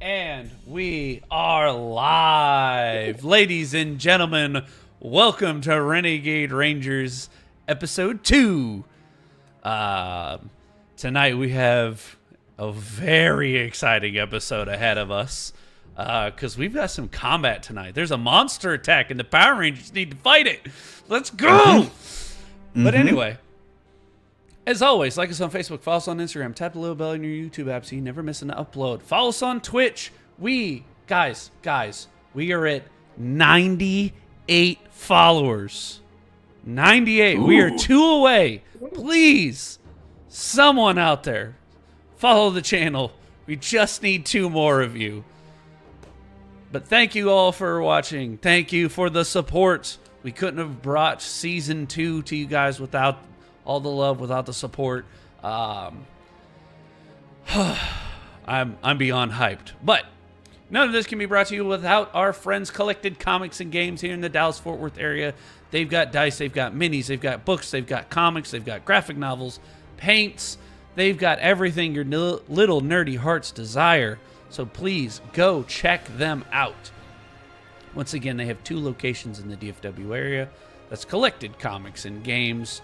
And we are live. Ladies and gentlemen, welcome to Renegade Rangers episode 2. Tonight we have a very exciting episode ahead of us because we've got some combat tonight. There's a monster attack and the Power Rangers need to fight it. Let's go! But anyway, as always, like us on Facebook, follow us on Instagram, tap the little bell in your YouTube app so you never miss an upload. Follow us on Twitch. Guys, we are at 98 followers. 98. Ooh. We are 2 away. Please, someone out there, follow the channel. We just need 2 more of you. But thank you all for watching. Thank you for the support. We couldn't have brought Season 2 to you guys without all the love, without the support. I'm beyond hyped. But none of this can be brought to you without our friends Collected Comics and Games here in the Dallas-Fort Worth area. They've got dice, they've got minis, they've got books, they've got comics, they've got graphic novels, paints. They've got everything your little nerdy hearts desire. So please go check them out. Once again, they have 2 locations in the DFW area. That's Collected Comics and Games.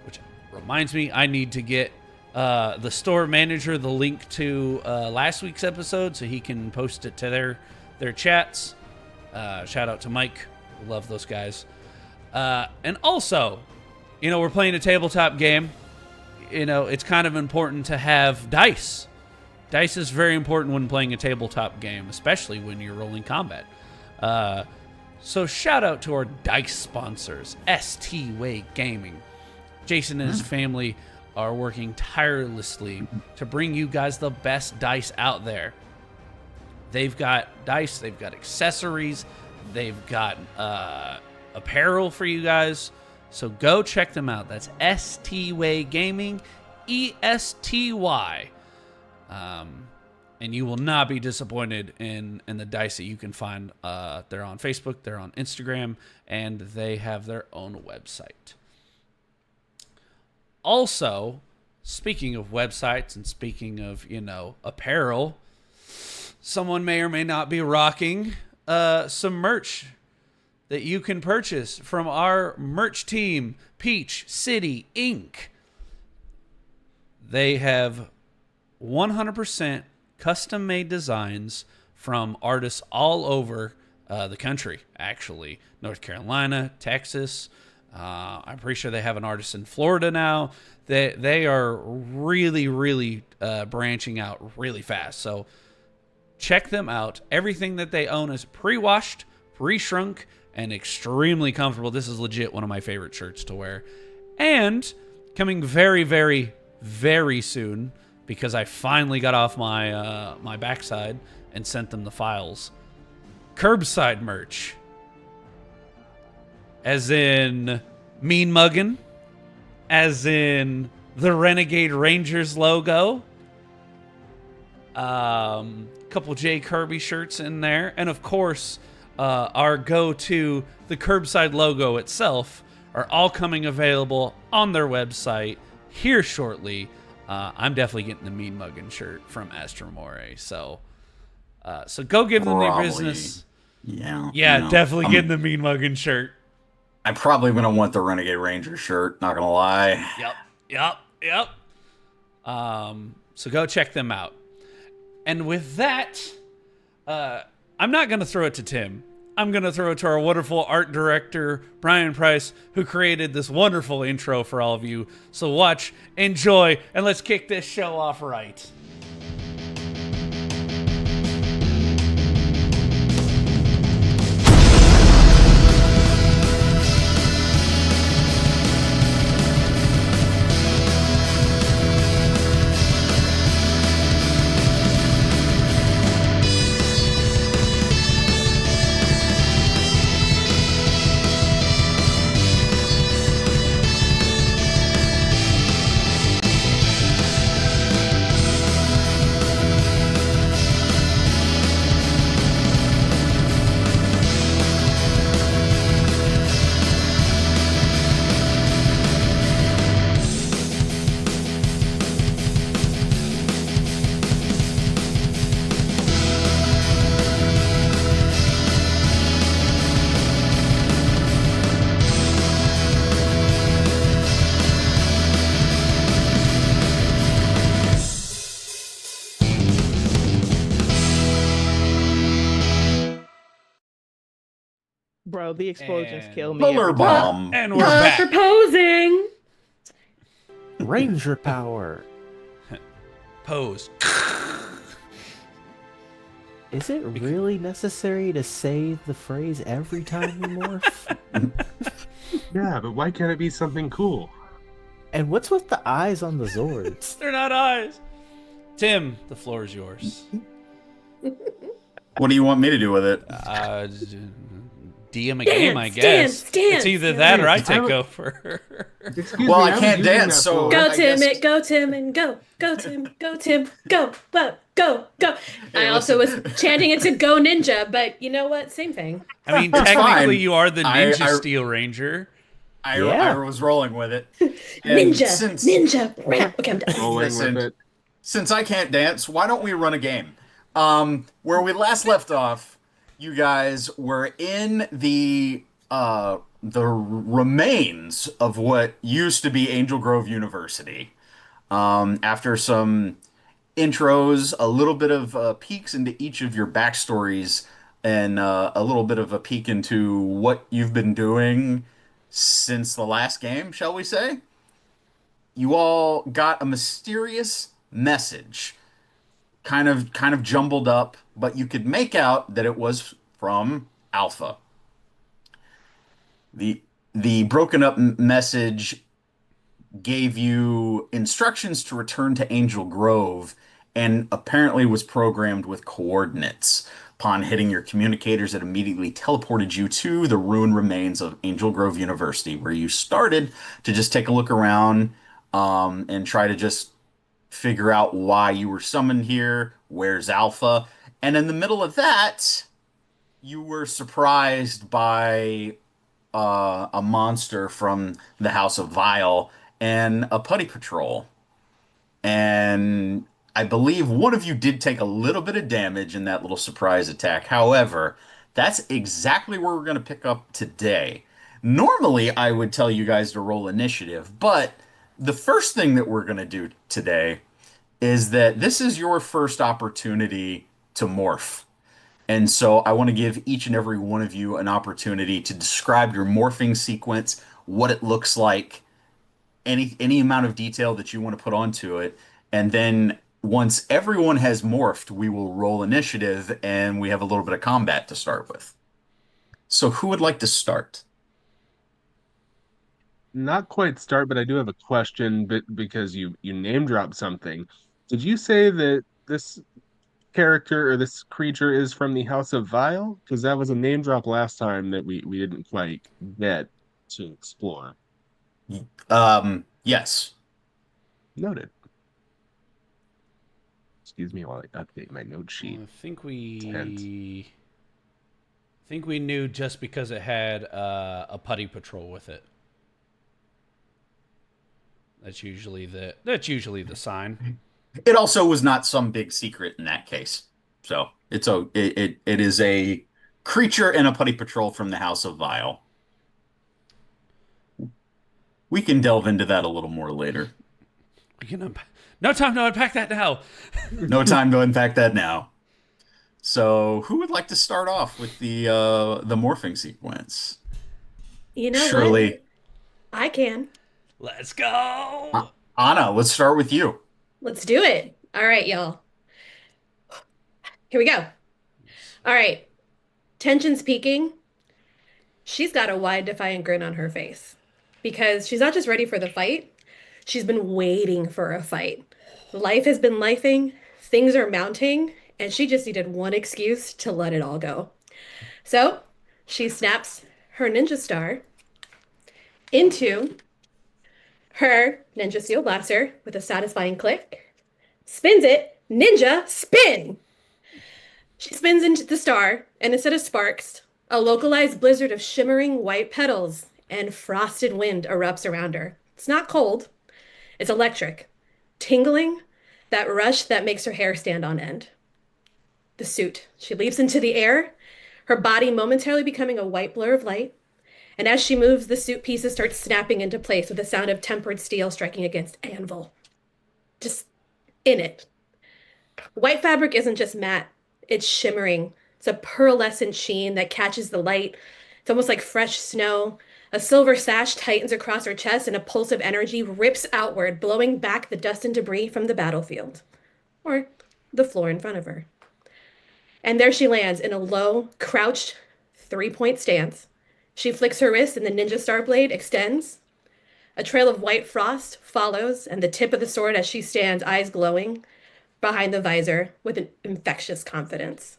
Which reminds me, I need to get the store manager the link to last week's episode so he can post it to their chats. Shout out to Mike. Love those guys. And also, we're playing a tabletop game. It's kind of important to have dice. Dice is very important when playing a tabletop game, especially when you're rolling combat. So shout out to our dice sponsors, ST Way Gaming. Jason and his family are working tirelessly to bring you guys the best dice out there. They've got dice, they've got accessories, they've got apparel for you guys. So go check them out. That's ST Way Gaming, ESTY. And you will not be disappointed in the dice that you can find. They're on Facebook, they're on Instagram, and they have their own website. Also, speaking of websites and speaking of, apparel, someone may or may not be rocking some merch that you can purchase from our merch team, Peach City Inc. They have 100% custom-made designs from artists all over the country, actually. North Carolina, Texas. I'm pretty sure they have an artist in Florida now. They are really branching out really fast. So check them out. Everything that they own is pre-washed, pre-shrunk, and extremely comfortable. This is legit one of my favorite shirts to wear. And coming very, very, very soon, because I finally got off my my backside and sent them the files. Curbside merch. As in Mean Muggin'. As in the Renegade Rangers logo. Couple J. Kirby shirts in there. And of course, our go-to, the Curbside logo itself, are all coming available on their website here shortly. I'm definitely getting the Mean Muggin' shirt from Astromore. So go give them their business. Yeah, definitely getting the Mean Muggin' shirt. I'm probably going to want the Renegade Rangers shirt, not going to lie. Yep. So go check them out. And with that, I'm not going to throw it to Tim. I'm going to throw it to our wonderful art director, Brian Price, who created this wonderful intro for all of you. So watch, enjoy, and let's kick this show off right. Bro, the explosions kill And me Color every time. bomb. and we're Pause back. for posing. Ranger power. Pose. Is it really necessary to say the phrase every time you morph? Yeah, but why can't it be something cool? And what's with the eyes on the Zords? They're not eyes. Tim, the floor is yours. What do you want me to do with it? DM a game, I guess. Dance, dance. It's either that or I take would- over. Excuse Well, me, I was can't using dance, that so- for- Go I Tim, guess- go Tim, and go. Go Tim, go Tim, go, go. I also was chanting it to Go Ninja, but you know what? Same thing. I mean, It's technically, fine. you are the Ninja I- Steel Ranger. I was rolling with it. And Ninja, since- ninja, rap. Okay, I'm done. rolling Listen. with it. Since I can't dance, why don't we run a game? Where we last left off, you guys were in the remains of what used to be Angel Grove University. After some intros, a little bit of peeks into each of your backstories, and a little bit of a peek into what you've been doing since the last game, shall we say? You all got a mysterious message, kind of jumbled up, but you could make out that it was from Alpha. The broken up message gave you instructions to return to Angel Grove and apparently was programmed with coordinates. Upon hitting your communicators, it immediately teleported you to the ruined remains of Angel Grove University, where you started to just take a look around and try to just figure out why you were summoned here, where's Alpha. And in the middle of that, you were surprised by a monster from the House of Vile and a putty patrol. And I believe one of you did take a little bit of damage in that little surprise attack. However, that's exactly where we're going to pick up today. Normally, I would tell you guys to roll initiative, but the first thing that we're going to do today is that this is your first opportunity to morph. And so I want to give each and every one of you an opportunity to describe your morphing sequence, what it looks like, any amount of detail that you want to put onto it. And then once everyone has morphed, we will roll initiative and we have a little bit of combat to start with. So who would like to start? Not quite start, but I do have a question, but because you name dropped something. Did you say that this character or this creature is from the House of Vile? Because that was a name drop last time that we didn't quite get to explore. Yes. Noted. Excuse me while I update my note sheet. I think we Tense. knew just because it had a putty patrol with it. That's usually the sign. It also was not some big secret in that case. So it is a creature and a putty patrol from the House of Vile. We can delve into that a little more later. We can no time to unpack that now. No time to unpack that now. So who would like to start off with the morphing sequence? You know Surely. what? I can. Let's go. Anna, let's start with you. Let's do it. All right, y'all. Here we go. All right. Tension's peaking. She's got a wide, defiant grin on her face because she's not just ready for the fight, she's been waiting for a fight. Life has been lifing, things are mounting, and she just needed one excuse to let it all go. So she snaps her ninja star into her ninja steel blaster with a satisfying click, spins it, ninja spin. She spins into the star, and instead of sparks, a localized blizzard of shimmering white petals and frosted wind erupts around her. It's not cold, it's electric, tingling, that rush that makes her hair stand on end. The suit. She leaps into the air, her body momentarily becoming a white blur of light. And as she moves, the suit pieces start snapping into place with the sound of tempered steel striking against anvil. Just in it. White fabric isn't just matte, it's shimmering. It's a pearlescent sheen that catches the light. It's almost like fresh snow. A silver sash tightens across her chest, and a pulse of energy rips outward, blowing back the dust and debris from the battlefield, or the floor in front of her. And there she lands in a low, crouched, 3-point stance. She flicks her wrist, and the ninja star blade extends. A trail of white frost follows, and the tip of the sword as she stands, eyes glowing, behind the visor with an infectious confidence.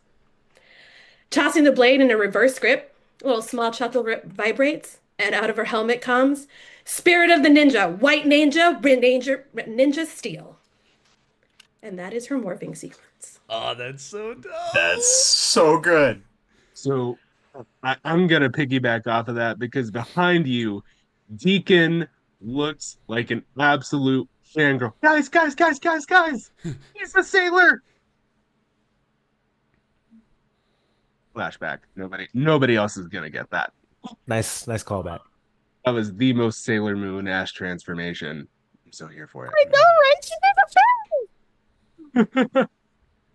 Tossing the blade in a reverse grip, a little small chuckle vibrates, and out of her helmet comes Spirit of the Ninja, White Ninja Steel. And that is her morphing sequence. Oh, that's so That's dope. so good. So I'm gonna piggyback off of that because behind you, Deacon looks like an absolute fangirl. Guys, guys, guys, guys, guys! He's a sailor. Flashback. Nobody else is gonna get that. Nice callback. That was the most Sailor Moon Ash transformation. I'm so here for it. I know, right? She did the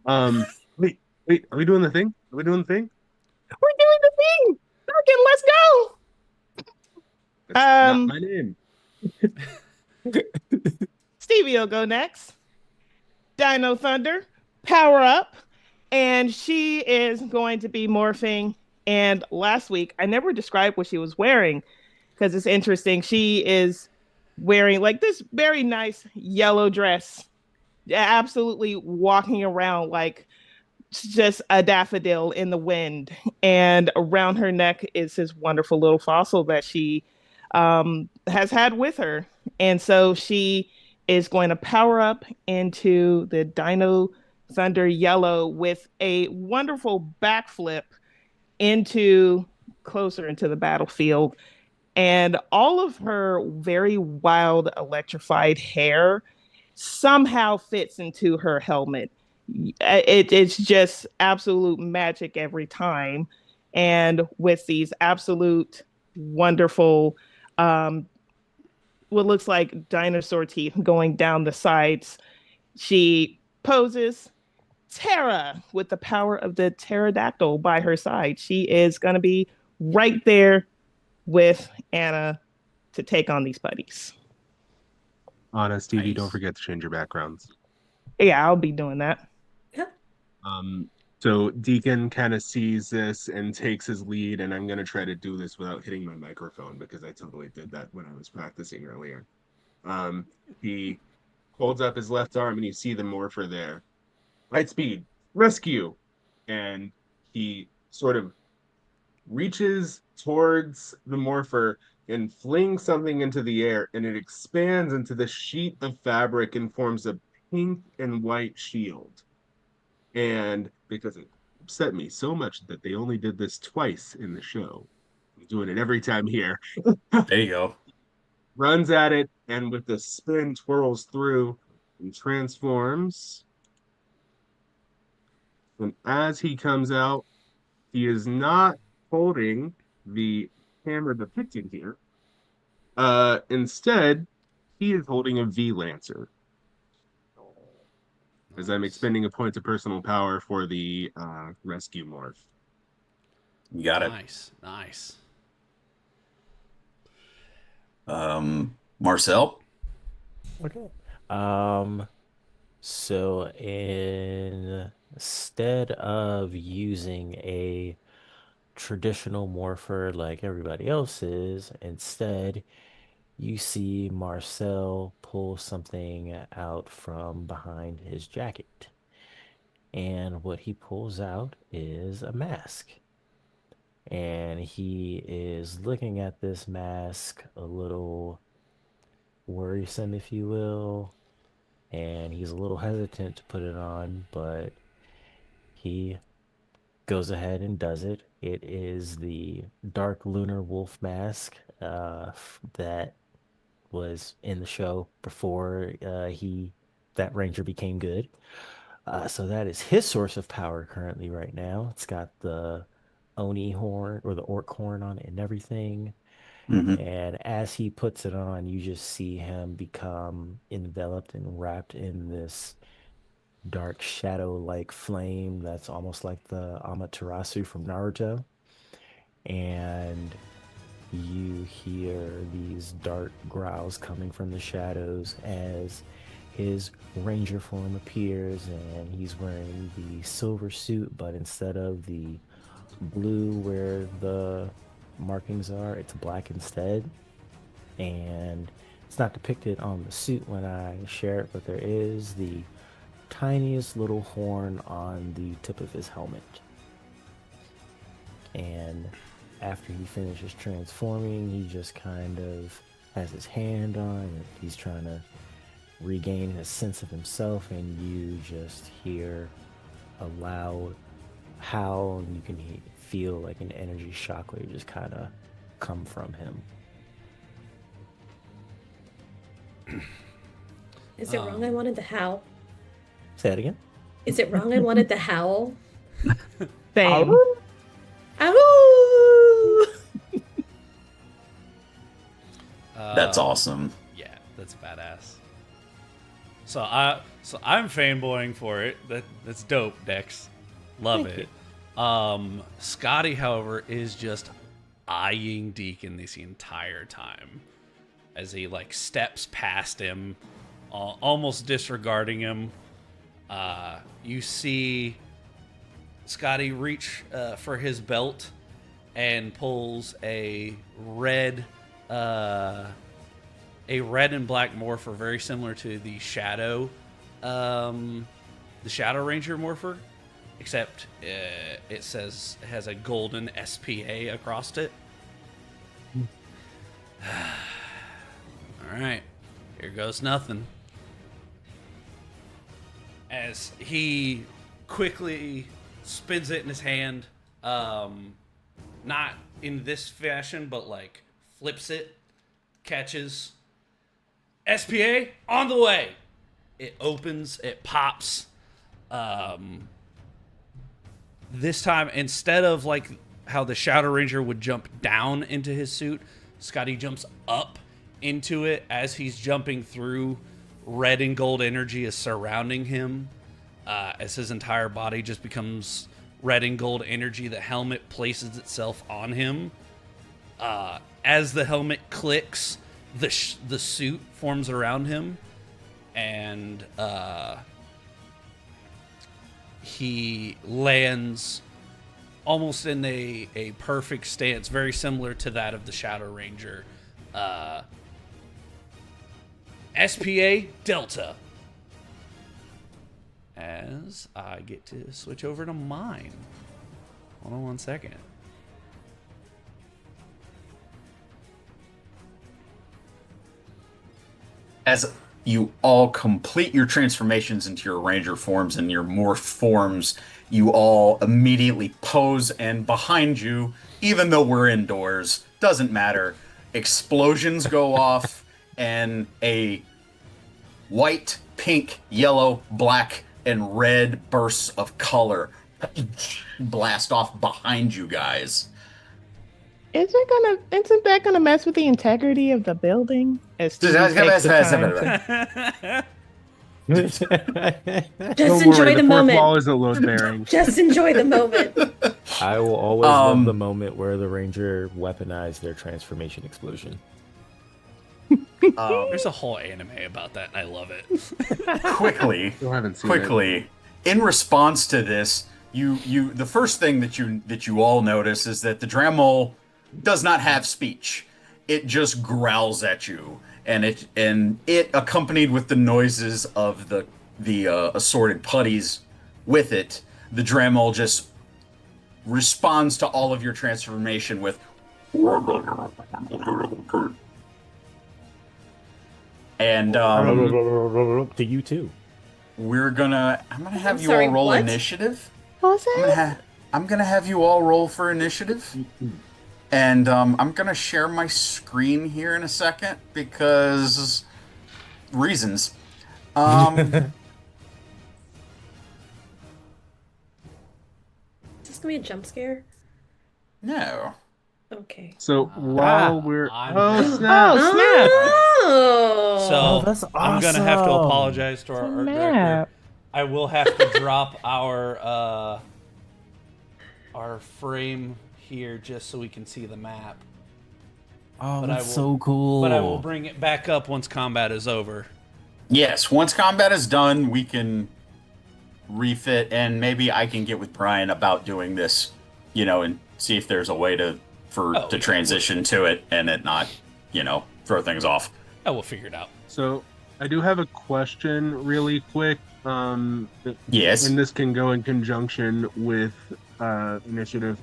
Um, wait, are we doing the thing? Are we doing the thing? thing. We're doing the thing. Duncan, let's go. That's not Um, my name. Stevie will go next. Dino Thunder, power up. And she is going to be morphing. And last week, I never described what she was wearing because it's interesting. She is wearing like this very nice yellow dress, absolutely walking around like just a daffodil in the wind. And around her neck is this wonderful little fossil that she has had with her. And so she is going to power up into the Dino Thunder Yellow with a wonderful backflip into closer into the battlefield. And all of her very wild, electrified hair somehow fits into her helmet. It's just absolute magic every time. And with these absolute wonderful, um, what looks like dinosaur teeth going down the sides, she poses Terra with the power of the pterodactyl by her side. She is going to be right there with Anna to take on these buddies. Anna, Stevie, Nice. don't forget to change your backgrounds. Yeah, I'll be doing that. Yeah. So Deacon kind of sees this and takes his lead, and I'm gonna try to do this without hitting my microphone because I totally did that when I was practicing earlier. He holds up his left arm, and you see the morpher there. Light speed, rescue, and he sort of reaches towards the morpher and flings something into the air, and it expands into the sheet of fabric and forms a pink and white shield. And because it upset me so much that they only did this twice in the show, I'm doing it every time here. There you go. Runs at it and with the spin twirls through and transforms. And as he comes out, he is not holding the hammer depicted here. Instead, he is holding a V Lancer. As I'm expending a point of personal power for the rescue morph. You got it. Nice. Marcel? Okay. So instead of using a traditional morpher like everybody else is, instead you see Marcel pull something out from behind his jacket. And what he pulls out is a mask. And he is looking at this mask a little worrisome, if you will. And he's a little hesitant to put it on, but he goes ahead and does it. It is the Dark Lunar Wolf mask that was in the show before that ranger became good. So that is his source of power currently right now. It's got the Oni horn or the orc horn on it and everything. Mm-hmm. And as he puts it on, you just see him become enveloped and wrapped in this dark shadow like flame that's almost like the Amaterasu from Naruto. and you hear these dark growls coming from the shadows as his ranger form appears, and he's wearing the silver suit, but instead of the blue where the markings are, it's black instead. And it's not depicted on the suit when I share it, but there is the tiniest little horn on the tip of his helmet. And after he finishes transforming, he just kind of has his hand on it. He's trying to regain a sense of himself, and you just hear a loud howl, and you can feel like an energy shockwave just kind of come from him. Is it wrong I wanted the howl? Say that again? Is it wrong I wanted the howl? Same. Ow! That's awesome. Yeah, that's badass. So I'm fanboying for it. That's dope, Dex. Love Thank it. Scotty, however, is just eyeing Deacon this entire time as he like steps past him, almost disregarding him. You see Scotty reach for his belt and pulls a red and black morpher, very similar to the Shadow Ranger morpher, except it has a golden SPA across it. All right, here goes nothing. As he quickly spins it in his hand, not in this fashion, but like flips it, catches. SPA on the way. It opens, it pops. This time, instead of like how the Shadow Ranger would jump down into his suit, Scotty jumps up into it. As he's jumping through, red and gold energy is surrounding him. As his entire body just becomes red and gold energy, the helmet places itself on him. As the helmet clicks, the suit forms around him, and he lands almost in a perfect stance, very similar to that of the Shadow Ranger. SPA Delta. As I get to switch over to mine. Hold on one second. As you all complete your transformations into your ranger forms and your morph forms, you all immediately pose, and behind you, even though we're indoors, doesn't matter, explosions go off, and a white, pink, yellow, black, and red bursts of color blast off behind you guys. Isn't that gonna mess with the integrity of the building? As Stevie takes the time to- Just enjoy the fourth moment. wall isn't load bearing. Just enjoy the moment. I will always love the moment where the ranger weaponized their transformation explosion. There's a whole anime about that, and I love it. Quickly, Still haven't seen it. in response to this, the first thing that you all notice is that the Dremel does not have speech. It just growls at you, and it accompanied with the noises of the assorted putties with it, the Dremel just responds to all of your transformation with and To you too. I'm gonna have I'm you sorry, all roll what? initiative. What was that? I'm gonna have you all roll for initiative, and I'm gonna share my screen here in a second because reasons. Is this gonna be a jump scare? No. Okay. So while we're I'm- snap. Oh, snap. Oh. So that's I'm gonna have to awesome. apologize to our art director. Snap. I will have to drop our frame here just so we can see the map. Oh, But that's I will- so cool. But I will bring it back up once combat is over. Yes, once combat is done, we can refit, and maybe I can get with Brian about doing this, and see if there's a way to transition to it and it not, throw things off. I will figure it out. So I do have a question really quick. Yes. And this can go in conjunction with initiative.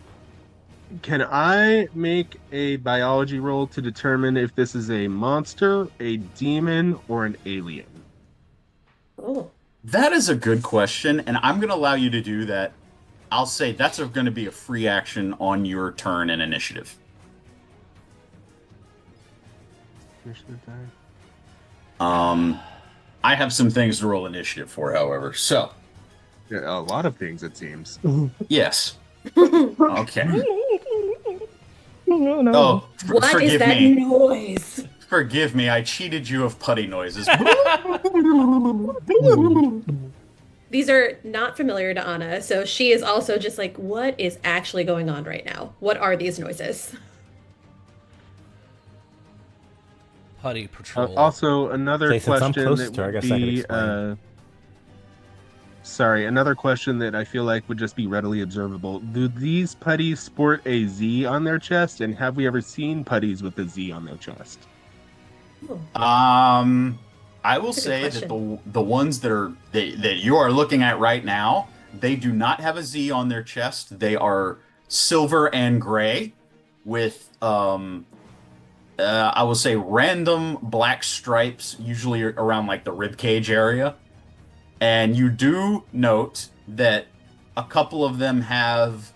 Can I make a biology roll to determine if this is a monster, a demon, or an alien? Oh. That is a good question, and I'm going to allow you to do that. I'll say that's going to be a free action on your turn in initiative. I have some things to roll initiative for, however. So, Yeah, a lot of things, it seems. yes. Okay. No. Oh, What is forgive that me. noise? Forgive me. I cheated you of putty noises. These are not familiar to Anna, so she is also just like, what is actually going on right now? What are these noises? Putty patrol. Also, another Say, since I'm question closer that to her, I would guess I could be, explain. sorry, another question that I feel like would just be readily observable. Do these putties sport a Z on their chest, and have we ever seen putties with a Z on their chest? I will That's a say good that the ones that you are looking at right now, they do not have a Z on their chest. They are silver and gray with I will say random black stripes, usually around like the rib cage area. And you do note that a couple of them have,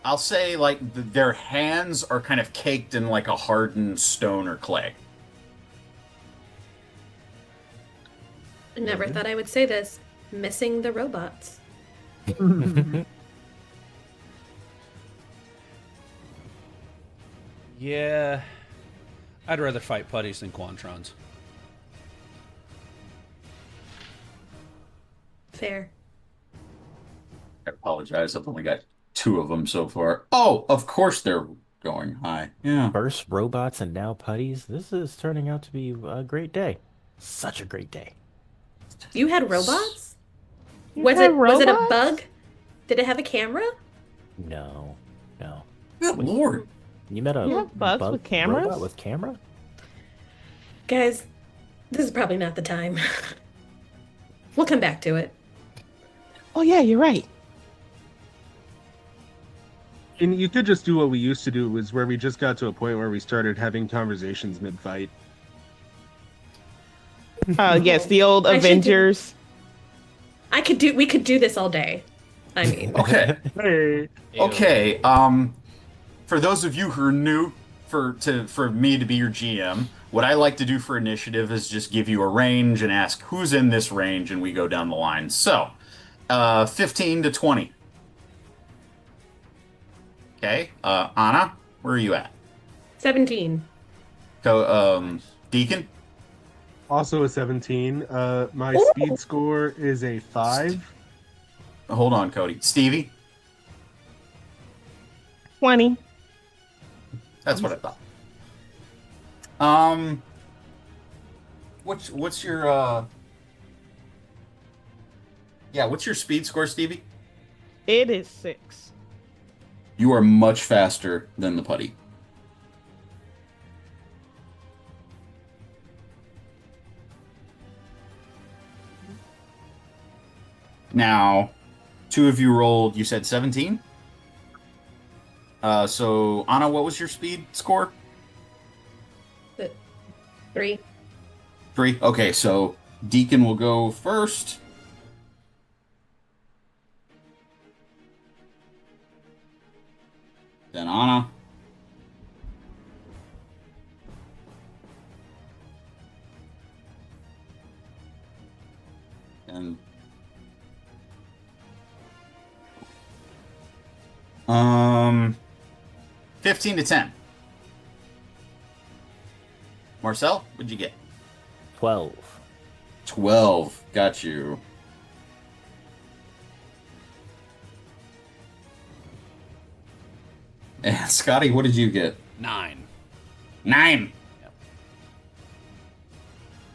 I'll say, like their hands are kind of caked in like a hardened stone or clay. Never thought I would say this. Missing the robots. Yeah. I'd rather fight putties than quantrons. Fair. I apologize. I've only got 2 of them so far. Oh, of course they're going high. Yeah. First robots and now putties. This is turning out to be a great day. Such a great day. You had robots? You Was had it a robots? bug? Did it have a camera? No. Good lord. You met a You have bugs bug with cameras? robot with camera? Guys, this is probably not the time. We'll come back to it. Oh yeah, you're right. And you could just do what we used to do, was where we just got to a point where we started having conversations mid-fight. Yes, the old I should do- Avengers. We could do this all day. I mean, Okay. Ew. Okay. For those of you who are new for me to be your GM, what I like to do for initiative is just give you a range and ask who's in this range, and we go down the line. So, 15 to 20. Okay. Anna, where are you at? 17. Deacon? Also a 17. My Ooh. speed score is a 5. Hold on, Cody. Stevie? 20. That's what I thought. What's your what's your speed score, Stevie? It is 6. You are much faster than the putty. Now, 2 of you rolled, you said 17? So, Anna, what was your speed score? 3. 3? Okay, so Deacon will go first. Then Anna. And 15 to 10. Marcel, what'd you get? 12. 12. Got you. And Scotty, what did you get? 9. 9.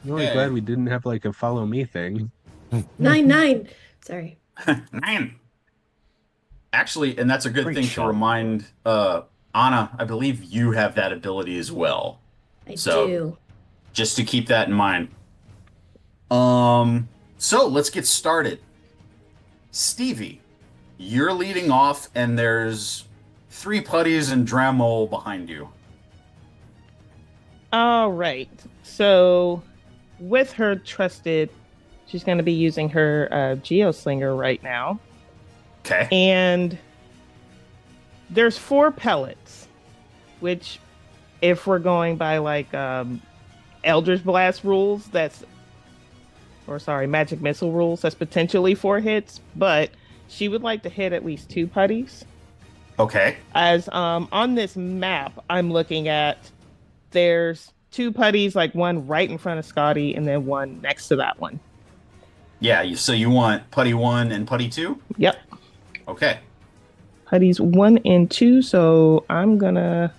I'm really Okay. glad we didn't have like a follow me thing. 9, 9. Sorry. 9. Actually, and that's a good Great thing to shot. remind Anna, I believe you have that ability as well. I So do. just to keep that in mind. So let's get started. Stevie, you're leading off, and there's 3 putties and Dremel behind you. All right. So, with her trusted, she's going to be using her Geoslinger right now. Okay. And there's 4 pellets, which, if we're going by like Eldritch Blast rules, Magic Missile rules, that's potentially 4 hits, but she would like to hit at least 2 putties. Okay. As on this map I'm looking at, there's 2 putties, like one right in front of Scotty and then one next to that one. Yeah, so you want putty 1 and putty 2? Yep. Okay. Putties 1 and 2, so I'm gonna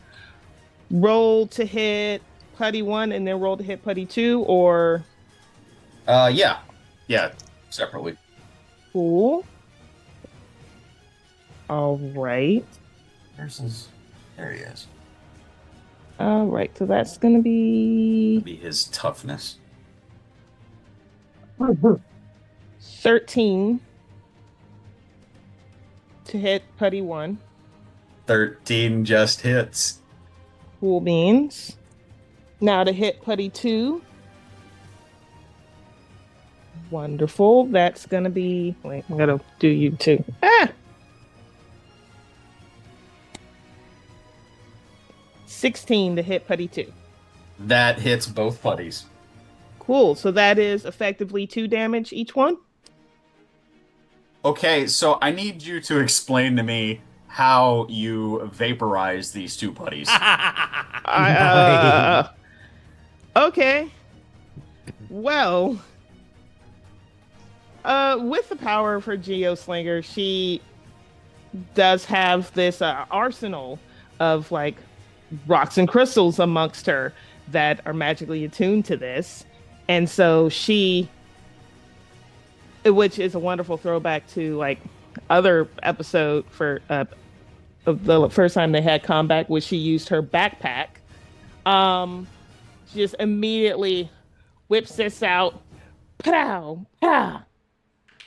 roll to hit putty 1 and then roll to hit putty 2, or Yeah. Yeah, separately. cool. All right. There he is. All right, so that's gonna be Be his toughness. 13 to hit putty 1. 13 just hits. Cool beans. Now to hit putty 2. Wonderful. That's gonna be. Wait, I'm gonna do you too. 16 to hit putty 2. That hits both putties. Cool. So that is effectively 2 damage each one. Okay, so I need you to explain to me how you vaporize these 2 putties. Okay. Well, with the power of her Geoslinger, she does have this arsenal of like rocks and crystals amongst her that are magically attuned to this. And so which is a wonderful throwback to like other episode for of the first time they had combat, which she used her backpack. She just immediately whips this out, pow, pow,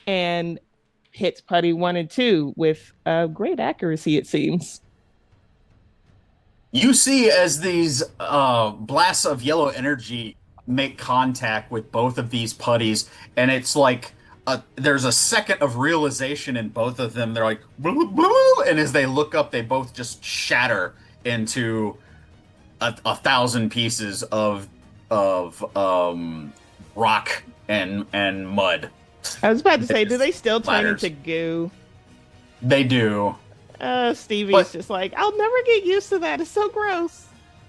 and hits putty 1 and 2 with great accuracy, it seems. You see as these blasts of yellow energy make contact with both of these putties, and it's like there's a second of realization in both of them. They're like, "Boo, boo," and as they look up, they both just shatter into a 1,000 pieces of rock and mud. I was about to say, do they still turn Splatters. into goo? They do. Stevie's But- just like, I'll never get used to that. It's so gross.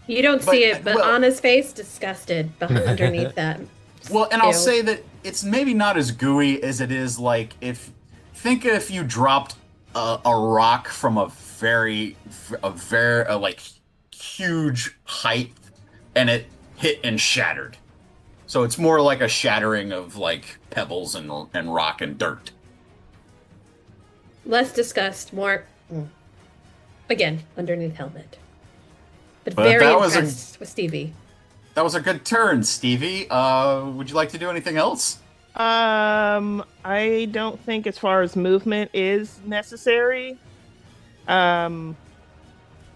You don't But- see it, but well- Anna's face disgusted underneath that. Well, and I'll Ew. say that it's maybe not as gooey as it is like if you dropped a rock from a very like huge height and it hit and shattered. So it's more like a shattering of like pebbles and rock and dirt. Less disgust, more again underneath helmet. But But very that was a- impressed with Stevie. That was a good turn, Stevie. Would you like to do anything else? I don't think as far as movement is necessary. I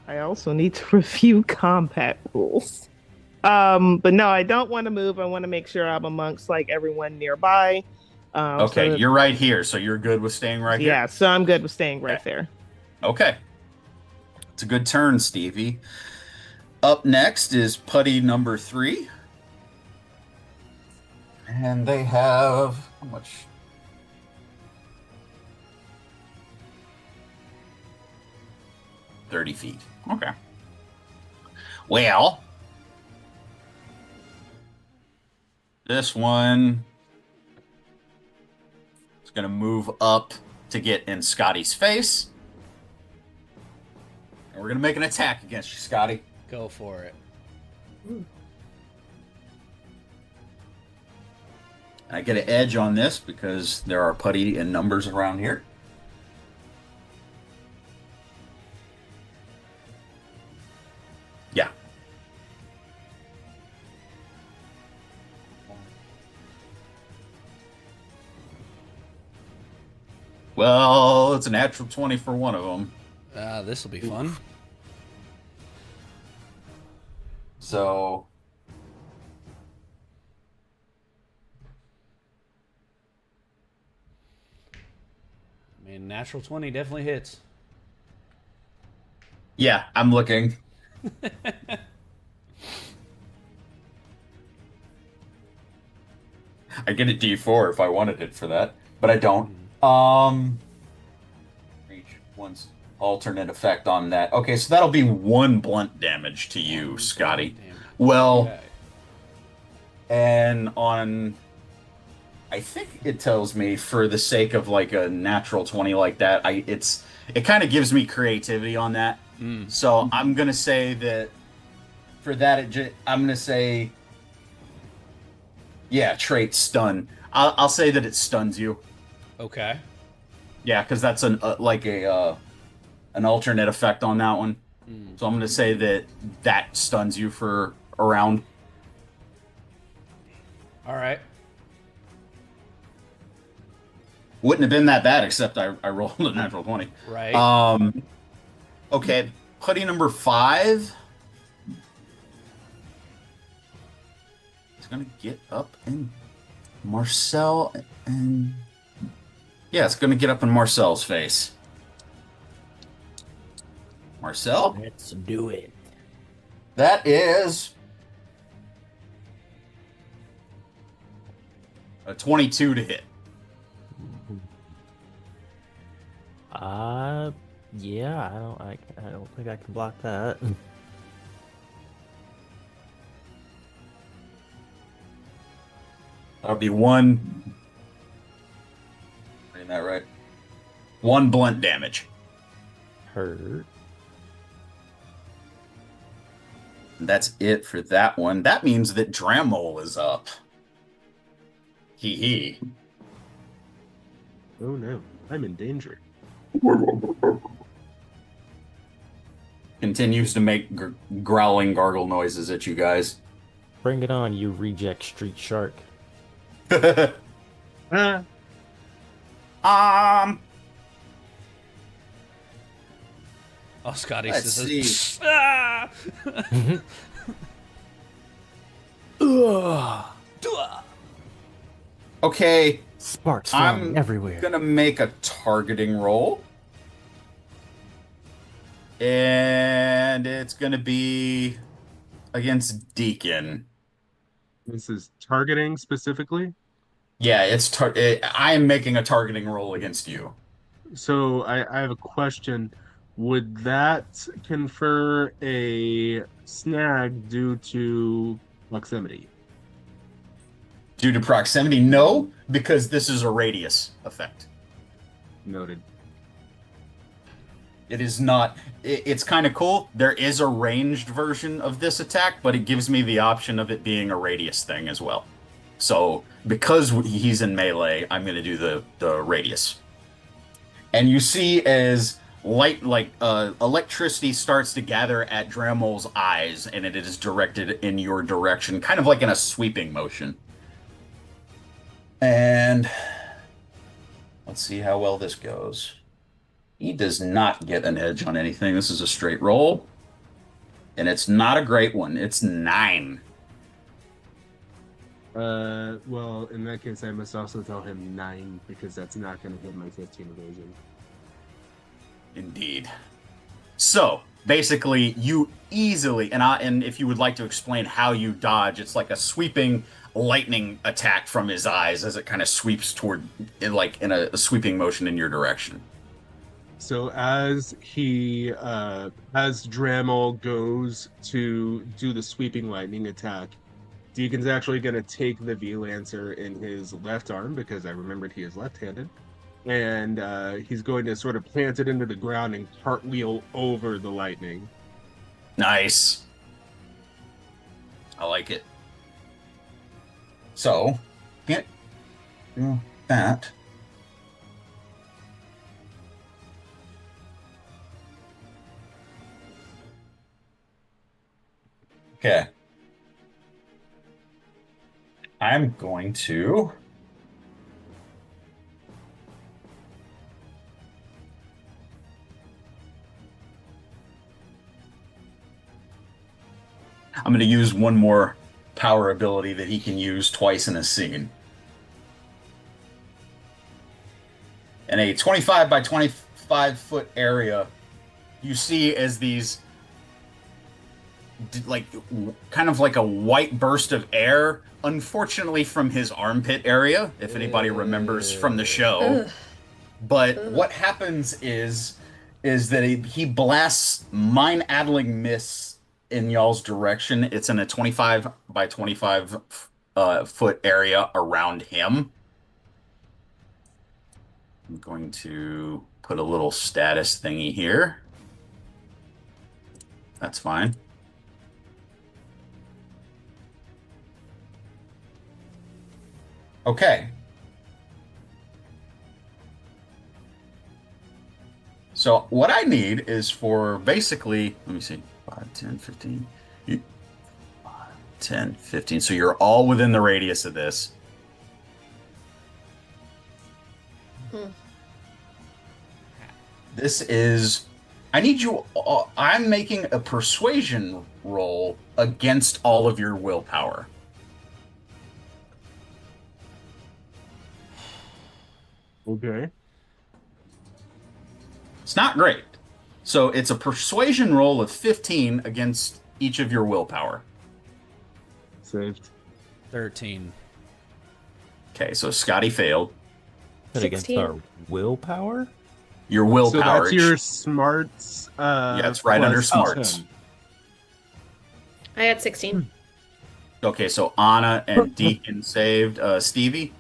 also need to review combat rules. But no, I don't want to move. I want to make sure I'm amongst like everyone nearby. Okay, so that- you're right here, so you're good with staying right here? yeah, so I'm good with staying right there. Okay. It's a good turn, Stevie. Up next is putty number 3. And they have how much? $30 feet. Okay. Well, this one is going to move up to get in Scotty's face. And we're going to make an attack against you, Scotty. Go for it. I get an edge on this because there are putty and numbers around here. Yeah. Well, it's a natural 20 for one of them. This will be fun. So... I mean, natural 20 definitely hits. Yeah, I'm looking. I get a D4 if I wanted it for that, but I don't. Reach one's alternate effect on that. Okay, so that'll be 1 blunt damage to you, Scotty. Damage. Well, Okay. and on, I think it tells me for the sake of like a natural 20 like that, it kind of gives me creativity on that. So I'm gonna say that for that, I'm gonna say, yeah, trait stun. I'll say that it stuns you. Okay. Yeah, because that's an alternate effect on that one. So I'm gonna say that stuns you for a round. All right. Wouldn't have been that bad except I rolled a natural 20. Right. Okay, putty number 5. It's gonna get up in Marcel and yeah, it's gonna get up in Marcel's face. Marcel, Let's do it. that is a 22 to hit. Yeah, I don't think I can block that. That'll be 1. Reading that right? 1 blunt damage. Hurt. And that's it for that one. That means that Dramol is up. Hee hee. Oh no, I'm in danger. Continues to make growling gargle noises at you guys. Bring it on, you reject street shark. Ah, Oh, Scotty Let's says, see. "Ah!" Okay, Sparks flying I'm everywhere. gonna make a targeting roll. And it's gonna be against Deacon. this is targeting specifically. Yeah, I am making a targeting roll against you. So I have a question. Would that confer a snag due to proximity? Due to proximity, no, because this is a radius effect. Noted. It is not. It's kind of cool. There is a ranged version of this attack, but it gives me the option of it being a radius thing as well. So because he's in melee, I'm going to do the radius. And you see as electricity starts to gather at Dramol's eyes, and it is directed in your direction, kind of like in a sweeping motion. And let's see how well this goes. He does not get an edge on anything. This is a straight roll. And it's not a great one. It's 9. Well, in that case, I must also tell him 9 because that's not going to hit my 15 evasion. Indeed. So, basically, you easily, and if you would like to explain how you dodge, it's like a sweeping lightning attack from his eyes as it kind of sweeps toward, like in a sweeping motion in your direction. So as Dremel goes to do the sweeping lightning attack, Deacon's actually going to take the V-Lancer in his left arm because I remembered he is left-handed. and he's going to sort of plant it into the ground and cartwheel over the lightning. Nice. I like it. So, can't do that. Okay. I'm going to use one more power ability that he can use twice in a scene. In a 25 by 25 foot area, you see as these like kind of like a white burst of air, unfortunately from his armpit area, if anybody remembers from the show. Ugh. But what happens is that he blasts mine-addling mists in y'all's direction. It's in a 25 by 25 foot area around him. I'm going to put a little status thingy here. That's fine. Okay. So what I need is for basically, let me see, 5, 10, 15, 5, 10, 15. So you're all within the radius of this. This is, I need you, I'm making a persuasion roll against all of your willpower. Okay. It's not great. So it's a persuasion roll of 15 against each of your willpower. Saved. 13. Okay, so Scotty failed. But against 16. our willpower? Your So willpower. that's your smarts. Yeah, it's right under plus smarts. 10. I had 16. Okay, so Anna and Deacon saved. Stevie?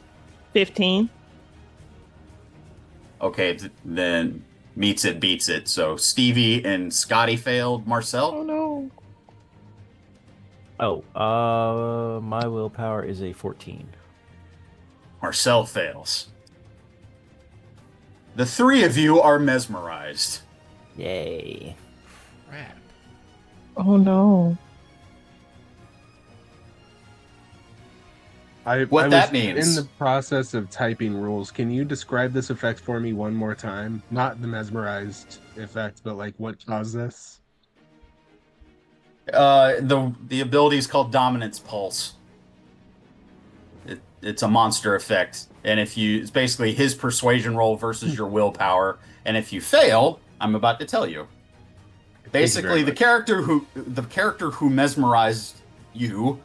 15. Okay, then meets it, beats it. So Stevie and Scotty failed. Marcel? Oh no. My willpower is a 14. Marcel fails. The three of you are mesmerized. Yay. Crap. Oh no. What I that was means. in the process of typing rules. Can you describe this effect for me one more time? Not the mesmerized effect, but like what caused this? The ability is called Dominance Pulse. It's a monster effect, and it's basically his persuasion roll versus your willpower. And if you fail, I'm about to tell you. Basically, the character who mesmerized you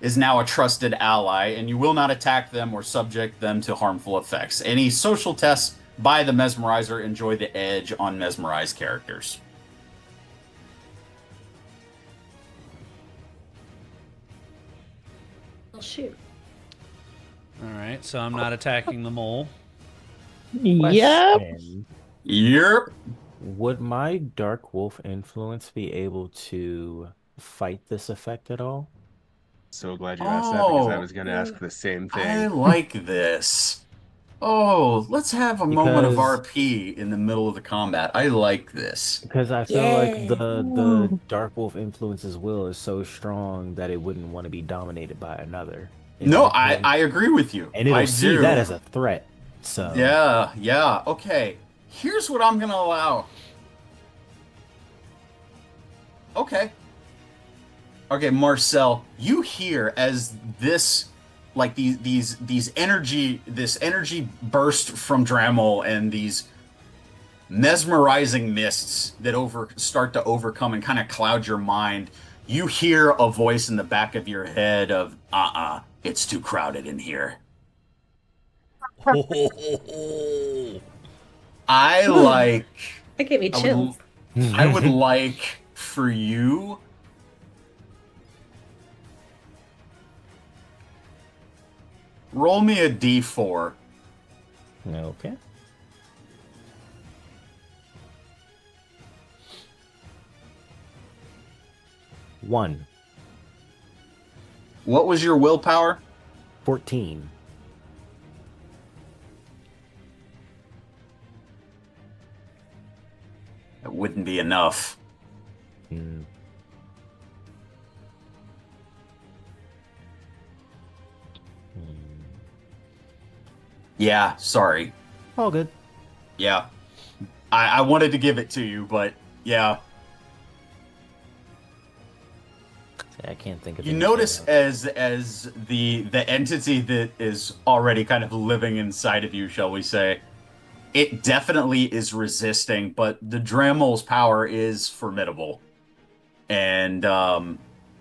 is now a trusted ally, and you will not attack them or subject them to harmful effects. Any social tests by the mesmerizer enjoy the edge on mesmerized characters. Oh, shoot. All right, so I'm not attacking the mole. Yep. Question. Yep. Would my Dark Wolf influence be able to fight this effect at all? So glad you asked that because I Oh. was going to ask the same I thing. like this. Oh, let's have a moment of Because- RP in the middle of the combat. I like this. Because I feel like Yeah. the Dark Wolf influence's will is so strong that it wouldn't want to be dominated by another. No, individual. I agree with you. And it'll I see do. that as a threat. So Yeah. Okay. Here's what I'm gonna allow. Okay, Marcel, you hear as this, like this energy burst from Dremel and these mesmerizing mists that start to overcome and kind of cloud your mind. You hear a voice in the back of your head of, it's too crowded in here. I like. That gave me I chills. I would like for you. Roll me a d4. Okay. 1. What was your willpower? 14. That wouldn't be enough. Hmm. Yeah, sorry. All good. Yeah. I wanted to give it to you, but yeah. I can't think of You anything notice else. as the entity that is already kind of living inside of you, shall we say, it definitely is resisting, but the Dramel's power is formidable. And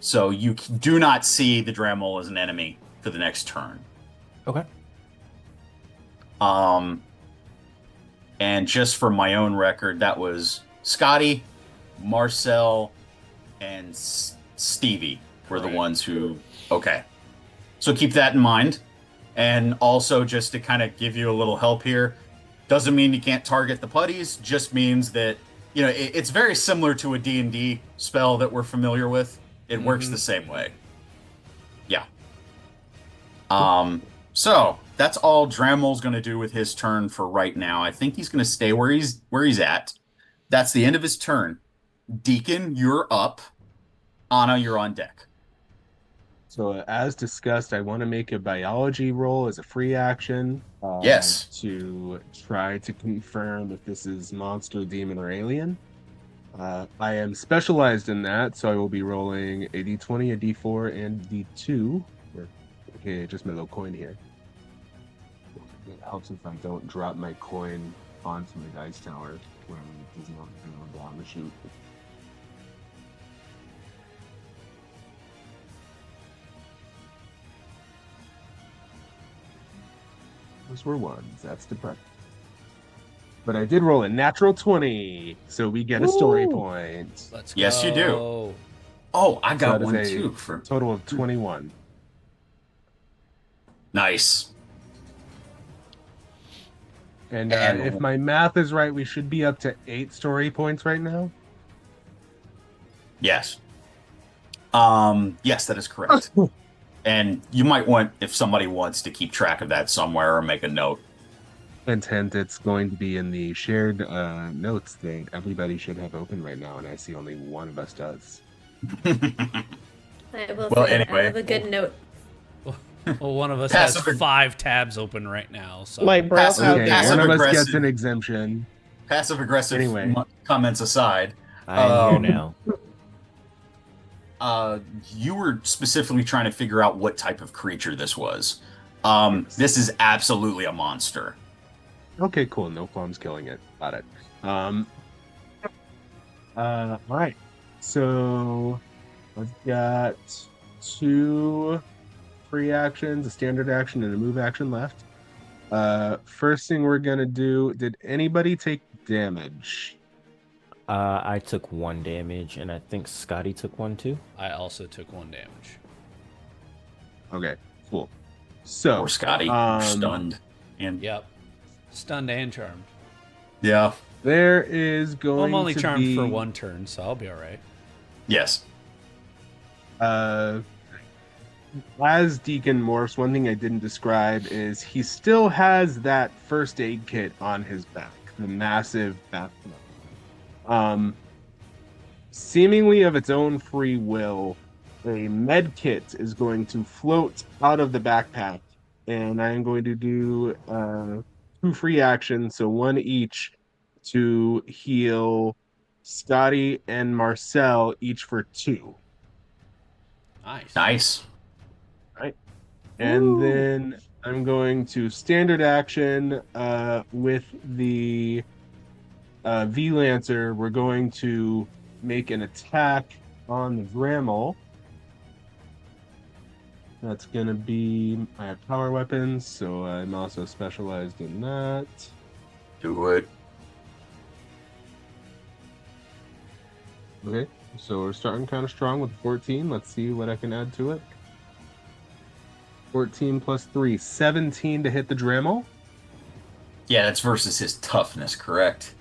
so you do not see the Dremel as an enemy for the next turn. Okay. And just for my own record, that was Scotty, Marcel, and Stevie were the Correct. ones who. Okay. So keep that in mind. And also, just to kind of give you a little help here, doesn't mean you can't target the putties, just means that, it's very similar to a D&D spell that we're familiar with. It works the same way. Yeah. So that's all Dramel's going to do with his turn for right now. I think he's going to stay where he's at. That's the end of his turn. Deacon, you're up. Anna, you're on deck. So, as discussed, I want to make a biology roll as a free action. Yes. To try to confirm if this is monster, demon, or alien. I am specialized in that, so I will be rolling a d20, a d4, and a d2. Okay, just my little coin here. It helps if I don't drop my coin onto my dice tower when it does not go down the chute. Those were ones. That's depressing. But I did roll a natural 20, so we get a story point. Let's go. Yes, you do. Oh, I got that one is a too. For total of 21. nice. And And- if my math is right, we should be up to 8 story points right now. Yes. Yes, that is correct. And you might want, if somebody wants to keep track of that somewhere or make a note. Intent, it's going to be in the shared notes that everybody should have open right now, and I see only one of us does. I will Well, say anyway. I have a good note. Well, one of us Passive has ag- 5 tabs open right now. So Like, bro, Passive- how Okay, dare passive one of us aggressive. gets an exemption. Passive-aggressive Anyway. comments aside, I am here now. you were specifically trying to figure out what type of creature this was. This is absolutely a monster. Okay, cool. No qualms killing it. Got it. All right. So I've got 2 free actions, a standard action, and a move action left. First thing we're gonna do. Did anybody take damage? I took 1 damage, and I think Scotty took 1 too. I also took 1 damage. Okay, cool. So Poor Scotty, you're stunned. And Yep. Stunned and charmed. yeah, there is Well, going I'm only to charmed be, for 1 turn, so I'll be all right. yes. As Deacon morphs, one thing I didn't describe is he still has that first aid kit on his back, the massive backpack. Seemingly of its own free will, a med kit is going to float out of the backpack, and I am going to do 2 free actions, so 1 each, to heal Scotty and Marcel, each for 2. Nice. Nice. And then I'm going to standard action with the V-Lancer. We're going to make an attack on the Dremel. That's going to be, I have power weapons, so I'm also specialized in that. Do it. Okay, so we're starting kind of strong with 14. Let's see what I can add to it. 14 plus 3, 17 to hit the Dremel. Yeah, that's versus his toughness, correct?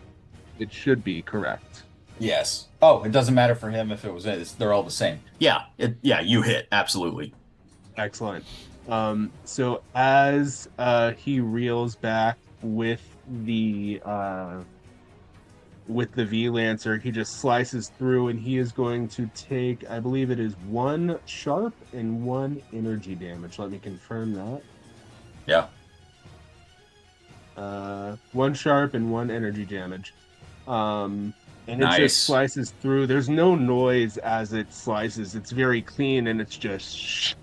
It should be correct. Yes. Oh, it doesn't matter for him if it was they're all the same. Yeah. Yeah, you hit. Absolutely. Excellent. So as he reels back with the V Lancer, he just slices through, and he is going to take, I believe it is 1 sharp and 1 energy damage. Let me confirm that. Yeah. 1 sharp and 1 energy damage. And it Nice. just slices through. There's no noise as it slices. It's very clean, and it's just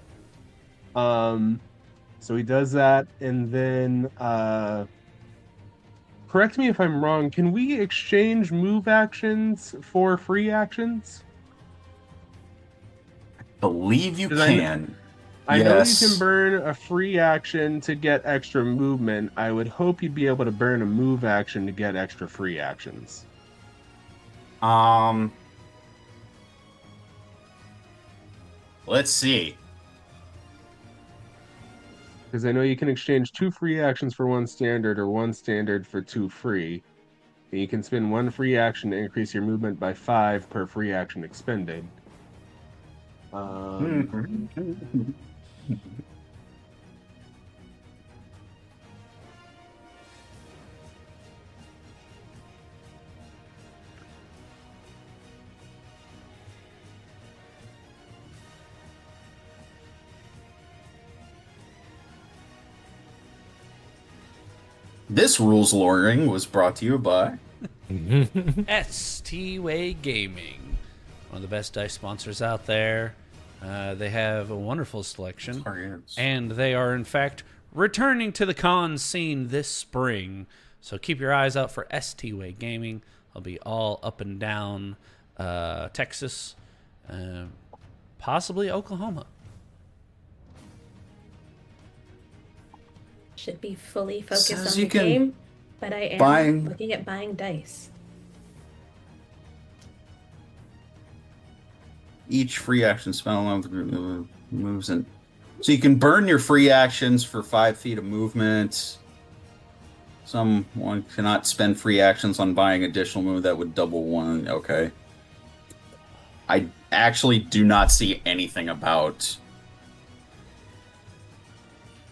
so he does that, and then correct me if I'm wrong, can we exchange move actions for free actions? Believe you 'Cause can. I know you Yes. can burn a free action to get extra movement. I would hope you'd be able to burn a move action to get extra free actions. Let's see. Because I know you can exchange 2 free actions for 1 standard, or 1 standard for 2 free. And you can spend 1 free action to increase your movement by 5 per free action expended. This rules luring was brought to you by ST-Way Gaming, one of the best dice sponsors out there. They have a wonderful selection, and they are, in fact, returning to the con scene this spring. So keep your eyes out for ST-Way Gaming. They'll be all up and down Texas, possibly Oklahoma. Should be fully focused Says on you the can game, but I am buying- looking at buying dice. each free action spell moves in. So you can burn your free actions for 5 feet of movement. Someone cannot spend free actions on buying additional move that would double 1. Okay. I actually do not see anything about.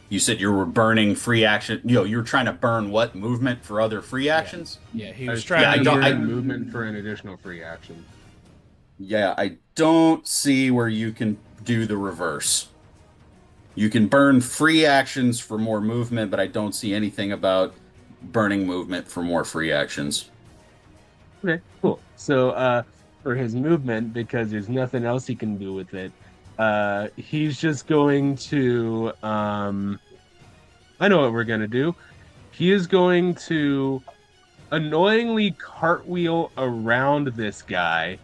You said you were burning free action. You're trying to burn what movement for other free actions? Yeah, he I was was trying Yeah, I to. don't- burn movement for an additional free action. Yeah, I don't see where you can do the reverse. You can burn free actions for more movement, but I don't see anything about burning movement for more free actions. Okay, cool. So for his movement, because there's nothing else he can do with it, he's just going to I know what we're gonna do. He is going to annoyingly cartwheel around this guy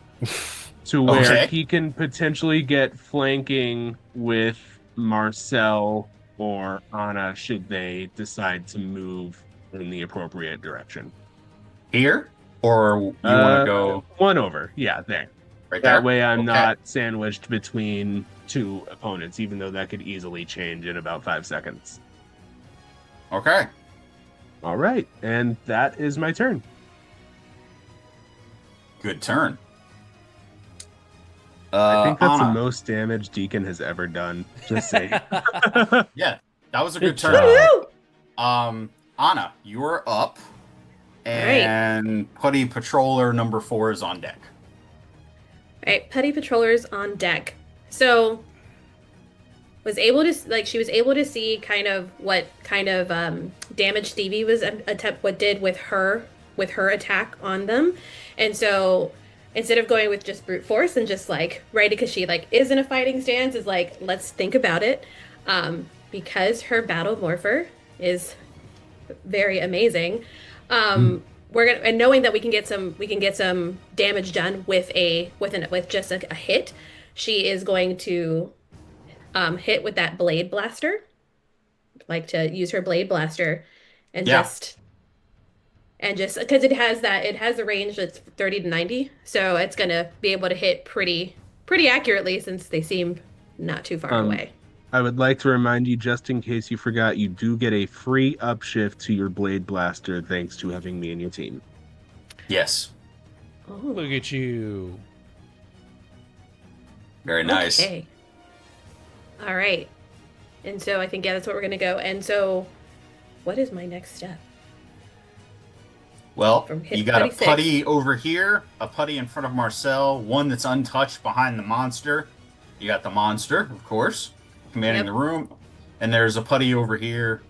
to where Okay. he can potentially get flanking with Marcel or Anna should they decide to move in the appropriate direction. Here? Or you want to go 1 over. Yeah, there. right there? That way I'm Okay. not sandwiched between 2 opponents, even though that could easily change in about 5 seconds. Okay. All right, and that is my turn. Good turn. I think that's the Anna. most damage Deacon has ever done. Just saying. Yeah, that was a Good good turn. job. Woo! Anna, you are up. And Putty Patroller number 4 is on deck. All right, Petty Patrollers on deck. So she was able to see kind of what kind of damage Stevie was did with her attack on them, and so instead of going with just brute force and just like right because she like is in a fighting stance is like let's think about it, because her battle morpher is very amazing. We're gonna, and knowing that we can get some damage done with just a hit, she is going to hit with that blade blaster, like to use her blade blaster, and Yeah. just because it has the range that's 30 to 90, so it's gonna be able to hit pretty accurately since they seem not too far away. I would like to remind you, just in case you forgot, you do get a free upshift to your Blade Blaster thanks to having me in your team. Yes. Oh, Look at you. Very nice. okay. All right. And so I think, yeah, that's what we're going to go. And so what is my next step? Well, From hit you got a 26. putty over here, a putty in front of Marcel, one that's untouched behind the monster. You got the monster, of course, commanding Yep. the room. And there's a putty over here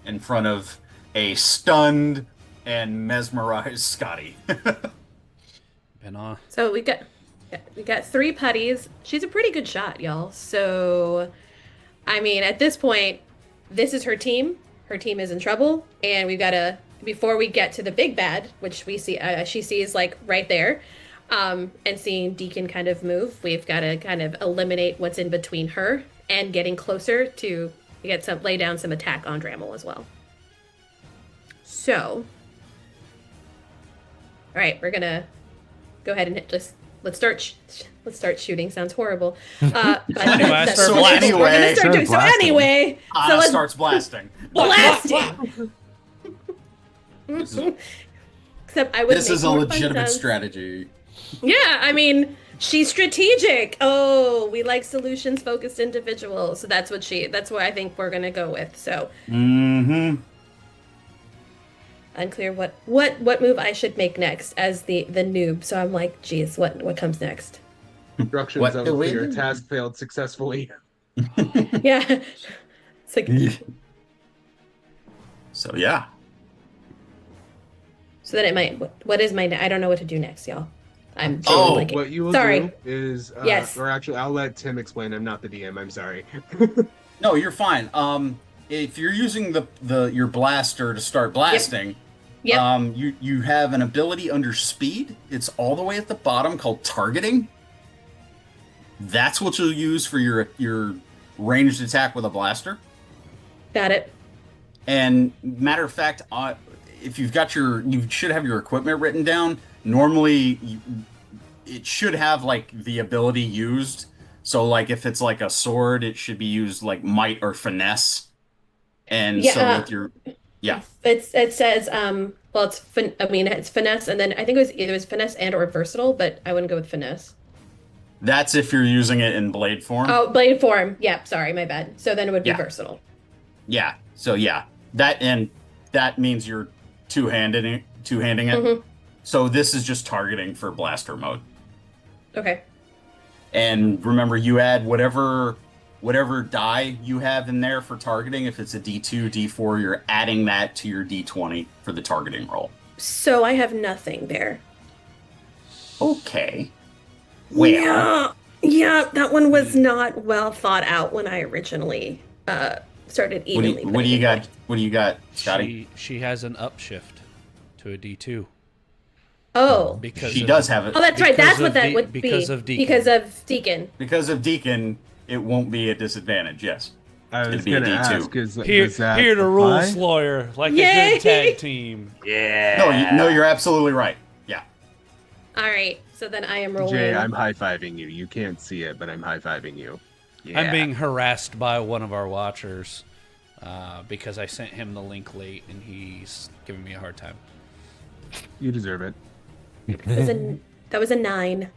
in front of a stunned and mesmerized Scotty. Been on. So we got 3 putties. She's a pretty good shot, y'all. So I mean, at this point, this is her team. Her team is in trouble, and we've got to, before we get to the big bad, which we see, she sees like right there, and seeing Deacon kind of move, we've got to kind of eliminate what's in between her and getting closer to lay down some attack on Dremel as well. So, all right, we're gonna go ahead and let's start shooting. Sounds horrible. Anyway, I start So blasting. anyway- We're gonna start doing. So Blasting. anyway, so let's starts blasting. blast him. Except I would. This make is a more fun legitimate sounds. strategy. Yeah, I mean, she's strategic. Oh, we like solutions-focused individuals. So that's what I think we're gonna go with. So Mm-hmm. unclear what move I should make next as the noob. So I'm like, geez, what comes next? Instructions What of do we your do? task failed successfully. Yeah, it's like So yeah. so that it might. What is my? I don't know what to do next, y'all. I'm Oh, totally blanking. What you will Sorry. do is, Yes. or actually, I'll let Tim explain. I'm not the DM. I'm sorry. No, you're fine. If you're using your blaster to start blasting, Yep. you have an ability under speed. It's all the way at the bottom called targeting. That's what you'll use for your ranged attack with a blaster. Got it. And matter of fact, if you've got you should have your equipment written down. Normally, it should have like the ability used. So like if it's like a sword, it should be used like might or finesse. And so Yeah. with your It says well it's it's finesse, and then I think it was finesse and or versatile, but I wouldn't go with finesse. that's if you're using it in blade form. Oh, blade form. Yep, sorry, my bad. So then it would be Yeah. versatile. Yeah. So yeah, that means you're two-handing it. Mhm. So this is just targeting for blaster mode. Okay. And remember, you add whatever die you have in there for targeting. If it's a D2, D4, you're adding that to your D20 for the targeting roll. So I have nothing there. Okay. Well, Yeah, that one was not well thought out when I originally started what do evenly. you, what do you got? What do you got, Scotty? She has an upshift to a D2 Oh. because She of- does have it. Oh, that's right. because That's what of that De- would be. because of Deacon. Because of Deacon. Because of Deacon, it won't be a disadvantage. Yes. I was It'd be a going to D2. ask, is Here, does that here to apply? rule Sloyer like a Yay! good tag team. Yeah. No, you're absolutely right. Yeah. All right. So then I am rolling. Jay, I'm high-fiving you. You can't see it, but I'm high-fiving you. I'm being harassed by one of our watchers because I sent him the link late and he's giving me a hard time. You deserve it. That was a 9.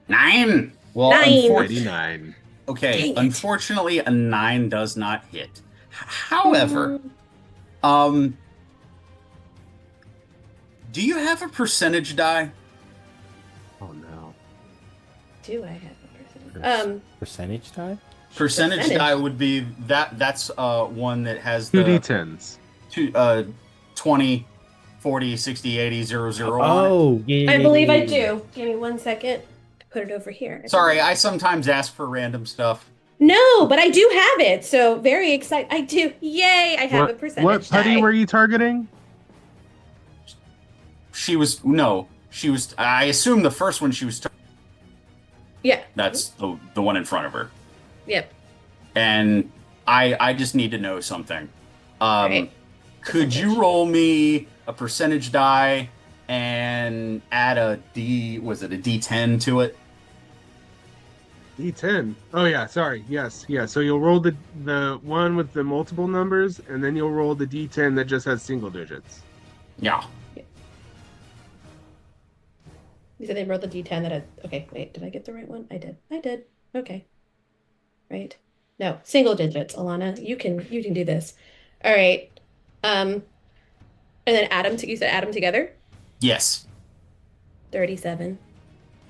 9. Well, 9. 99. Okay, Dang it. unfortunately, a 9 does not hit. However, do you have a percentage die? Oh, no. Do I have a percentage? Percentage die? Percentage die would be that's one that has 2 the D10s. 20, 40, 60, 80, 00 on it. Oh, yeah. I believe I do. Give me 1 second. Put it over here. Sorry, I sometimes ask for random stuff. No, but I do have it. So very excited. I do. Yay! I have a percentage. What putty die. were you targeting? She was I assume the first one she was Yeah. that's the one in front of her. Yep. And I just need to know something. Right. Could you roll me a percentage die and add a D10 to it? D10. Oh, yeah, sorry. Yes, yeah. So you'll roll the one with the multiple numbers, and then you'll roll the D10 that just has single digits. Yeah. You said they rolled the D10 that okay, wait, did I get the right one? I did. Okay. Right. No, single digits, Alana. You can do this. All right. And then you said add them together? Yes. 37.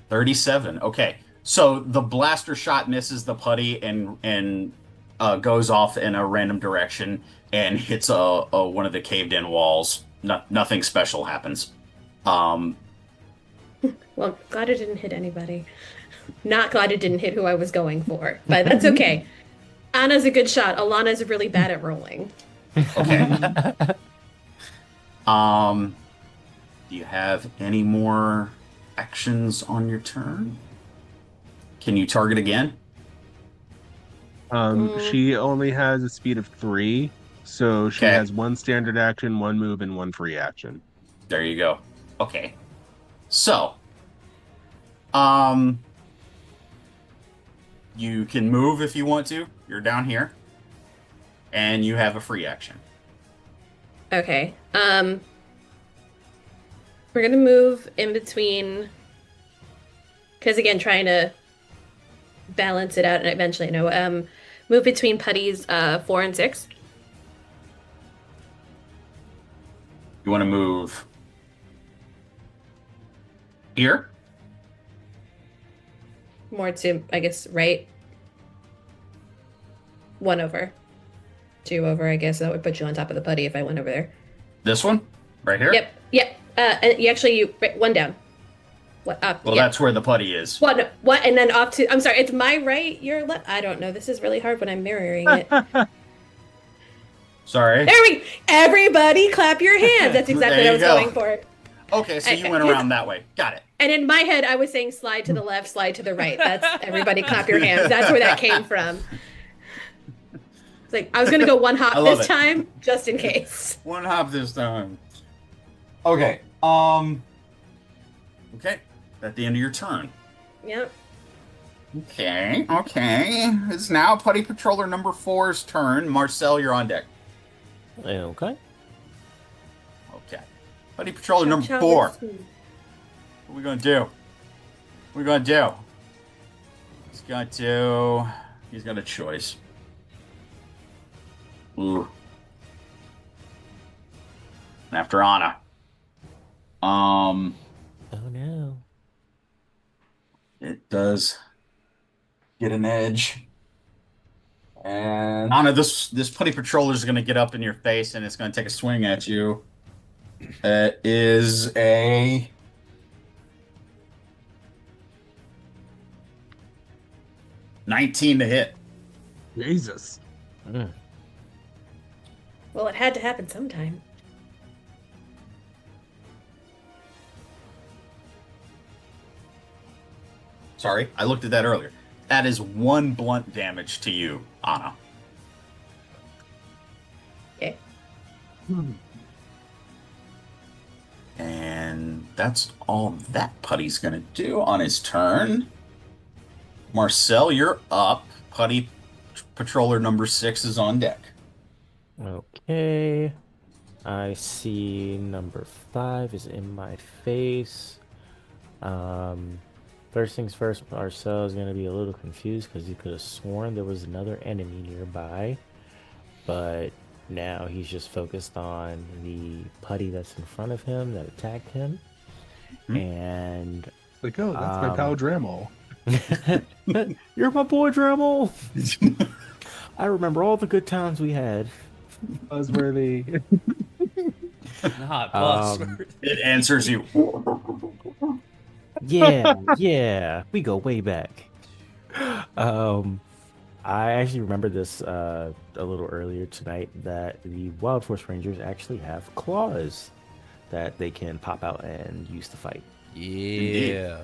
37. Okay. So the blaster shot misses the putty and goes off in a random direction and hits one of the caved in walls. Nothing special happens. Well, glad it didn't hit anybody. Not glad it didn't hit who I was going for, but that's okay. Anna's a good shot. Alana's really bad at rolling. Okay. Do you have any more actions on your turn? Can you target again? She only has a speed of 3, so she Okay. has 1 standard action, 1 move, and 1 free action. There you go. Okay. So, you can move if you want to. You're down here. And you have a free action. Okay. We're gonna move in between, because again, trying to balance it out, and eventually, move between putties 4 and 6. You want to move here? More to, I guess, right. 1 over. 2 over, I guess. That would put you on top of the putty if I went over there. This one? Right here? Yep. And you 1 down. What up? Well, yeah. that's where the putty is. What, and then off to, I'm sorry, it's my right, your left. I don't know. This is really hard when I'm mirroring it. Sorry. Everybody clap your hands. That's exactly what I was There you going for. Okay, so you went around that way. Got it. And in my head, I was saying slide to the left, slide to the right. That's everybody clap your hands. That's where that came from. It's like, I was going to go 1 hop this time, just in case. 1 hop this time. Okay. Okay. At the end of your turn. Yep. Okay. It's now Putty Patroller number 4's turn. Marcel, you're on deck. Okay. Okay. Putty Patroller number 4. What are we gonna do? He's got a choice. Ooh. After Anna. Oh no. It does get an edge. And Anna, this Putty Patroller is gonna get up in your face and it's gonna take a swing at you. It is a 19 to hit. Jesus. Well, it had to happen sometime. Sorry, I looked at that earlier. That is 1 blunt damage to you, Anna. Okay. And that's all that Putty's gonna do on his turn. Marcel, you're up. Putty Patroller number 6 is on deck. Okay. I see number 5 is in my face. First things first, Marcel is going to be a little confused because he could have sworn there was another enemy nearby. But now he's just focused on the putty that's in front of him that attacked him. And Like, oh, that's my pal Dremel. you're my boy, Dremel. I remember all the good times we had. Buzzworthy. Not buzzword. It answers you. Yeah, we go way back. I actually remember this a little earlier tonight that the Wild Force Rangers actually have claws that they can pop out and use to fight. Yeah.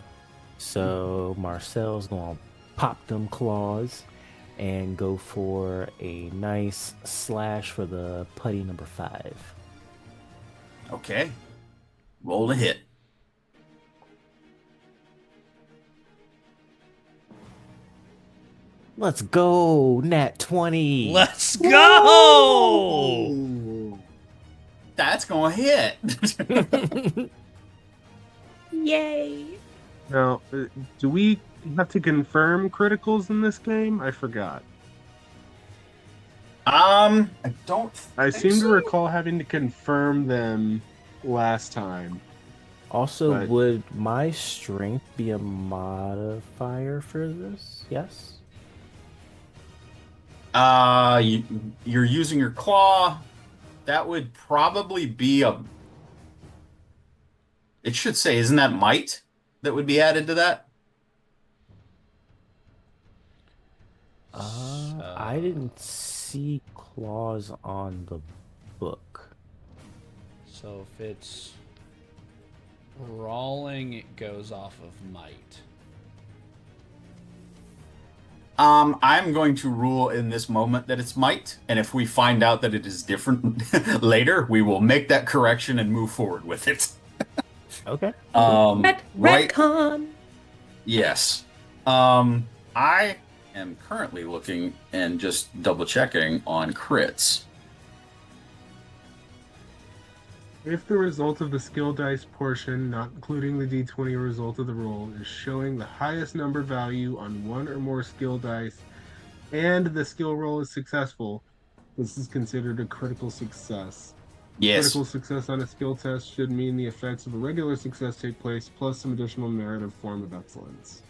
So Marcel's gonna pop them claws and go for a nice slash for the putty number 5. Okay. Roll to hit. Let's go, Nat 20. Let's go! Ooh. That's gonna hit. Yay. Now, do we have to confirm criticals in this game? I forgot. I don't I think seem to so. recall having to confirm them last time, Also, but would my strength be a modifier for this? Yes. You're using your claw. That would probably be a. It should say, isn't that might that would be added to that? I didn't see clause on the book. So if it's brawling, it goes off of might. I'm going to rule in this moment that it's might, and if we find out that it is different later, we will make that correction and move forward with it. Okay. Right. Retcon. Yes. I am currently looking and just double checking on crits. if the result of the skill dice portion, not including the d20 result of the roll, is showing the highest number value on one or more skill dice and the skill roll is successful, this is considered a critical success. Yes. Critical success on a skill test should mean the effects of a regular success take place, plus some additional narrative form of excellence.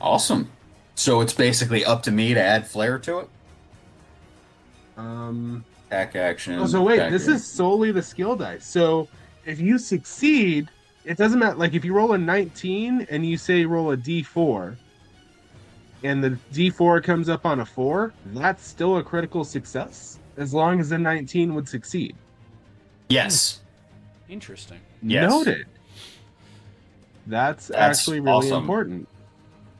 Awesome. So it's basically up to me to add flair to it? Attack action. Oh, so wait, attack this action. is solely the skill dice. So if you succeed, it doesn't matter. Like if you roll a 19 and you say roll a d4, and the d4 comes up on a 4, that's still a critical success, as long as the 19 would succeed. Yes. Interesting. Yes. Noted. That's actually really awesome. important.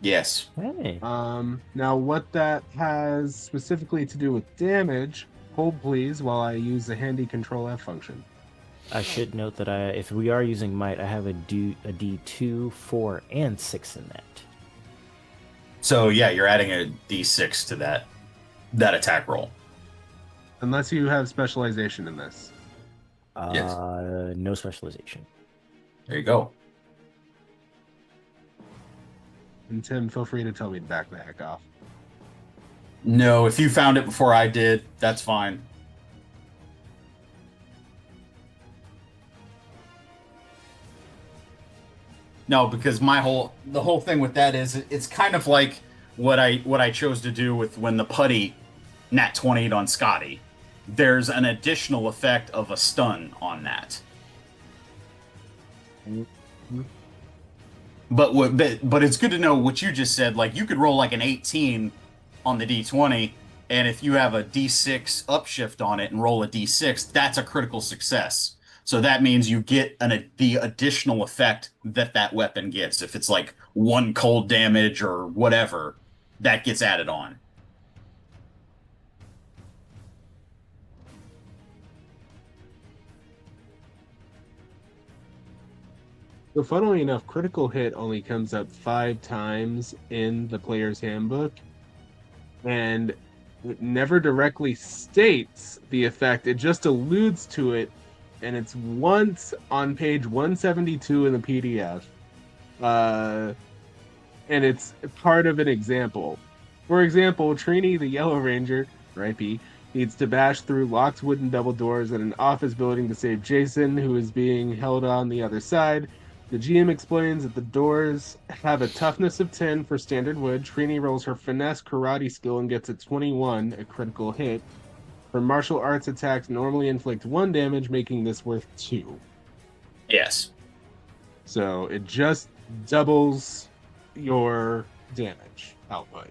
Yes. Hey. Now what that has specifically to do with damage, hold please while I use the handy control F function. I should note that if we are using might, I have a D2, 4, and 6 in that. So yeah, you're adding a d6 to that attack roll. Unless you have specialization in this. Yes. No specialization. There you go. And Tim, feel free to tell me to back the heck off. No, if you found it before I did, that's fine. No, because the whole thing with that is it's kind of like what I chose to do with when the putty nat 20'd on Scotty. There's an additional effect of a stun on that. But it's good to know what you just said. Like you could roll like an 18 on the d20, and if you have a d6 upshift on it and roll a d6, that's a critical success. So that means you get the additional effect that weapon gets. If it's like 1 cold damage or whatever, that gets added on. So funnily enough, critical hit only comes up 5 times in the player's handbook, and it never directly states the effect. It just alludes to it, and it's once on page 172 in the PDF, and it's part of an example. For example, Trini, the Yellow Ranger, Ripey, needs to bash through locked wooden double doors in an office building to save Jason, who is being held on the other side. The GM explains that the doors have a toughness of 10 for standard wood. Trini rolls her finesse karate skill and gets a 21, a critical hit. Her martial arts attacks normally inflict 1 damage, making this worth 2. Yes. So it just doubles your damage output.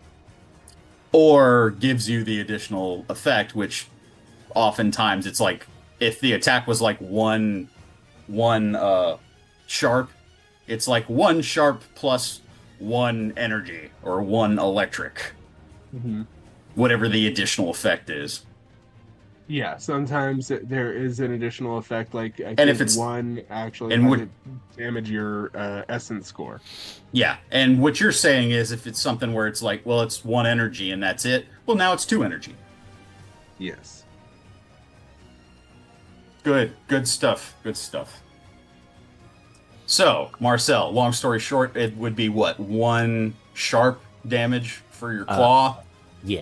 Or gives you the additional effect, which oftentimes it's like if the attack was like one sharp, it's like 1 sharp plus 1 energy or 1 electric. Mm-hmm. Whatever the additional effect is. Yeah, sometimes there is an additional effect, like I And think if it's 1 actually and might what- damage your essence score. Yeah, and what you're saying is if it's something where it's like, well, it's 1 energy and that's it, well, now it's 2 energy. Yes. Good stuff. Good stuff. So, Marcel, long story short, it would be what? One sharp damage for your claw? Yeah.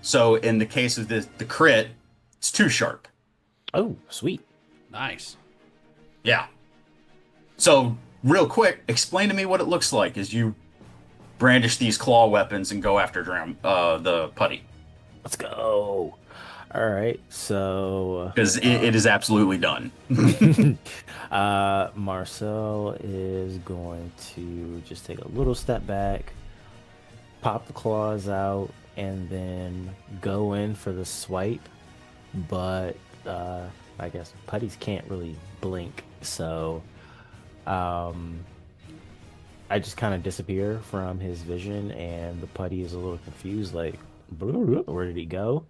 So, in the case of the crit, it's two sharp. Oh, sweet. Nice. Yeah. So, real quick, explain to me what it looks like as you brandish these claw weapons and go after the putty. Let's go. All right. So Because it is absolutely done. Marcel is going to just take a little step back, pop the claws out, and then go in for the swipe. But I guess putties can't really blink, so I just kind of disappear from his vision, and the putty is a little confused, like, where did he go?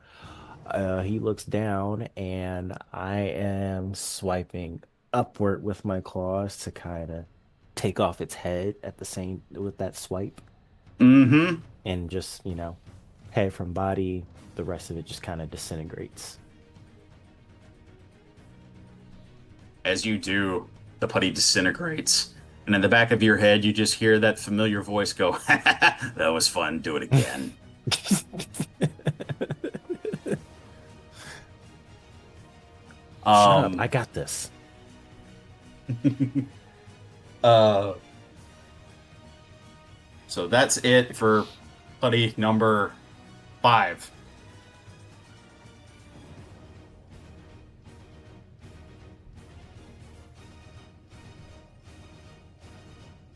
He looks down, and I am swiping upward with my claws to kind of take off its head at the same with that swipe, Mm-hmm. and just head from body, the rest of it just kind of disintegrates. As you do, the putty disintegrates. And in the back of your head, you just hear that familiar voice go, that was fun, do it again. Shut up, I got this. So that's it for putty number 5.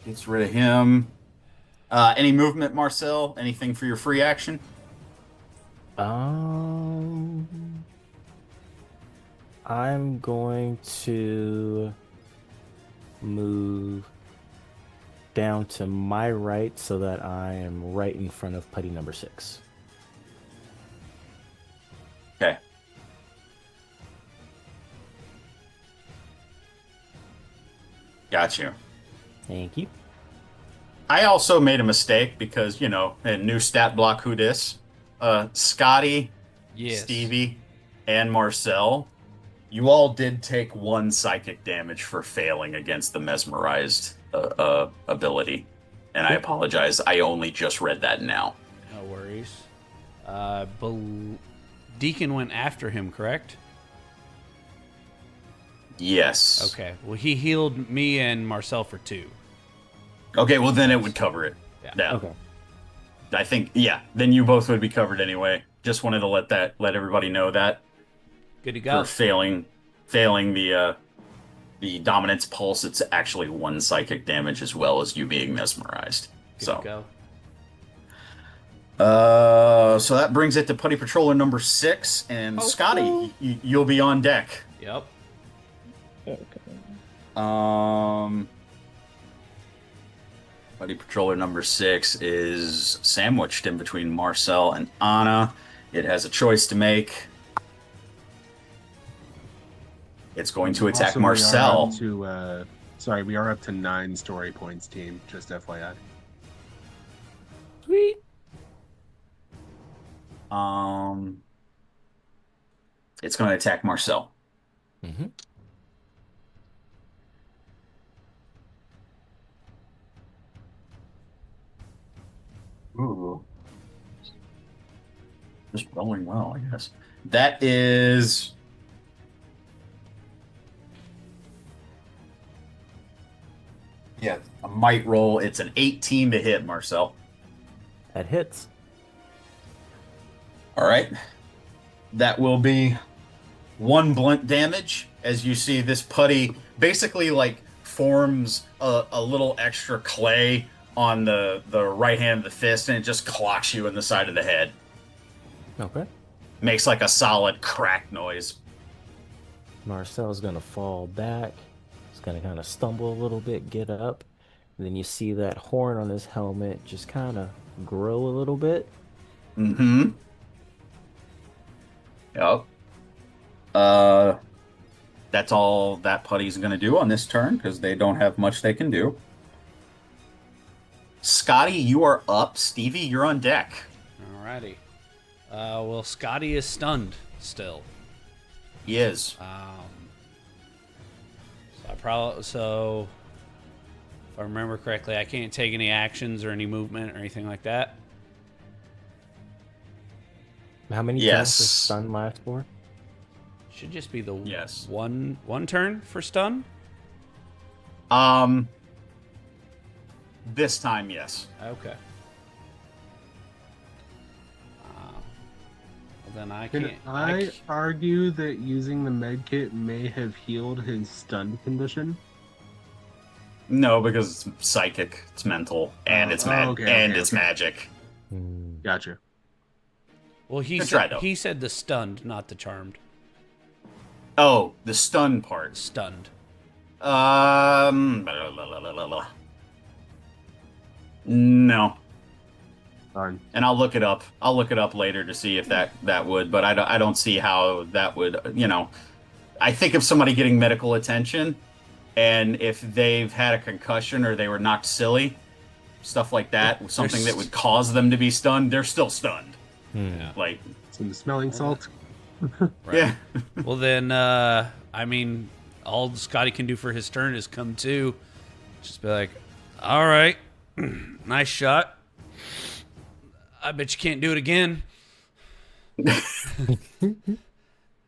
Gets rid of him. Any movement, Marcel? Anything for your free action? I'm going to move down to my right so that I am right in front of putty number 6. Okay. Got you. Thank you. I also made a mistake because, a new stat block, who dis? Scotty, Yes. Stevie, and Marcel, you all did take 1 psychic damage for failing against the mesmerized ability. And I apologize. I only just read that now. No worries. Deacon went after him, correct? Yes. Okay. Well, he healed me and Marcel for 2. Okay, well, then it would cover it. Yeah. Okay. I think, then you both would be covered anyway. Just wanted to let everybody know that. Good to go. For failing the dominance pulse, it's actually 1 psychic damage as well as you being mesmerized. Good to go. So that brings it to Putty Patroller number 6, and Scotty, you'll be on deck. Yep. Putty Patroller number 6 is sandwiched in between Marcel and Anna. It has a choice to make. It's going to attack Also, Marcel. We are up to 9 story points, team. Just FYI. Sweet. It's going to attack Marcel. Mm-hmm. Ooh. Just rolling well, I guess. That is... Yeah, a might roll. It's an 18 to hit, Marcel. That hits. All right. That will be 1 blunt damage as you see this putty basically forms a little extra clay on the right hand of the fist, and it just clocks you in the side of the head. Okay. Makes a solid crack noise. Marcel's gonna fall back. He's gonna kind of stumble a little bit, get up, and then you see that horn on his helmet just kind of grow a little bit. Mm-hmm. Yep. That's all that putty's gonna do on this turn because they don't have much they can do. Scotty, you are up. Stevie, you're on deck. Alrighty. Well, Scotty is stunned still. He is. So If I remember correctly, I can't take any actions or any movement or anything like that. How many turns does stun last for? Should just be the Yes. one turn for stun. This time, yes. Okay. Well, then I Can can't. I argue that using the med kit may have healed his stun condition? No, because it's psychic, it's mental, and it's magic. Gotcha. Well, he Good said try, though. he said the stunned, not the charmed. Oh, the stun part. Stunned. No. Darn. And I'll look it up. I'll look it up later to see if that would, but I don't see how that would, I think of somebody getting medical attention, and if they've had a concussion or they were knocked silly, stuff like that, something that would cause them to be stunned, they're still stunned. Yeah. Like Some smelling salt. Right. Yeah. Well, then, all Scotty can do for his turn is come to, just be like, all right, nice shot. I bet you can't do it again.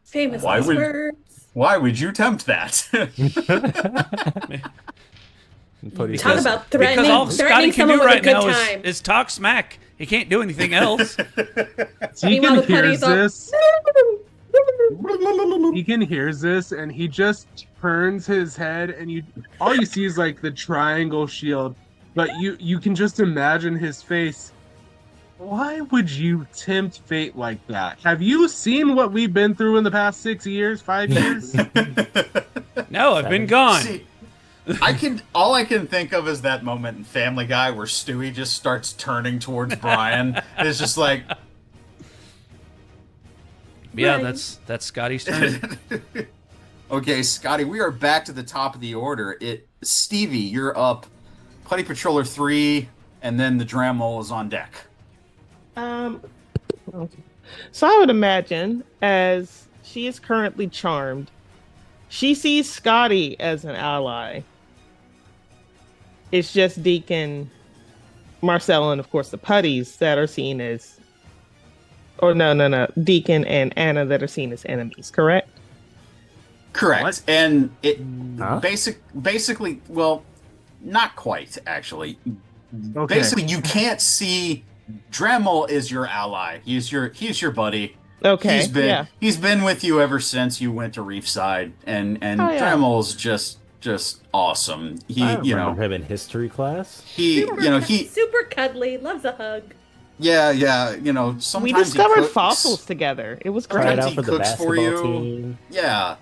Famous Why would- words. Why would you tempt that? Talk about threatening, because all Scotty threatening can do someone with a right good now time. is talk smack. He can't do anything else. He Meanwhile, can the hear putty's all- this. He can hear this, and he just turns his head, and all you see is like the triangle shield, but you can just imagine his face. Why would you tempt fate like that? Have you seen what we've been through in the past 6 years, 5 years? No, I've been gone. See, all I can think of is that moment in Family Guy where Stewie just starts turning towards Brian. It's just like, Yeah, Right. that's Scotty's turn. okay, Scotty, we are back to the top of the order. Stevie, you're up. Putty Patroller 3, and then the Dremel is on deck. So I would imagine, as she is currently charmed, she sees Scotty as an ally. It's just Deacon, Marcel, and of course the putties that are seen as, or no, Deacon and Anna that are seen as enemies. Correct? Correct. What? And it Huh? basically, well, not quite actually. Okay. Basically, you can't see. Dremel is your ally. He's your buddy. Okay. He's been with you ever since you went to Reefside, and Oh, yeah. Dremel's just awesome. I remember him in history class. Super cuddly, loves a hug. Sometimes We he discovered cooks. fossils together. It was Sometimes great. Tried out he for the cooks for basketball you. team. Yeah,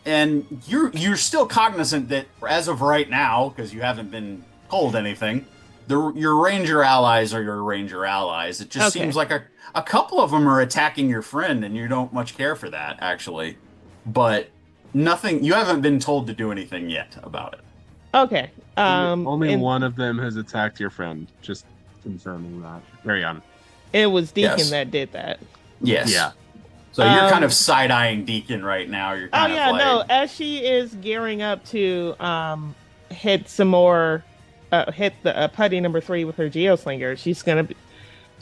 and you're still cognizant that as of right now, because you haven't been told anything, your ranger allies are your ranger allies. It just Okay. seems like a couple of them are attacking your friend, and you don't much care for that actually. But nothing. You haven't been told to do anything yet about it. Okay. Only and one of them has attacked your friend. Just confirming that. Carry on. It was Deacon Yes. that did that. Yes. Yeah. So you're kind Um, of side eyeing Deacon right now. You're Oh kind yeah, of like, no. As she is gearing up to hit some more, hit the putty number 3 with her geoslinger, she's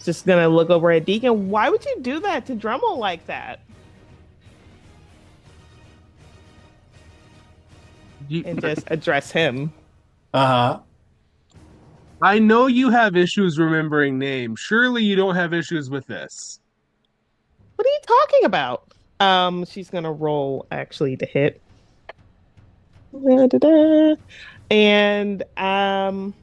just gonna look over at Deacon. Why would you do that to Drummel like that? And just address him. uh-huh. I know you have issues remembering names. Surely you don't have issues with this. What are you talking about? She's gonna roll actually to hit. Da-da-da. And I'm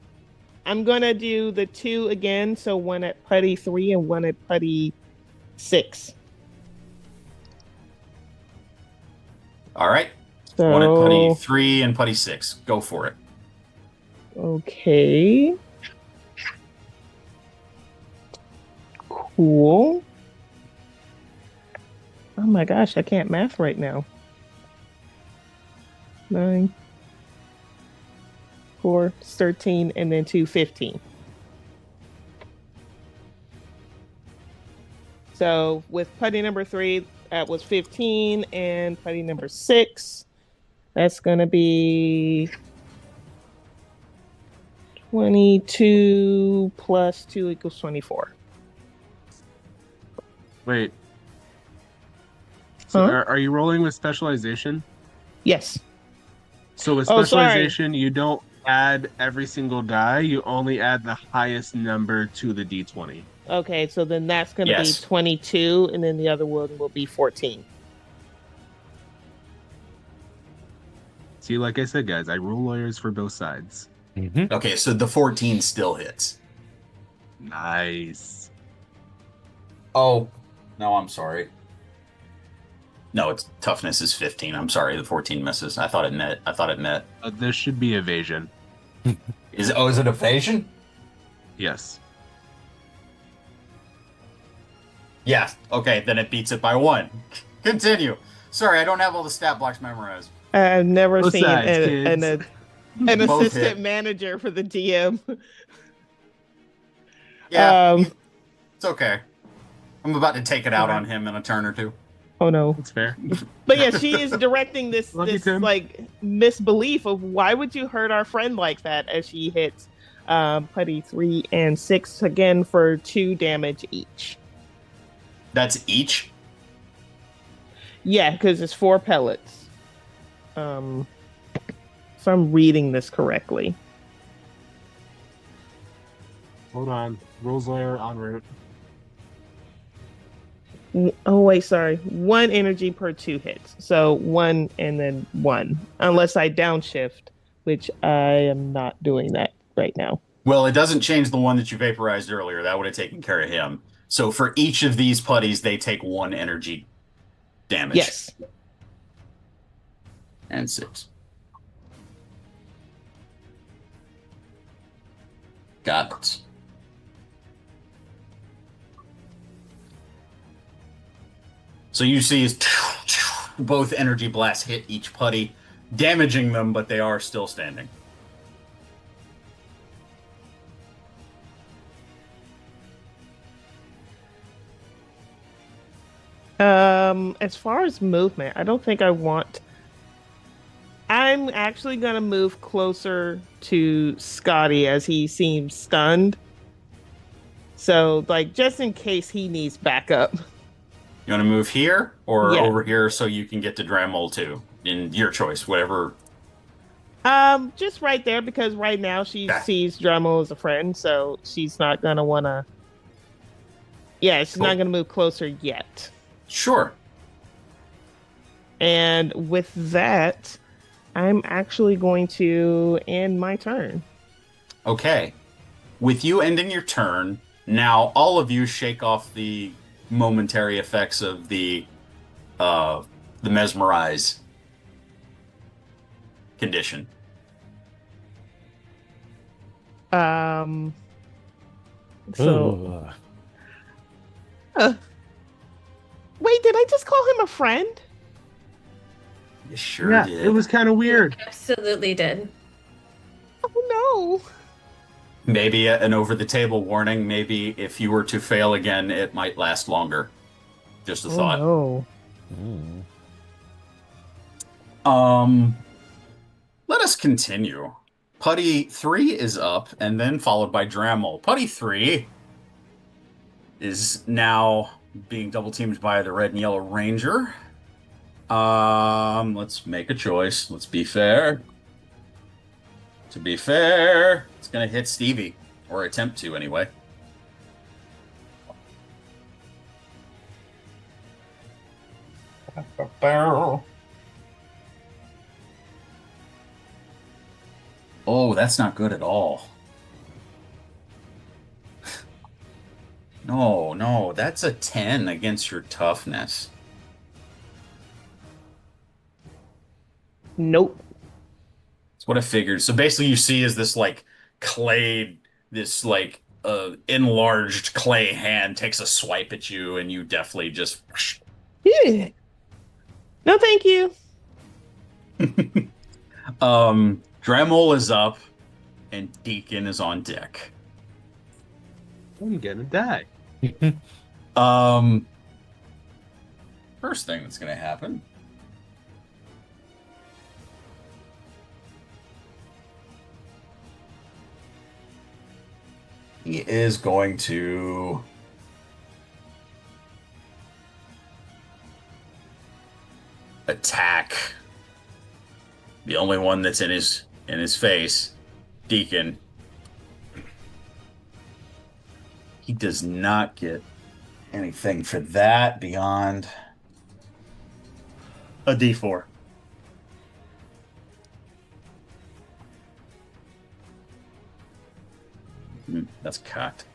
gonna do the 2 again, so one at putty 3 and one at putty 6. All right. So One at putty 3 and putty 6. Go for it. okay. Cool. Oh my gosh, I can't math right now. 9, 4, 13, and then 2, 15. So with putty number 3, that was 15, and putty number 6, that's gonna be 22 plus 2 equals 24. Wait. So Huh? are you rolling with specialization? Yes. So with Oh, sorry. specialization, you don't add every single die. You only add the highest number to the d20. Okay, so then that's going to be Yes. 22, and then the other one will be 14. See, like I said, guys, I rule lawyers for both sides. Mm-hmm. Okay, so the 14 still hits. Nice. Oh, no, I'm sorry. No, its toughness is 15. I'm sorry, the 14 misses. I thought it met. This should be evasion. Is it evasion? Yes. Yeah. Okay, then it beats it by 1. Continue. Sorry, I don't have all the stat blocks memorized. I've never Both seen sides, kids. an Both assistant hit. manager for the DM. Yeah, Um, it's okay. I'm about to take it out on him in a turn or two. oh no. That's fair. But yeah, she is directing this Love you, Tim. like misbelief of why would you hurt our friend like that as she hits Putty 3 and 6 again for 2 damage each. That's each? Yeah, because it's 4 pellets. If I'm reading this correctly. Hold on. Rules lawyer en route. Oh wait, sorry. 1 energy per 2 hits. So 1 and then 1. Unless I downshift, which I am not doing that right now. Well, it doesn't change the one that you vaporized earlier. That would have taken care of him. So for each of these putties, they take 1 energy damage. Yes. And 6. Got it. So you see as both energy blasts hit each putty, damaging them, but they are still standing. As far as movement, I don't think I want. I'm actually gonna move closer to Scotty as he seems stunned. So, like, just in case he needs backup. You want to move here or Yeah. over here so you can get to Dremel too? In your choice, whatever. Just right there because right now she Okay. sees Dremel as a friend, so she's not gonna wanna. Yeah, she's Cool. not gonna move closer yet. Sure. And with that, I'm actually going to end my turn. Okay. With you ending your turn, now all of you shake off the momentary effects of the mesmerize condition. So Ooh. wait, did I just call him a friend? You sure Yeah, did. it was kind of weird. Absolutely did. Oh Maybe an over-the-table warning. Maybe if you were to fail again, it might last longer. Just a no. thought. Oh Mm. Let us continue. Putty 3 is up, and then followed by Dremel. Putty 3 is now being double-teamed by the red and yellow ranger. Let's make a choice. Let's be fair. To be fair, it's gonna hit Stevie, or attempt to anyway. Oh, that's not good at all. No, that's a 10 against your toughness. nope. That's what I figured. So basically you see is this like clay, this like enlarged clay hand takes a swipe at you and you definitely just Yeah. No, thank you. Dremel is up and Deacon is on deck. I'm gonna die. First thing that's gonna happen. He is going to attack the only one that's in his face, Deacon. He does not get anything for that beyond a D4. That's cocked.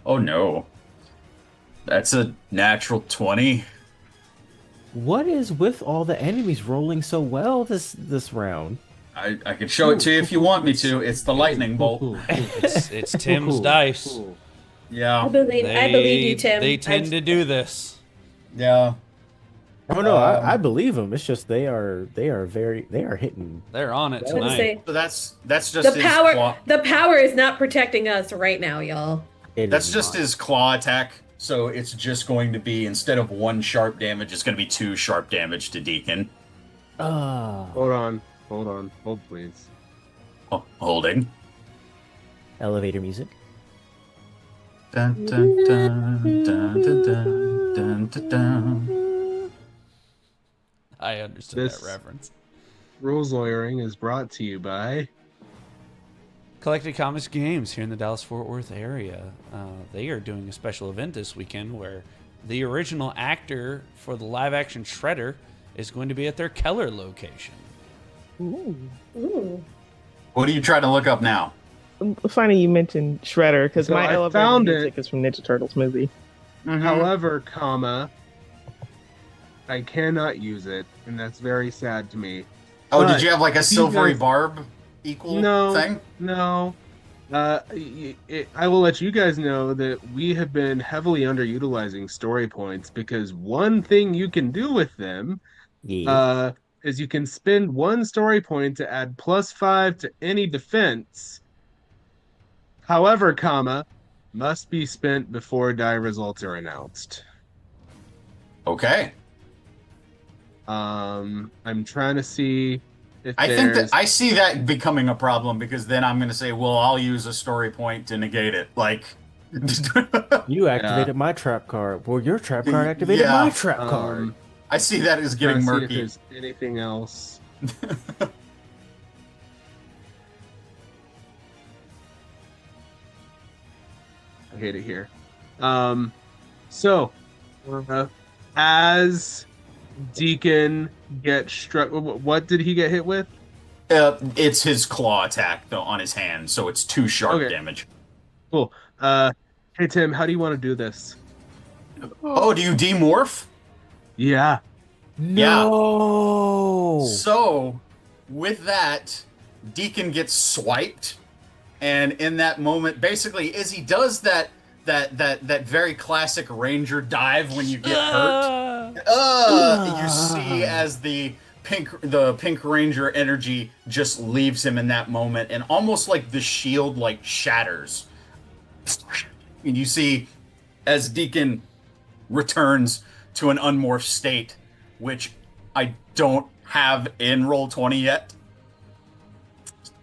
Oh no. That's a natural 20. What is with all the enemies rolling so well this round? I can show it to you if you want me to. It's the lightning bolt. It's Tim's dice. Yeah. I believe you, Tim. They tend to do this. Yeah. Oh no, I believe them. It's just they are hitting. They're on it I was gonna tonight. say, So that's just the his power. claw. The power is not protecting us right now, y'all. That's just his claw attack. So it's just going to be, instead of 1 sharp damage, it's going to be 2 sharp damage to Deacon. Hold on, hold please. Oh, holding. Elevator music. Dun, dun, dun, dun, dun, dun, dun, dun, dun. I understood This- that reference. Rules Lawyering is brought to you by. Collected Comics Games here in the Dallas-Fort Worth area. They are doing a special event this weekend where the original actor for the live-action Shredder is going to be at their Keller location. Ooh. What are you trying to look up now? Funny you mentioned Shredder because So my I elevator found music is from Ninja Turtles movie. However, I cannot use it, and that's very sad to me. Oh, But did you have like a if you silvery guys- barb equal No, thing? no. I will let you guys know that we have been heavily underutilizing story points because one thing you can do with them Yeah. is you can spend 1 story point to add +5 to any defense. However, must be spent before die results are announced. Okay. I'm trying to see if I think there's. that I see that becoming a problem because then I'm going to say, well, I'll use a story point to negate it. Like, You activated my trap card. Well, your trap card activated Yeah. my trap card. I see that as Trying getting to see if murky. there's anything else. I hate it here. So, as Deacon gets struck, what did he get hit with? It's his claw attack though on his hand, so it's 2 sharp Okay. damage. Cool. Hey Tim, how do you want to do this? Oh, do you demorph? Yeah. No. So, with that, Deacon gets swiped, and in that moment, basically, Izzy does that very classic Ranger dive when you get hurt. You see as the pink Ranger energy just leaves him in that moment, and almost like the shield like shatters, and you see as Deacon returns to an unmorphed state, which I don't have in Roll20 yet.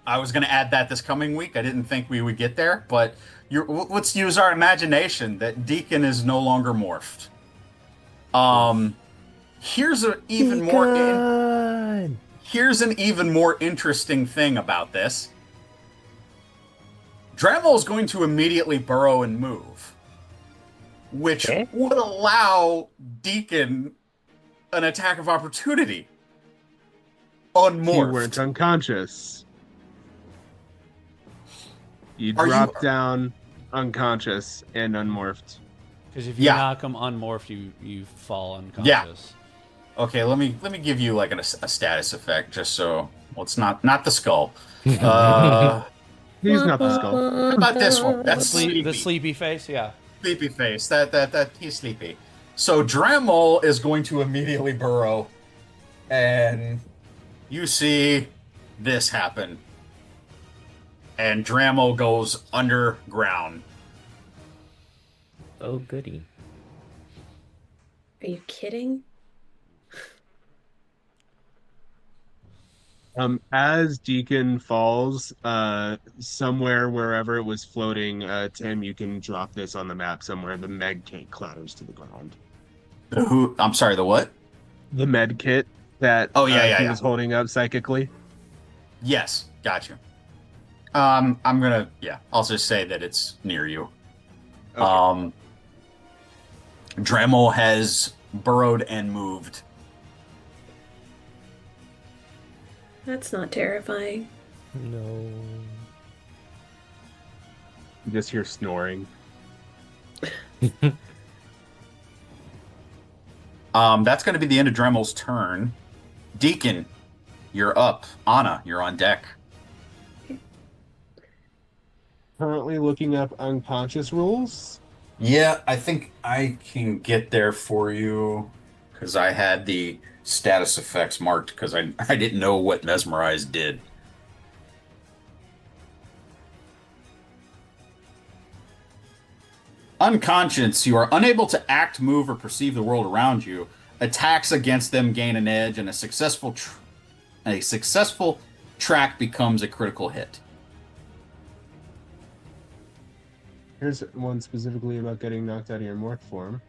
I was going to add that this coming week. I didn't think we would get there, but let's use our imagination that Deacon is no longer morphed. Here's an even more interesting thing about this. Dremel is going to immediately burrow and move, which would allow Deacon an attack of opportunity. Unmorphed. You weren't unconscious. You Are you- dropped down unconscious and unmorphed. Because if you Yeah. knock them unmorphed, you fall unconscious. Okay, let me give you like a status effect, just so. Well, it's not the skull. He's not the skull. How about this one? That's The sleepy. sleepy face, yeah. Sleepy face. That he's sleepy. So Dremel is going to immediately burrow, and you see this happen. And Dremel goes underground. Oh, goody. Are you kidding? As Deacon falls, somewhere wherever it was floating, Tim, you can drop this on the map somewhere. The med kit clatters to the ground. Who? I'm sorry. The what? The med kit that Oh, yeah. he was holding up psychically. Yes, got you. I'll just say that it's near you. Okay. Dremel has burrowed and moved. That's not terrifying. No. You just hear snoring. That's going to be the end of Dremel's turn. Deacon, you're up. Anna, you're on deck. Currently looking up unconscious rules. Yeah, I think I can get there for you because I had the status effects marked because I didn't know what Mesmerize did. Unconscious, you are unable to act, move, or perceive the world around you. Attacks against them gain an edge, and a successful track becomes a critical hit. Here's one specifically about getting knocked out of your morph form.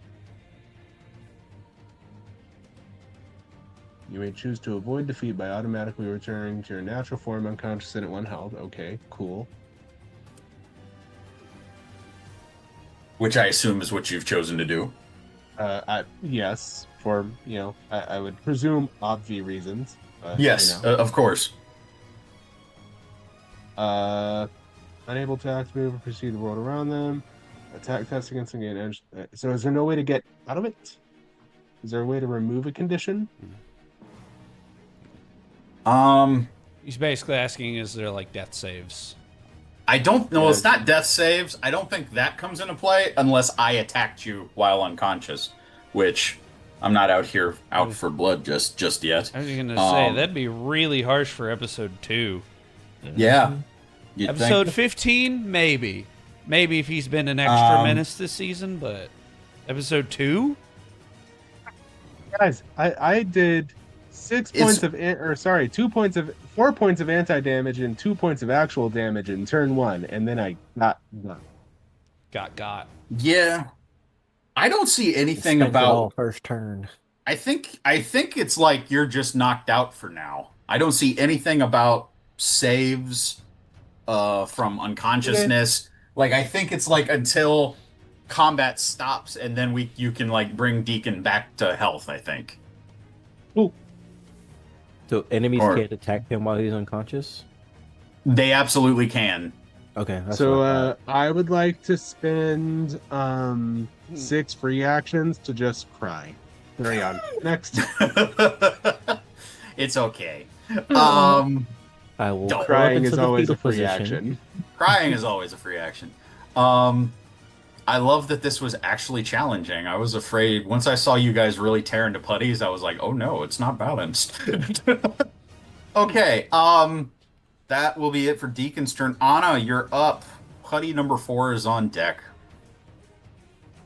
You may choose to avoid defeat by automatically returning to your natural form unconscious and at 1 health. Okay, cool. Which I assume is what you've chosen to do. Yes, for, I would presume obvious reasons. Yes, of course. Unable to act, move, or perceive the world around them. Attack test against them gain edge. So is there no way to get out of it? Is there a way to remove a condition? He's basically asking, is there like death saves? I don't know. Yeah. It's not death saves. I don't think that comes into play unless I attacked you while unconscious, which I'm not out for blood just yet. I was going to say, that'd be really harsh for episode 2. Yeah. You'd Episode think. 15, maybe. Maybe if he's been an extra menace this season, but episode 2? Guys, I did 4 points of anti-damage and 2 points of actual damage in turn 1, and then I got done. Got. Yeah. I don't see anything Spent it all about. first turn. I think it's like you're just knocked out for now. I don't see anything about saves from unconsciousness. Like I think it's like until combat stops and then you can like bring Deacon back to health, I think. Ooh. So enemies Or- can't attack him while he's unconscious? They absolutely can. Okay. That's So what I thought. I would like to spend 6 free actions to just cry. Carry on. Next. It's okay. I will don't- crawl up Crying into is the always a fetal free position. action. Crying is always a free action. I love that this was actually challenging. I was afraid once I saw you guys really tear into putties, I was like, oh no, it's not balanced. Okay, that will be it for Deacon's turn. Anna, you're up. Putty number 4 is on deck.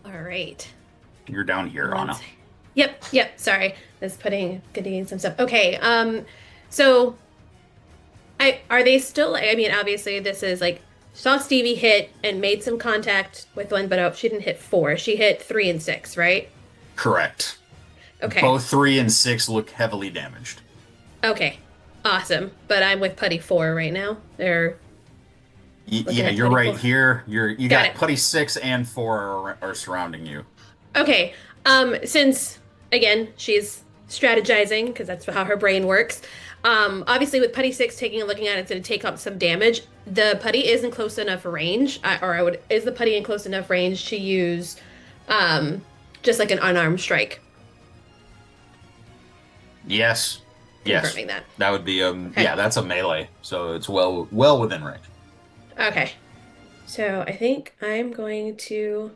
All right. You're down here, Anna. Yep. Sorry, getting some stuff. Okay. So, are they still? I mean, obviously, this is like saw Stevie hit and made some contact with one, but she didn't hit 4. She hit 3 and 6, right? Correct. Okay. Both 3 and 6 look heavily damaged. Okay. Awesome. But I'm with Putty 4 right now. They're Looking Yeah, at you're Putty right 4. here. You Got got it. Putty 6 and 4 are surrounding you. okay. Since again she's strategizing because that's how her brain works. Obviously, with Putty 6 looking at it, it's going to take up some damage. The Putty isn't close enough range, is the Putty in close enough range to use, just like an unarmed strike? Yes. Yes. Confirming that. That would be Okay. yeah, that's a melee. So it's well within range. Okay. So I think I'm going to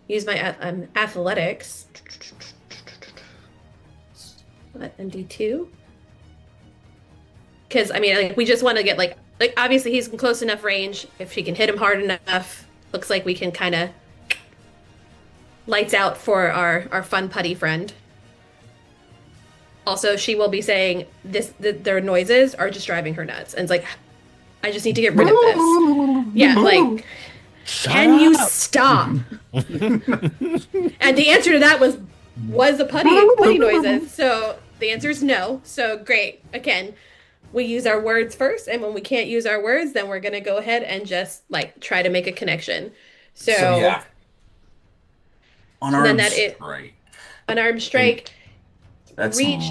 use my athletics. What, MD2? Because I mean, like, we just want to get like obviously he's in close enough range. If she can hit him hard enough, looks like we can kind of lights out for our fun Putty friend. Also, she will be saying their noises are just driving her nuts. And it's like, I just need to get rid of this. Yeah, like, can you stop? And the answer to that was the putty noises. So the answer is no. So great. Again, we use our words first, and when we can't use our words, then we're gonna go ahead and just like try to make a connection. So yeah. So then Unarmed that it strike. unarmed strike, That's reach,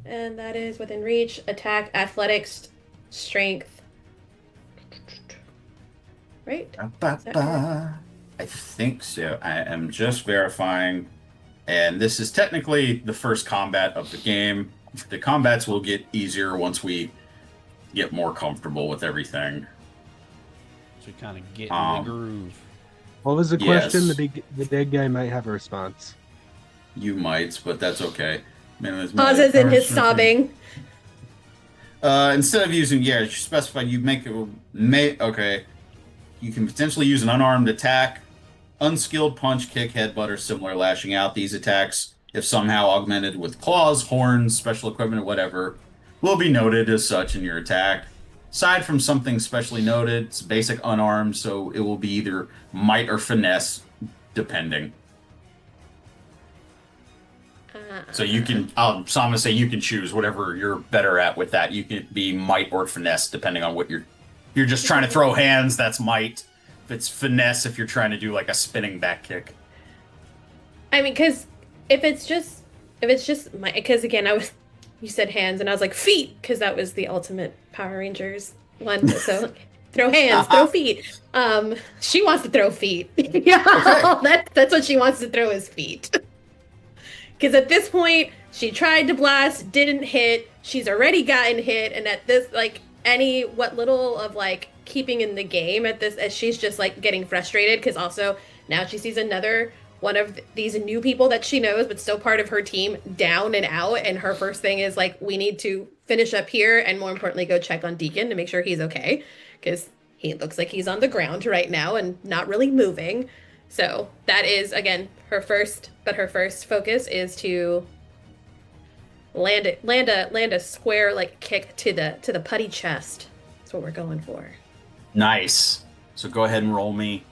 and that is within reach, attack, athletics, strength. Right? I think so. I am just verifying. And this is technically the first combat of the game. The combats will get easier once we get more comfortable with everything. So we kind of get in the groove. What was the question? Yes. The big guy might have a response. You might, but that's okay. Pauses in his sobbing. Instead of using, you specify you make it, okay. You can potentially use an unarmed attack, unskilled punch, kick, headbutt, or similar lashing out. These attacks, if somehow augmented with claws, horns, special equipment, or whatever, will be noted as such in your attack. Aside from something specially noted, it's basic unarmed, so it will be either might or finesse, depending. So you can, so I'm gonna say you can choose whatever you're better at with that. You can be might or finesse, depending on what you're just trying to throw hands, that's might. If it's finesse, if you're trying to do like a spinning back kick. I mean, because because again, you said hands, and I was like feet, because that was the ultimate Power Rangers one. So throw hands, throw feet. She wants to throw feet. Yeah, okay. That's what she wants to throw is feet. Because at this point, she tried to blast, didn't hit. She's already gotten hit, and at this, like, what little of like keeping in the game at this, as she's just like getting frustrated, because also now she sees another one of these new people that she knows but still part of her team down and out, and her first thing is like, we need to finish up here, and more importantly go check on Deacon to make sure he's okay, because he looks like he's on the ground right now and not really moving. So that is again her first focus is to land a square like kick to the putty chest. That's what we're going for. Nice. So go ahead and roll me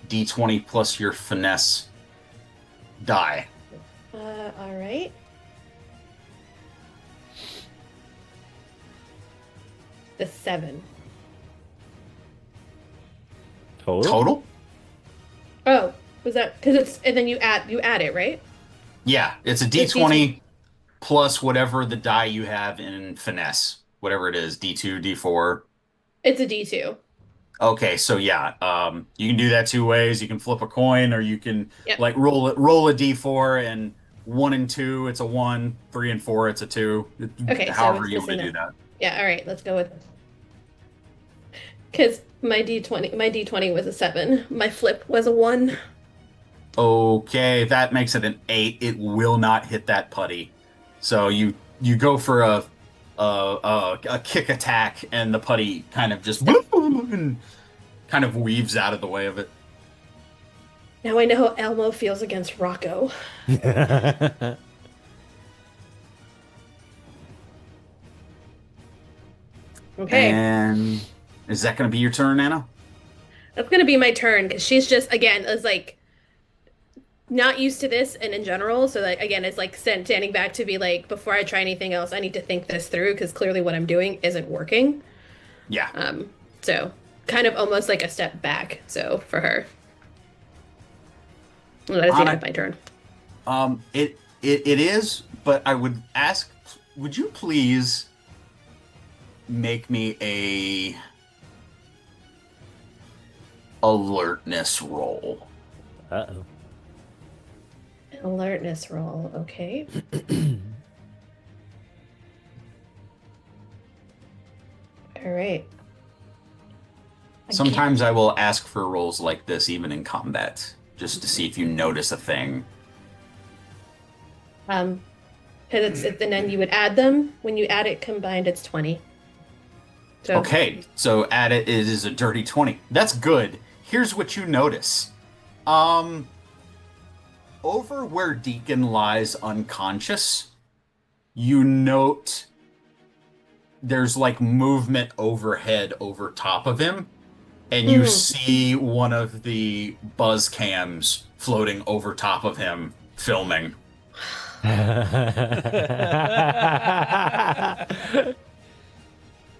d20 plus your finesse die. All right. The 7. Total? Oh, was that because it's, and then you add it, right? Yeah, it's a d20 plus whatever the die you have in finesse, whatever it is, d2, d4. It's a d2. Okay, so yeah, you can do that two ways. You can flip a coin, or you can like roll a d4, and 1 and 2 it's a 1, 3 and 4 it's a 2. Okay, however so you want to do that. Yeah, all right, let's go with it. Because my d20 was a 7. My flip was a 1. Okay, that makes it an 8. It will not hit that putty. So you go for a kick attack, and the putty kind of just and kind of weaves out of the way of it. Now I know how Elmo feels against Rocco. Okay. And is that going to be your turn, Anna? That's going to be my turn, because she's just, again, is like not used to this and in general. So like, again, it's like standing back to be like, before I try anything else, I need to think this through, because clearly what I'm doing isn't working. Yeah. So kind of almost like a step back. So for her, that is the end of my turn. It is, but I would ask, would you please make me a alertness roll? Uh-oh. Alertness roll, okay. All right. Sometimes I will ask for rolls like this even in combat, just to see if you notice a thing. Because and then you would add them. When you add it combined, it's 20. So, okay, so add it is a dirty 20. That's good. Here's what you notice. Over where Deacon lies unconscious, you note there's like movement overhead over top of him, and you see one of the buzz cams floating over top of him filming.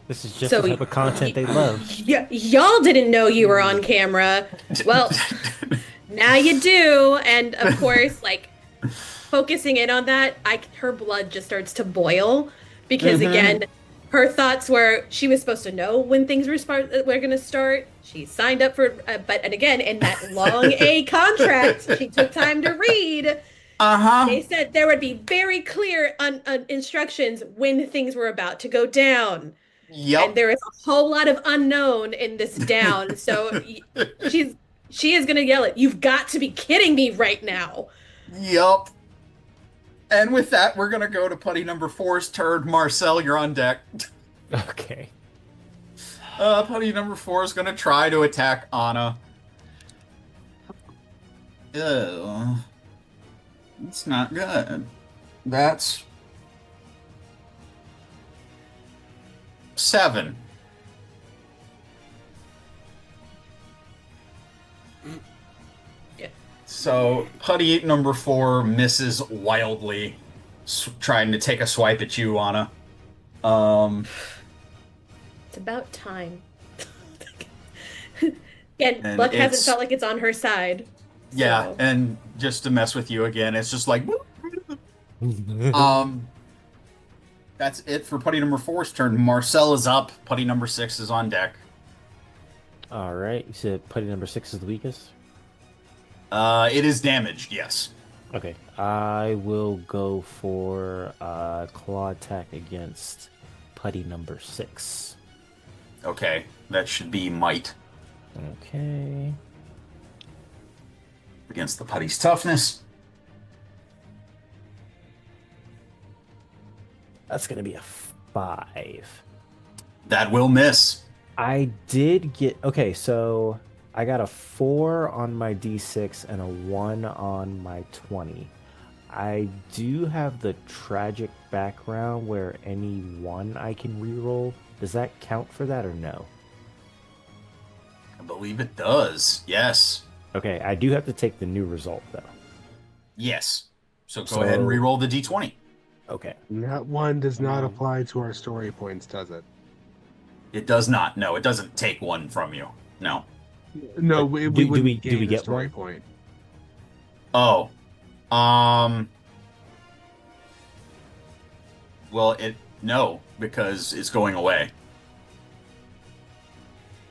This is just So the type of content they love. y'all didn't know you were on camera. Well, now you do. And of course, like focusing in on that, her blood just starts to boil because again, her thoughts were she was supposed to know when things were going to start. She signed up for, and again, in that long A contract, she took time to read. Uh-huh. They said there would be very clear instructions when things were about to go down. Yep. And there is a whole lot of unknown in this down. So she is gonna yell it. You've got to be kidding me right now. Yep. And with that, we're gonna go to putty number 4's turn. Marcel, you're on deck. Okay. Putty number 4 is gonna try to attack Anna. Ew. It's not good. That's 7. Yeah. So putty number 4 misses wildly, trying to take a swipe at you, Anna. It's about time. Again, And luck hasn't it's- felt like it's on her side. Yeah, So. and just to mess with you again, it's just like that's it for putty number 4's turn. Marcel is up. Putty number 6 is on deck. All right. You said putty number 6 is the weakest? It is damaged, yes. Okay. I will go for claw attack against putty number 6. Okay, that should be might Okay. against the putty's toughness. That's going to be a 5. That will miss. I did get... Okay, so I got a 4 on my D6 and a 1 on my 20. I do have the tragic background where any 1 I can reroll. Does that count for that or no? I believe it does. Yes. Okay, I do have to take the new result, though. Yes. So go ahead and re-roll the d20. Okay. That one does not apply to our story points, does it? It does not. No, it doesn't take 1 from you. No. No, But we do wouldn't we gain a get story one? point. Oh. Well, no, because it's going away.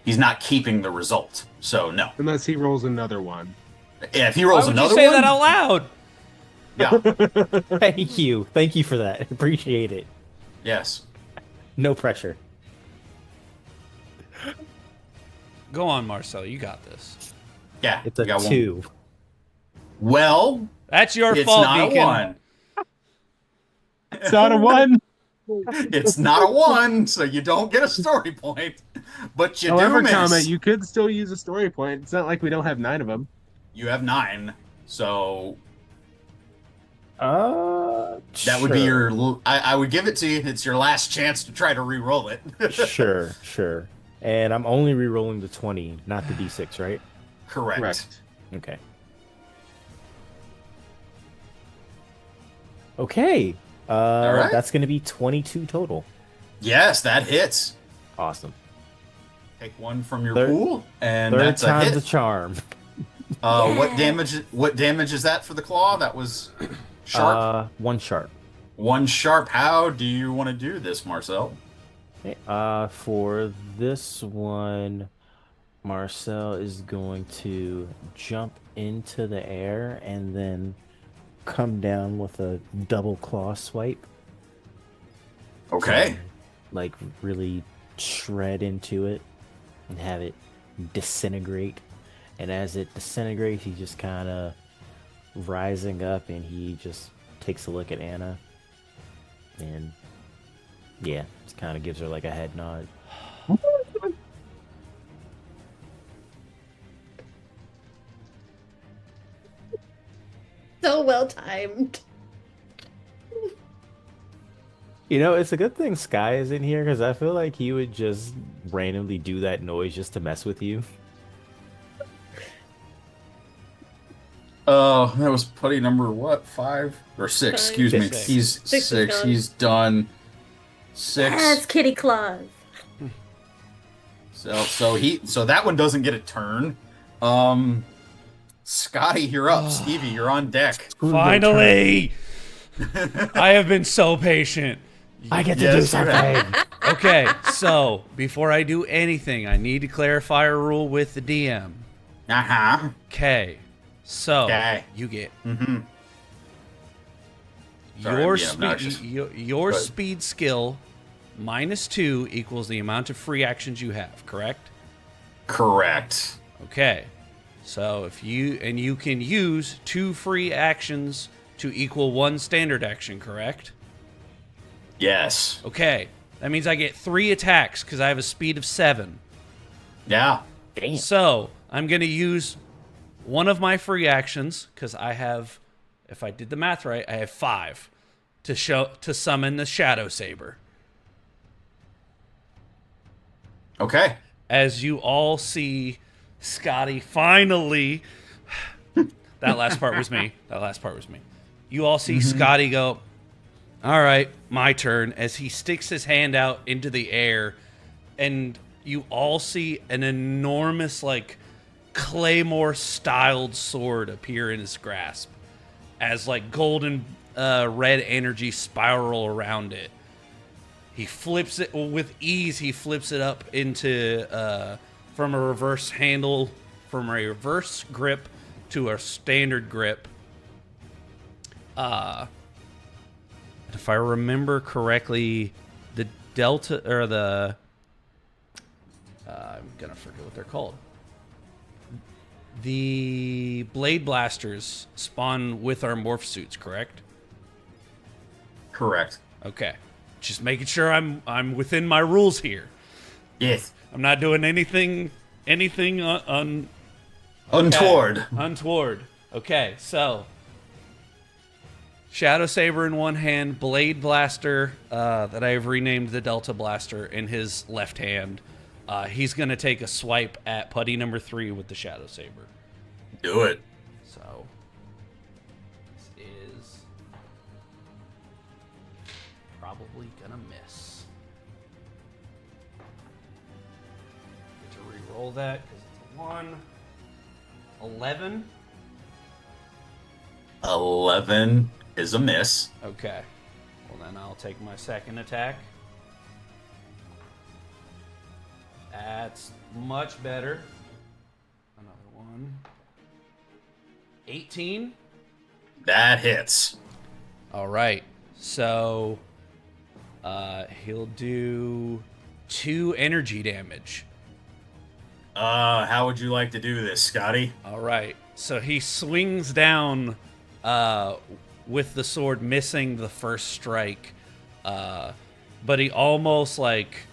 He's not keeping the result, so no. Unless he rolls another one. Yeah, if he Why rolls would you another say one, that out loud? yeah, Thank you. Thank you for that. Appreciate it. yes. No pressure. Go on, Marcel. You got this. Yeah, It's you a got 2. one. Well, That's your it's fault, not Beacon. a 1. It's not a one. It's not a 1, so you don't get a story point. But you However, do miss. comment, you could still use a story point. It's not like we don't have 9 of them. You have 9, so That that would be your... I would give it to you. It's your last chance to try to re-roll it. Sure. And I'm only re-rolling the 20, not the D6, right? Correct. Okay. Okay. All right. That's going to be 22 total. Yes, that hits. Awesome. Take 1 from your Third- pool, and Third that's a time's hit. a charm. What damage is that for the claw? That was sharp. 1 sharp. 1 sharp. How do you want to do this, Marcel? Okay. For this one, Marcel is going to jump into the air and then come down with a double claw swipe. Okay. Like really shred into it and have it disintegrate. And as it disintegrates, he's just kind of rising up and he just takes a look at Anna. And yeah, just kind of gives her like a head nod. So well timed. It's a good thing Sky is in here because I feel like he would just randomly do that noise just to mess with you. That was putty number what? 5 or 6? Five. Excuse me. Six. He's Six is 6. done. He's done 6. Yes, kitty claws. So that one doesn't get a turn. Scotty, you're up. Stevie, you're on deck. Finally! I have been so patient. I get to Yes, do you something. Okay, so before I do anything, I need to clarify a rule with the DM. Uh-huh. Okay, so Okay. you get Mm-hmm. Sorry, your I'm being obnoxious. your Go ahead. speed skill -2 equals the amount of free actions you have, correct? Correct. Okay. So if you can use 2 free actions to equal 1 standard action, correct? Yes. Okay. That means I get 3 attacks because I have a speed of 7. Yeah. So I'm going to use one of my free actions because I have, if I did the math right, I have 5 to summon the Shadow Saber. Okay. As you all see, Scotty finally. That last part was me. You all see Scotty go, all right, my turn, as he sticks his hand out into the air, and you all see an enormous, like, Claymore-styled sword appear in his grasp, as, like, golden red energy spiral around it. He flips it with ease. He flips it up into from a reverse grip to a standard grip. If I remember correctly, the delta or the I'm gonna forget what they're called. The blade blasters spawn with our morph suits, correct? Correct. Okay. Just making sure I'm within my rules here. Yes. I'm not doing anything Untoward. untoward. Okay, so Shadow Saber in one hand, Blade Blaster that I have renamed the Delta Blaster in his left hand. He's gonna take a swipe at putty number 3 with the Shadow Saber. Do it. So this is probably gonna miss. Get to re-roll that because it's a 1. 11. 11 is a miss. Okay. Well, then I'll take my second attack. That's much better. Another one. 18. That hits. All right. So he'll do 2 energy damage. How would you like to do this, Scotty? All right. So he swings down with the sword, missing the first strike. But he almost, like,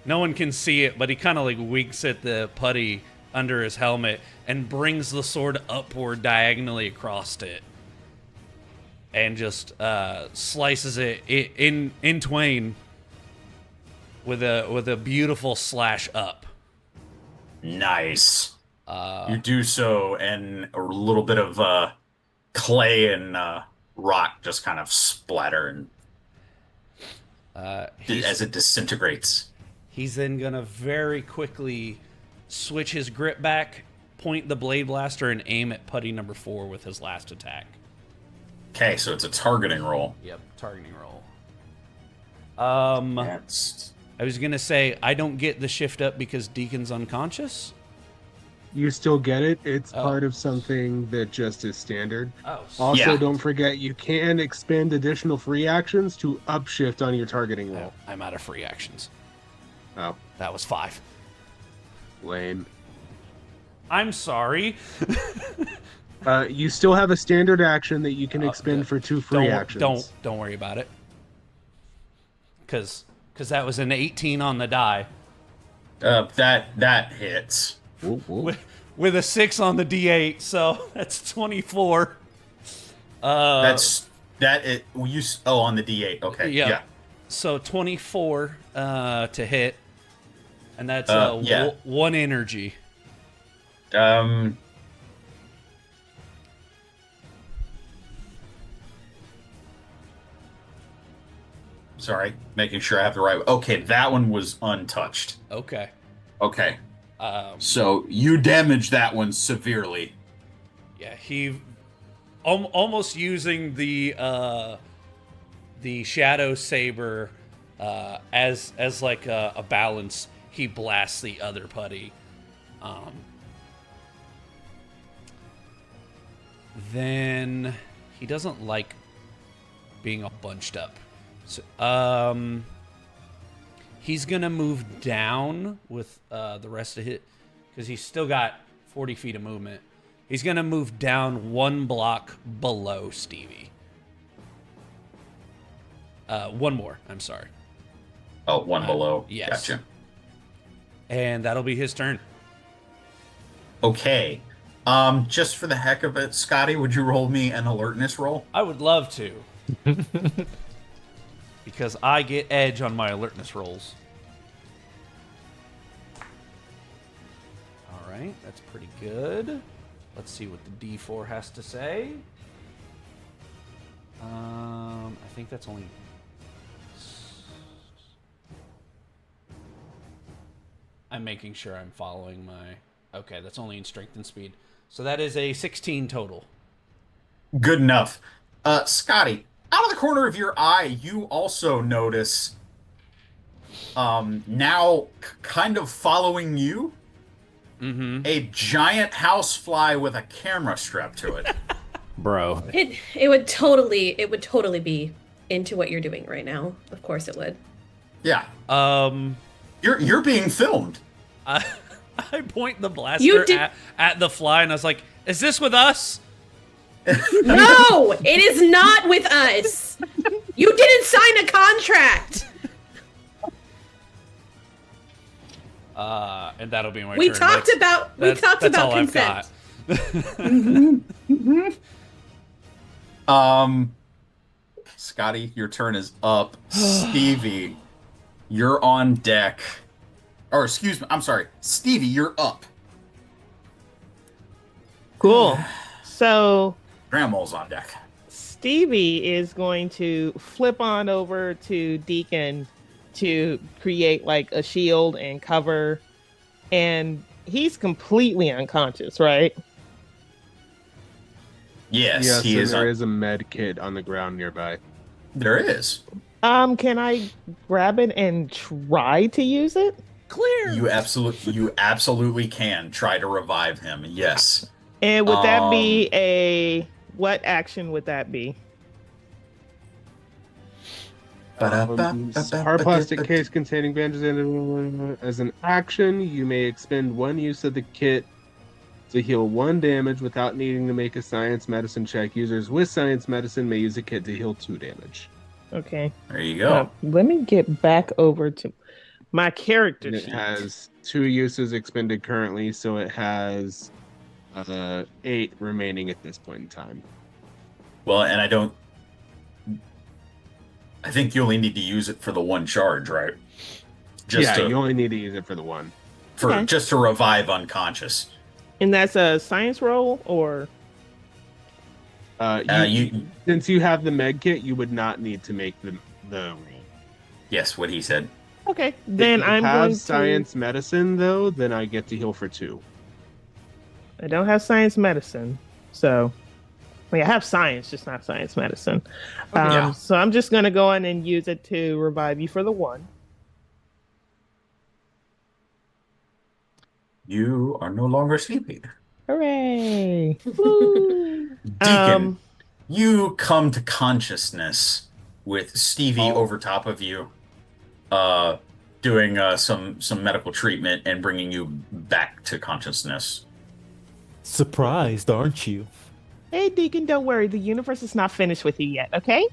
no one can see it, but he kind of like winks at the putty under his helmet and brings the sword upward diagonally across it. And just slices it in twain with a beautiful slash up. Nice. You do so, and a little bit of clay and rock just kind of splatter as it disintegrates. He's then gonna very quickly switch his grip back, point the blade blaster, and aim at putty number 4 with his last attack. Okay, so it's a targeting roll. Yep, targeting roll. That's... I was gonna say I don't get the shift up because Deacon's unconscious. You still get it. It's Oh. part of something that just is standard. Oh, Also, Yeah. don't forget you can expend additional free actions to upshift on your targeting roll. I'm out of free actions. Oh, That was 5. lame. I'm sorry. You still have a standard action that you can expend for 2 free don't, actions. Don't worry about it. Cause that was an 18 on the die. That hits. Whoa, whoa. With a 6 on the D8, so that's 24. That's That it you on the D8. Okay. Yep. Yeah. So 24 to hit, and that's yeah. one energy. Um. Sorry, making sure I have the right. Okay, that one was untouched. Okay. Okay, Um, so you damaged that one severely. yeah, he almost using the shadow saber as like a balance. He blasts the other putty. Then he doesn't like being all bunched up. So, he's gonna move down with the rest of it because he's still got 40 feet of movement. He's gonna move down one block below Stevie. One more. I'm sorry. Oh, one below. Yes. Gotcha. And that'll be his turn. Okay. Just for the heck of it, Scotty, would you roll me an alertness roll? I would love to. Because I get edge on my alertness rolls. All right, that's pretty good. Let's see what the D4 has to say. I think that's only... I'm making sure I'm following my... Okay, that's only in strength and speed. So that is a 16 total. Good enough. Scotty, out of the corner of your eye, you also notice now kind of following you, a giant housefly with a camera strapped to it. Bro. It would totally be into what you're doing right now. Of course it would. Yeah. Um... You're being filmed. I point the blaster at the fly, and I was like, "Is this with us?" No, it is not with us. You didn't sign a contract. And that'll be my We turn. talked about That's all consent. I've got. Scotty, your turn is up. Stevie, you're on deck. Or excuse me, I'm sorry. Stevie, you're up. Cool. So Grandma's on deck. Stevie is going to flip on over to Deacon to create like a shield and cover. And he's completely unconscious, right? Yes, he and is. there is a med kit on the ground nearby. There is. Can I grab it and try to use it? Clear. You absolutely can try to revive him. Yes. And would that be what action would that be? Hard plastic case containing bandages. As an action, you may expend one use of the kit to heal 1 damage without needing to make a science medicine check. Users with science medicine may use a kit to heal 2 damage. Okay. There you go. Let me get back over to my character It sheet. has 2 uses expended currently, so it has 8 remaining at this point in time. Well, and I think you only need to use it for the 1 charge, right? You only need to use it for the 1. Just to revive unconscious. And that's a science roll, or since you have the med kit, you would not need to make the roll. Yes, what he said. okay? Then If you I'm have going science medicine though, then I get to heal for 2. I don't have science medicine, so I have science, just not science medicine. Yeah. So I'm just gonna go in and use it to revive you for the 1. You are no longer sleeping. Hooray! Woo! Deacon, you come to consciousness with Stevie over top of you, doing some medical treatment and bringing you back to consciousness. Surprised, aren't you? Hey, Deacon, don't worry. The universe is not finished with you yet, okay?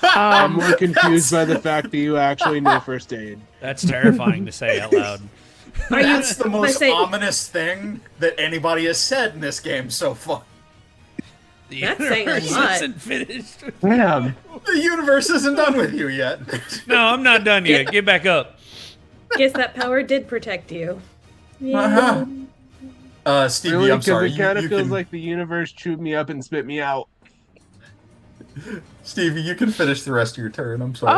I'm more confused by the fact that you actually know first aid. That's terrifying to say out loud. That's the most ominous thing that anybody has said in this game so far. The That's saying a universe lot. isn't finished. Damn. The universe isn't done with you yet. No, I'm not done yet. Get back up. Guess that power did protect you. Uh-huh. Stevie, Really? I'm Because sorry. it kind of You feels can, like the universe chewed me up and spit me out. Stevie, you can finish the rest of your turn. I'm sorry.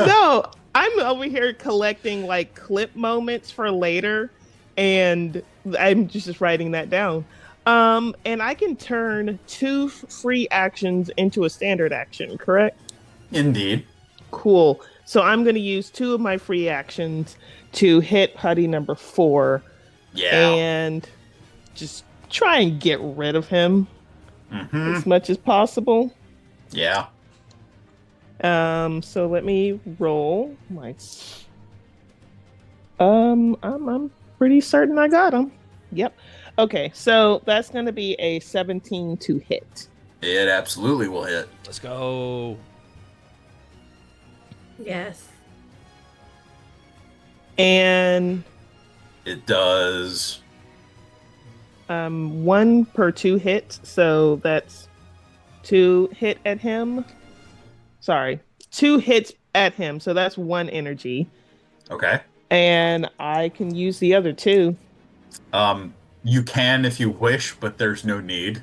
No, I'm over here collecting like clip moments for later, and I'm just writing that down. And I can turn 2 free actions into a standard action, correct? Indeed. Cool. So I'm going to use 2 of my free actions to hit Putty number 4 Yeah. and just try and get rid of him Mm-hmm. as much as possible. Yeah. So let me roll my. I'm pretty certain I got him. Yep. Okay, so that's going to be a 17 to hit. It absolutely will hit. Let's go. Yes. And It does. 1 per 2 hits, so that's 2 hit at him. Sorry, 2 hits at him, so that's 1 energy. Okay. And I can use the other 2. You can if you wish, but there's no need.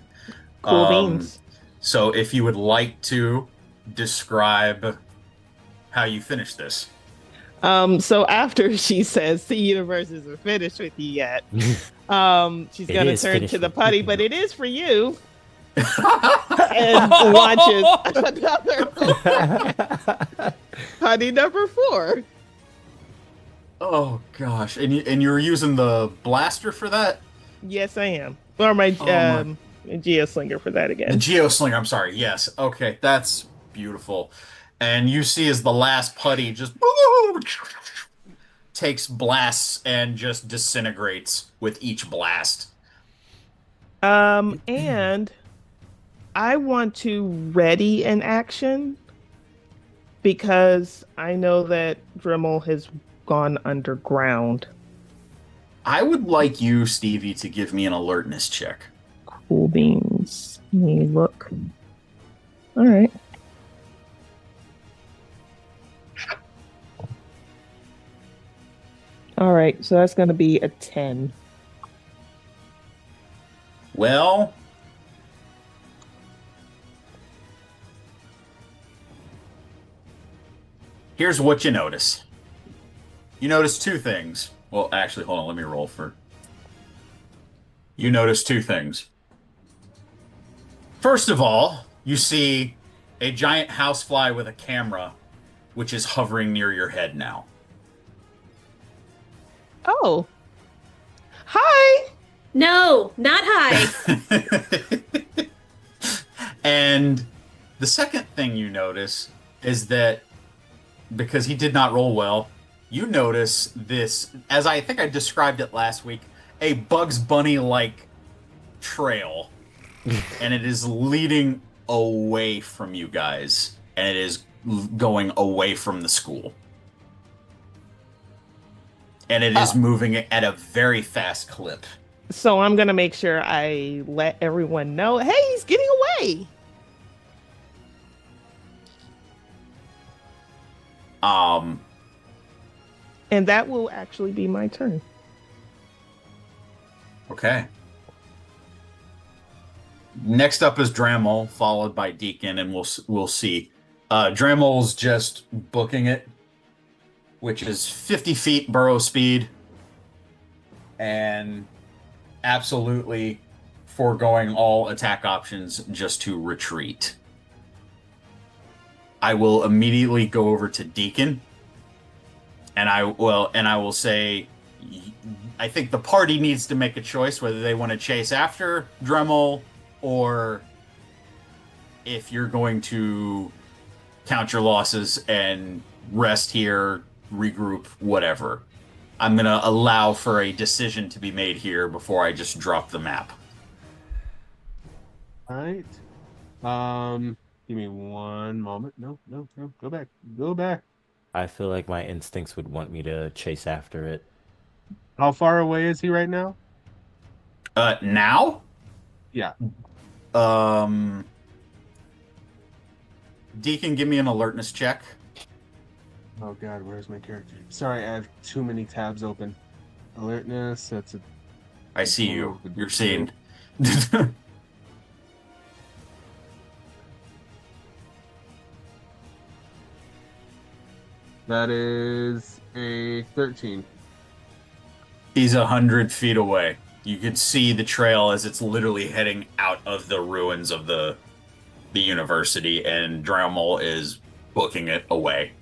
Cool beans. So if you would like to describe how you finish this. So after she says the universe isn't finished with you yet, she's gonna is turn finished to the with putty, you. but it is for you. And launches another putty number 4. Oh gosh. And you were using the blaster for that? Yes, I am. Or my geoslinger for that The again. Geoslinger, I'm sorry. Yes. Okay, that's beautiful. And you see as the last putty just takes blasts and just disintegrates with each blast. And I want to ready an action because I know that Dremel has gone underground. I would like you, Stevie, to give me an alertness check. Cool beans. Let me look. All right. All right, so that's going to be a 10. Well, here's what you notice. You notice 2 things. Well, actually, hold on. Let me roll for. You notice 2 things. First of all, you see a giant housefly with a camera, which is hovering near your head now. Oh. Hi. No, not high. And the second thing you notice is that because he did not roll well, you notice this, as I think I described it last week, a Bugs Bunny-like trail. And it is leading away from you guys. And it is going away from the school. And it is moving at a very fast clip. So I'm going to make sure I let everyone know, hey, he's getting away. And that will actually be my turn. Okay. Next up is Dremel, followed by Deacon, and we'll see. Dremel's just booking it, which is 50 feet burrow speed, and absolutely foregoing all attack options just to retreat. I will immediately go over to Deacon, and I will say, I think the party needs to make a choice whether they want to chase after Dremel or if you're going to count your losses and rest here, regroup, whatever. I'm going to allow for a decision to be made here before I just drop the map. All right. Give me one moment. No. Go back. Go back. I feel like my instincts would want me to chase after it. How far away is he right now? Now? Yeah. Deacon, give me an alertness check. Oh God, where's my character? Sorry, I have too many tabs open. Alertness. That's a. I see you. Oh, You're seen. That is a 13. He's 100 feet away. You could see the trail as it's literally heading out of the ruins of the university, and Dremel is booking it away.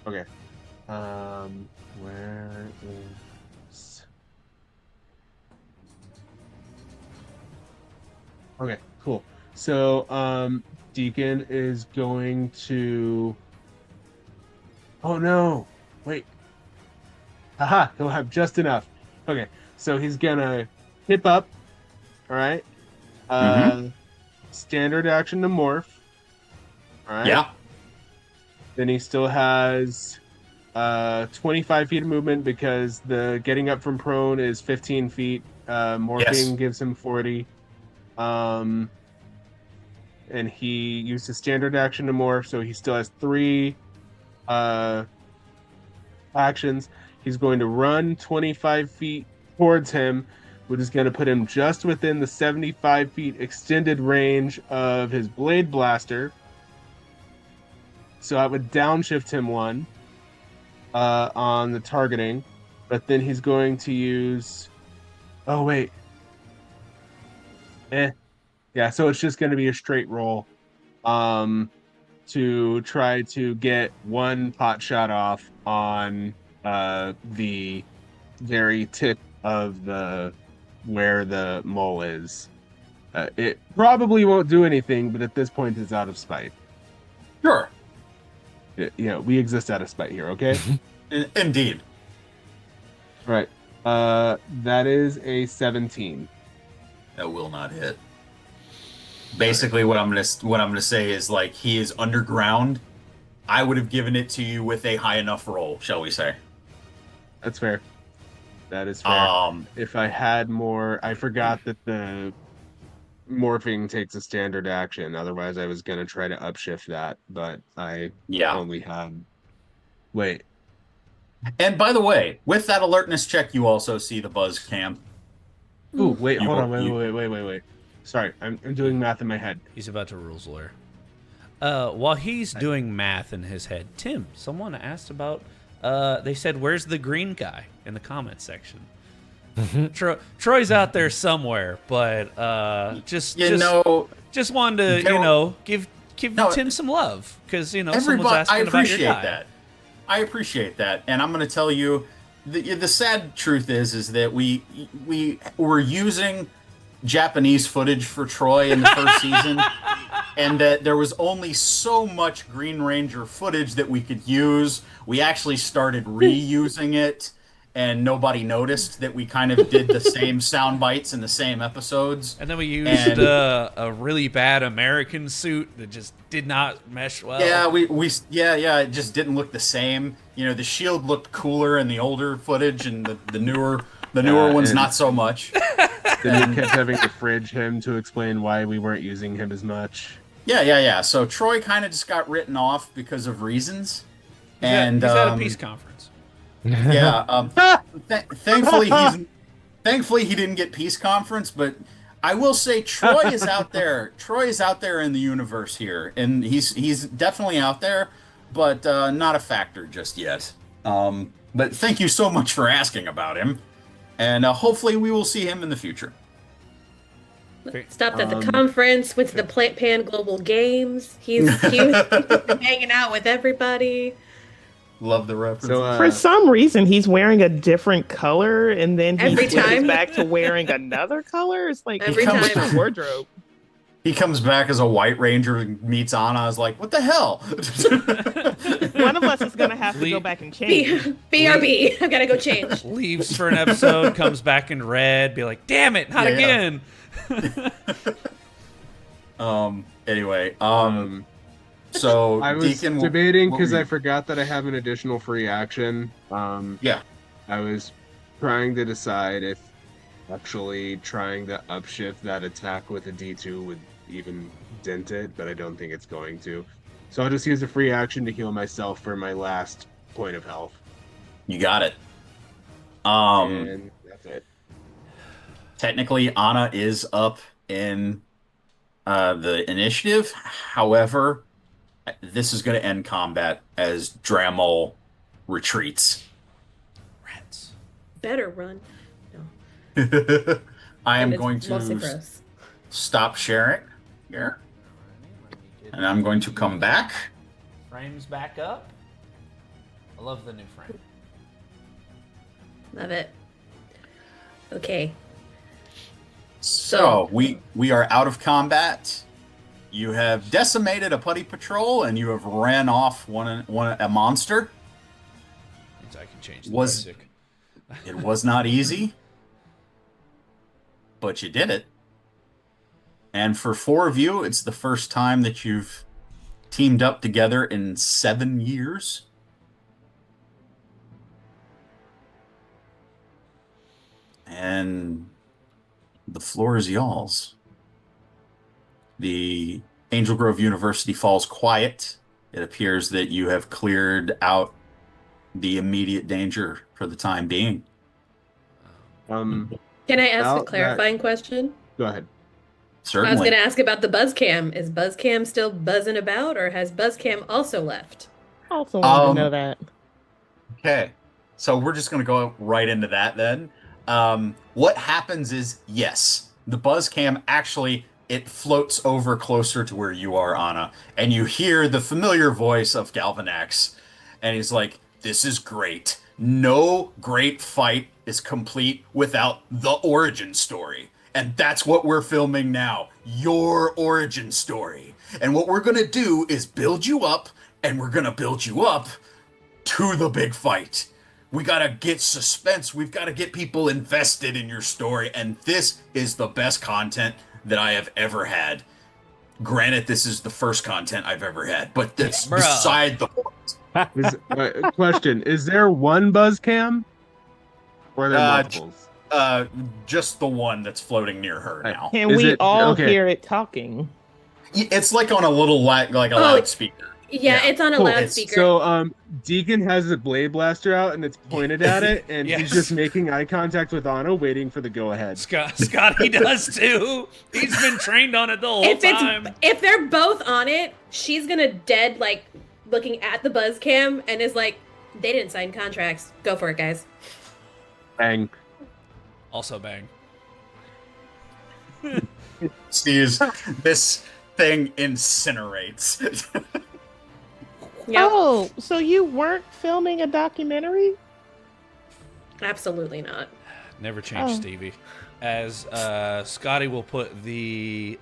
Okay. Where is? Okay, cool. So, Deacon is going to. Oh no! Wait. Haha! He'll have just enough. Okay, so he's gonna hip up. All right. Standard action to morph. All right. Yeah. Then he still has 25 feet of movement because the getting up from prone is 15 feet. Morphing Yes. gives him 40. And he used his standard action to morph, so he still has 3 actions. He's going to run 25 feet towards him, which is going to put him just within the 75 feet extended range of his blade blaster. So I would downshift him 1 on the targeting, but then he's going to use. Oh wait. Yeah, so it's just going to be a straight roll, to try to get 1 pot shot off on the very tip of the where the mole is. It probably won't do anything, but at this point, it's out of spite. Sure. We exist out of spite here, okay? Indeed. Right. That is a 17. That will not hit. Basically, what I'm gonna say is, like, he is underground. I would have given it to you with a high enough roll, shall we say? That's fair. That is fair. If I had more, I forgot that the morphing takes a standard action. Otherwise, I was gonna try to upshift that, but I only had. Wait. And by the way, with that alertness check, you also see the buzz cam. Ooh, wait, hold on, wait. Sorry, I'm doing math in my head. He's about to rules lawyer. While he's doing math in his head, Tim, someone asked about. They said, "Where's the green guy?" in the comment section. Troy's out there somewhere, but just wanted to give Tim some love because someone's asking about your guy. I appreciate that, and I'm going to tell you, the sad truth is that we were using Japanese footage for Troy in the first season, and that there was only so much Green Ranger footage that we could use. We actually started reusing it, and nobody noticed that we kind of did the same sound bites in the same episodes. And then we used a really bad American suit that just did not mesh well. Yeah, it just didn't look the same. The shield looked cooler in the older footage, and the newer ones not so much. Then you kept having to fridge him to explain why we weren't using him as much. Yeah. So Troy kind of just got written off because of reasons. He's at a peace conference. Yeah. Thankfully he didn't get peace conference, but I will say Troy is out there. Troy is out there in the universe here, and he's definitely out there, but not a factor just yet. But thank you so much for asking about him, and hopefully we will see him in the future. Stopped at the conference, went to the Plant Pan Global Games. He's hanging out with everybody. Love the reference. So, For some reason, he's wearing a different color, and then he Every switches time. back to wearing another color. It's like Every he comes time. with a wardrobe. He comes back as a White Ranger and meets Anna. Is like, what the hell? One of us is gonna have to go back and change. BRB. I've got to go change. Leaves for an episode, comes back in red, be like, "Damn it, not again." Anyway. So I was Deacon, debating what because were I you- forgot that I have an additional free action. Yeah. I was trying to decide if Actually, trying to upshift that attack with a D2 would even dent it, but I don't think it's going to. So I'll just use a free action to heal myself for my last point of health. You got it. And that's it. Technically, Anna is up in the initiative. However, this is going to end combat as Dramol retreats. Rats. Better run. No. I am And it's going mostly to for us. stop sharing here, and I'm going to come back. Frames back up. I love the new frame. Love it. Okay. So we are out of combat. You have decimated a putty patrol, and you have ran off a monster. Means I can change the Was- basic. It was not easy, but you did it. And for 4 of you, it's the first time that you've teamed up together in 7 years. And the floor is y'all's. The Angel Grove University falls quiet. It appears that you have cleared out the immediate danger for the time being. Can I ask a About clarifying question? Go ahead. I was Certainly. going to ask about the Buzzcam. Is Buzzcam still buzzing about, or has Buzzcam also left? I also wanted to Um, know that. Okay, so we're just going to go right into that then. What happens is, yes, the buzz cam actually, it floats over closer to where you are, Anna, and you hear the familiar voice of Galvanax, and he's like, this is great. No great fight is complete without the origin story. And that's what we're filming now. Your origin story. And what we're going to do is build you up, and we're going to build you up to the big fight. We gotta get suspense. We've got to get people invested in your story. And this is the best content that I have ever had. Granted, this is the first content I've ever had, but that's Bruh. beside the point. Question: is there one buzz cam, or are there multiples? Just the one that's floating near her Right. now. Can Is we it- all okay. hear it talking? It's like on a little like a Oh, loudspeaker. Yeah, it's on a Cool. loudspeaker. So, Deacon has a blade blaster out and it's pointed at it, and Yes. he's just making eye contact with Anna, waiting for the go ahead. Scotty does too. He's been trained on it the whole time. If they're both on it, she's gonna dead like looking at the buzz cam and is like, they didn't sign contracts. Go for it, guys. Bang. Also bang. Sees this thing incinerates. Yep. Oh, so you weren't filming a documentary? Absolutely not. Never change, Oh. Stevie. As Scotty will put the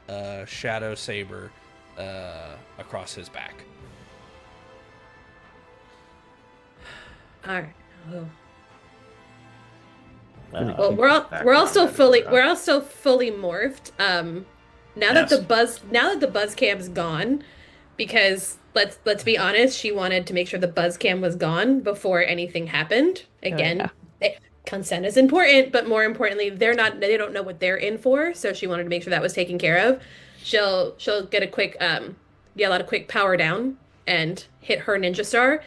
shadow saber across his back. All right. Oh. Uh, Well, we're all still fully morphed. Now that the buzz cam's gone, because let's be honest, she wanted to make sure the buzz cam was gone before anything happened. Again, consent is important, but more importantly, they don't know what they're in for, so she wanted to make sure that was taken care of. She'll get a quick yell out a quick power down and hit her ninja star,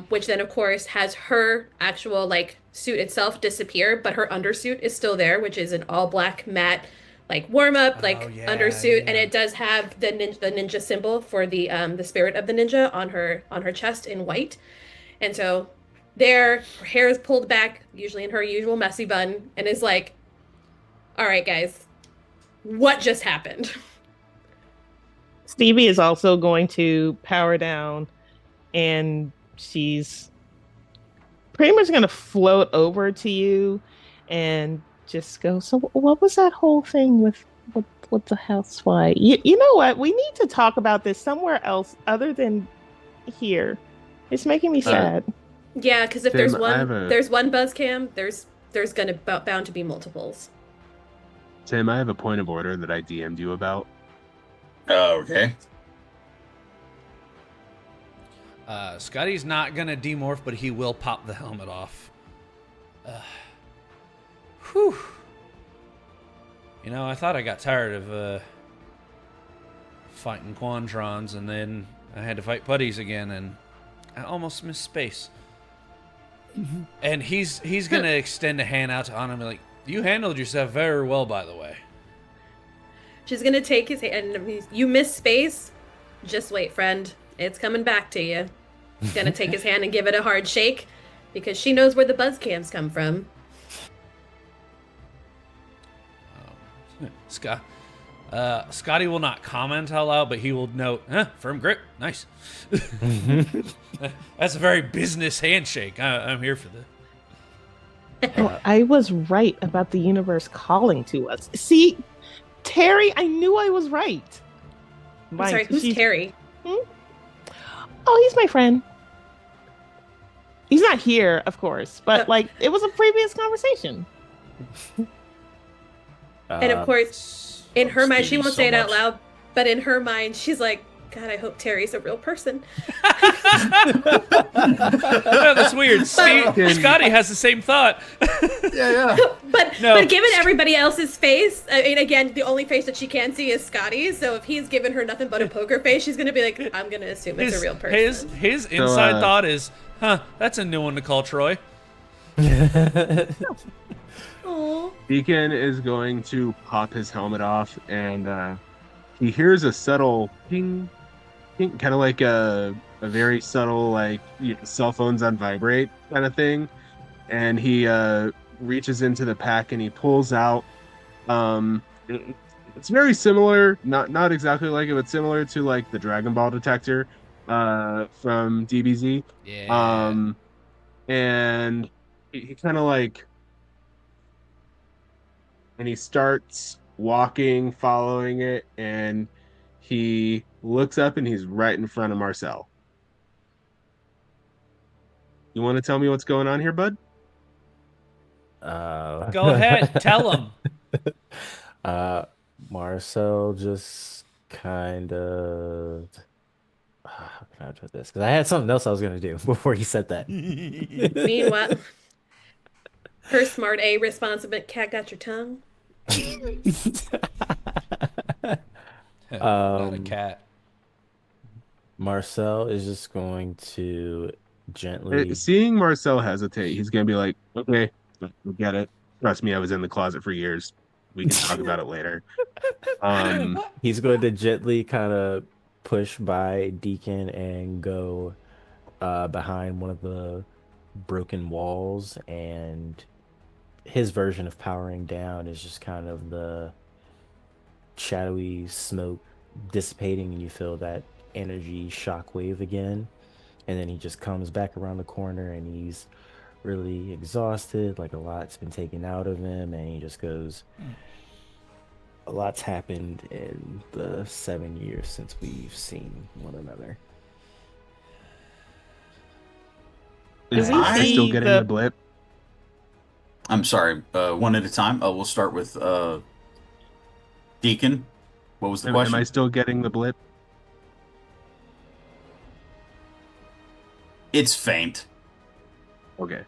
which then of course has her actual like suit itself disappear, but her undersuit is still there, which is an all black matte like warm up undersuit, and it does have the ninja symbol for the spirit of the ninja on her chest in white. And so her hair is pulled back, usually in her usual messy bun, and is like, all right guys, what just happened? Stevie is also going to power down, and she's pretty much going to float over to you and just go, so what was that whole thing with the housefly? You know what? We need to talk about this somewhere else other than here. It's making me sad. Yeah, because if Tim, there's one buzz cam, there's gonna bound to be multiples. Tim, I have a point of order that I DM'd you about. Okay. Scotty's not gonna demorph, but he will pop the helmet off. Whew. I thought I got tired of fighting Quantrons, and then I had to fight putties again, and I almost missed space. And he's gonna extend a hand out to Anna and be like, "You handled yourself very well, by the way." She's gonna take his hand. And you miss space. Just wait, friend. It's coming back to you. Gonna take his hand and give it a hard shake because she knows where the buzz cams come from. Scotty will not comment out loud, but he will note, firm grip, nice. That's a very business handshake. I'm here for this. Oh, I was right about the universe calling to us. See, Terry, I knew I was right. I'm sorry, who's Terry? Oh, he's my friend. He's not here, of course, but it was a previous conversation. And of course, in her mind, she Stevie, won't so say it out much. loud, but in her mind, she's like, God, I hope Terry's a real person. Yeah, that's weird. Scotty has the same thought. Yeah. But No. but given everybody else's face, I mean, again, the only face that she can see is Scotty's. So if he's given her nothing but a poker face, she's gonna be like, I'm gonna assume it's a real person. His inside thought is, that's a new one to call Troy. Aw. Deacon is going to pop his helmet off, and he hears a subtle ping, ping, kind of like a very subtle, cell phones on vibrate kind of thing. And he reaches into the pack and he pulls out. It's very similar, not exactly like it, but similar to like the Dragon Ball detector from DBZ. Yeah. And he kind of and he starts walking, following it, and he looks up and he's right in front of Marcel. You want to tell me what's going on here, bud? Go ahead, tell him. Marcel just kind of. How can I put this? Because I had something else I was gonna do before you said that. Meanwhile, her smart A responsible cat got your tongue. Not a cat. Marcel is just going to gently. Seeing Marcel hesitate, he's gonna be like, "Okay, we get it. Trust me, I was in the closet for years. We can talk about it later." He's going to gently kind of push by Deacon and go behind one of the broken walls, and his version of powering down is just kind of the shadowy smoke dissipating, and you feel that energy shockwave again. And then he just comes back around the corner and he's really exhausted, like a lot's been taken out of him, and he just goes, a lot's happened in the 7 years since we've seen one another. Is we I see still getting the- the blip? I'm sorry. One at a time. We'll start with Deacon. What was the question? Am I still getting the blip? It's faint. Okay.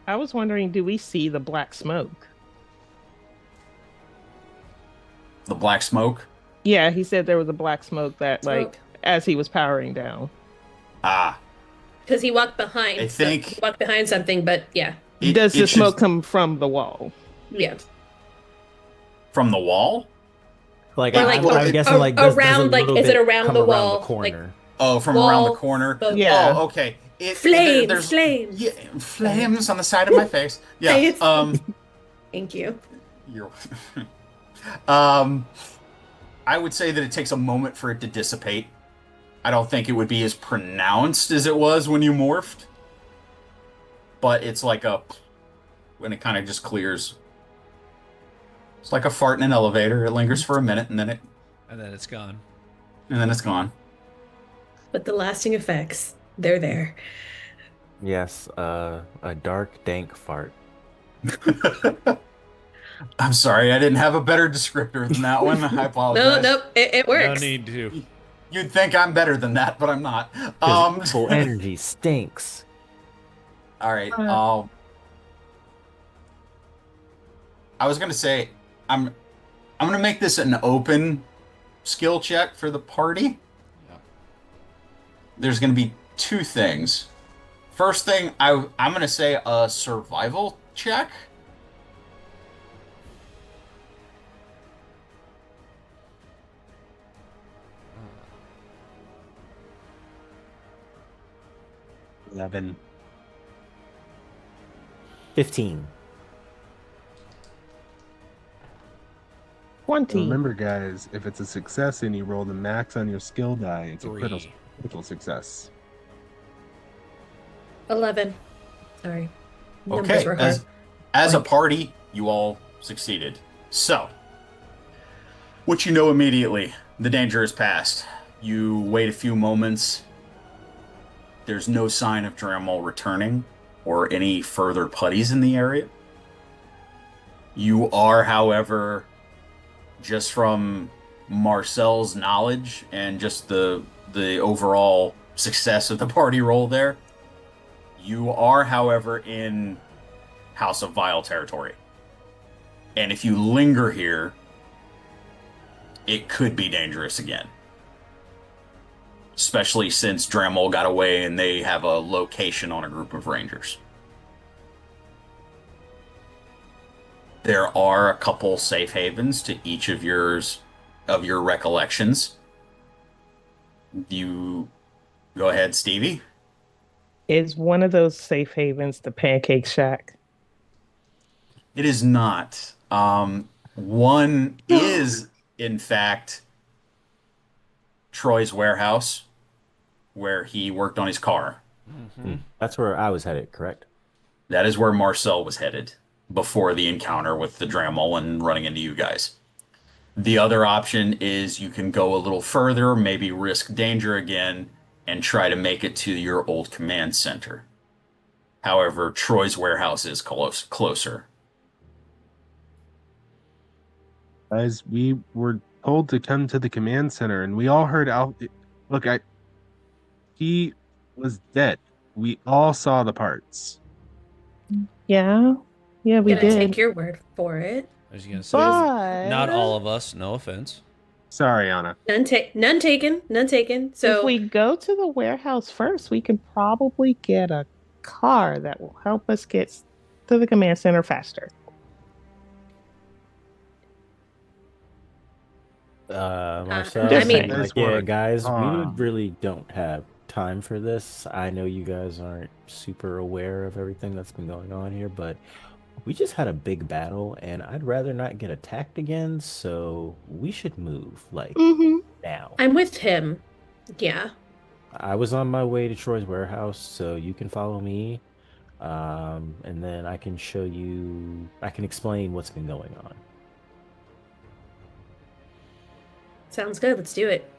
I was wondering, do we see the black smoke? The black smoke. Yeah, he said there was a black smoke that, Smoke. as he was powering down. Ah, Because he walked behind. I think- he walked behind something, but yeah. Does the it should- smoke come from the wall? Yeah. from the wall? Like, Or, like, I'm guessing, like, does a around, like, little is it bit around come the around wall? Like, corner? Oh, from around the Wall, corner. but- Yeah. Oh, okay. Flames, there's flames. Yeah, flames on the side of my face. Yeah. Face. Thank you. You're. I would say that it takes a moment for it to dissipate. I don't think it would be as pronounced as it was when you morphed. But it's like when it kind of just clears. It's like a fart in an elevator. It lingers for a minute and then it's gone. it's gone. But the lasting effects, they're there. Yes, a dark, dank fart. I'm sorry, I didn't have a better descriptor than that one. I apologize. No, it No works. need to. You'd think I'm better than that, but I'm not. Full energy stinks. All right. I was gonna say I'm I'm gonna make this an open skill check for the party. Yeah. There's gonna be two things. First thing, I'm gonna say a survival check. 11. 15. 20. Remember, guys, if it's a success and you roll the max on your skill die, it's a 3. critical success. 11. Sorry. Numbers Okay, were hard. as a Blank. party, you all succeeded. So, what you know immediately, the danger is past. You wait a few moments. There's no sign of Dremel returning or any further putties in the area. You are, however, just from Marcel's knowledge and just the overall success of the party roll there, you are, however, in House of Vile territory. And if you linger here, it could be dangerous again. Especially since Dremel got away and they have a location on a group of rangers. There are a couple safe havens to each of your recollections. You go ahead, Stevie. Is one of those safe havens the Pancake Shack? It is not. One is, in fact, Troy's warehouse, where he worked on his car. That's where I was headed, correct? That is where Marcel was headed before the encounter with the Dremel and running into you guys. The other option is you can go a little further, maybe risk danger again, and try to make it to your old command center. However, Troy's warehouse is closer. Guys, we were told to come to the command center, and we all heard Al. Look, he was dead. We all saw the parts. Yeah. Yeah, we I'm gonna did. take your word for it. I was gonna say, But not all of us. No offense. Sorry, Anna. None taken. None taken. So if we go to the warehouse first, we can probably get a car that will help us get to the command center faster. Marcel, I mean- Guys yeah, wanna guys, we calm. really don't have time for this. I know you guys aren't super aware of everything that's been going on here, but we just had a big battle, and I'd rather not get attacked again, so we should move, like, Mm-hmm. now. I'm with him. Yeah. I was on my way to Troy's warehouse, so you can follow me, and then I can show you, I can explain what's been going on. Sounds good. Let's do it.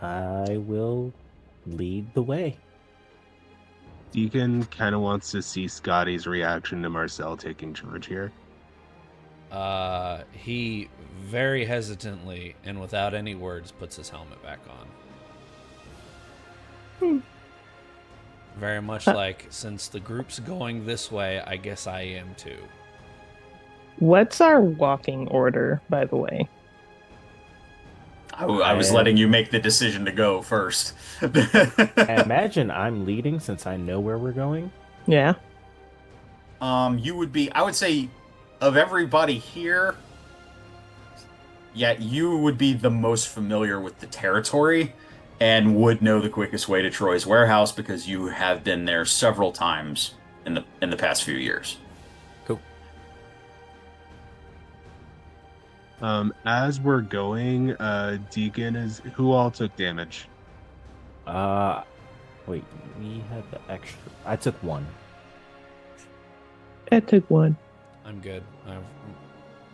I will lead the way. Deacon kind of wants to see Scotty's reaction to Marcel taking charge here. He very hesitantly and without any words puts his helmet back on. Very much like, since the group's going this way, I guess I am too. What's our walking order, by the way? I was letting you make the decision to go first. I imagine I'm leading since I know where we're going. Yeah. You would be, I would say, of everybody here, yeah, you would be the most familiar with the territory and would know the quickest way to Troy's warehouse because you have been there several times in the past few years. Cool. As we're going, Deacon is who all took damage. Wait, we had the extra. I took one. I took one. I'm good.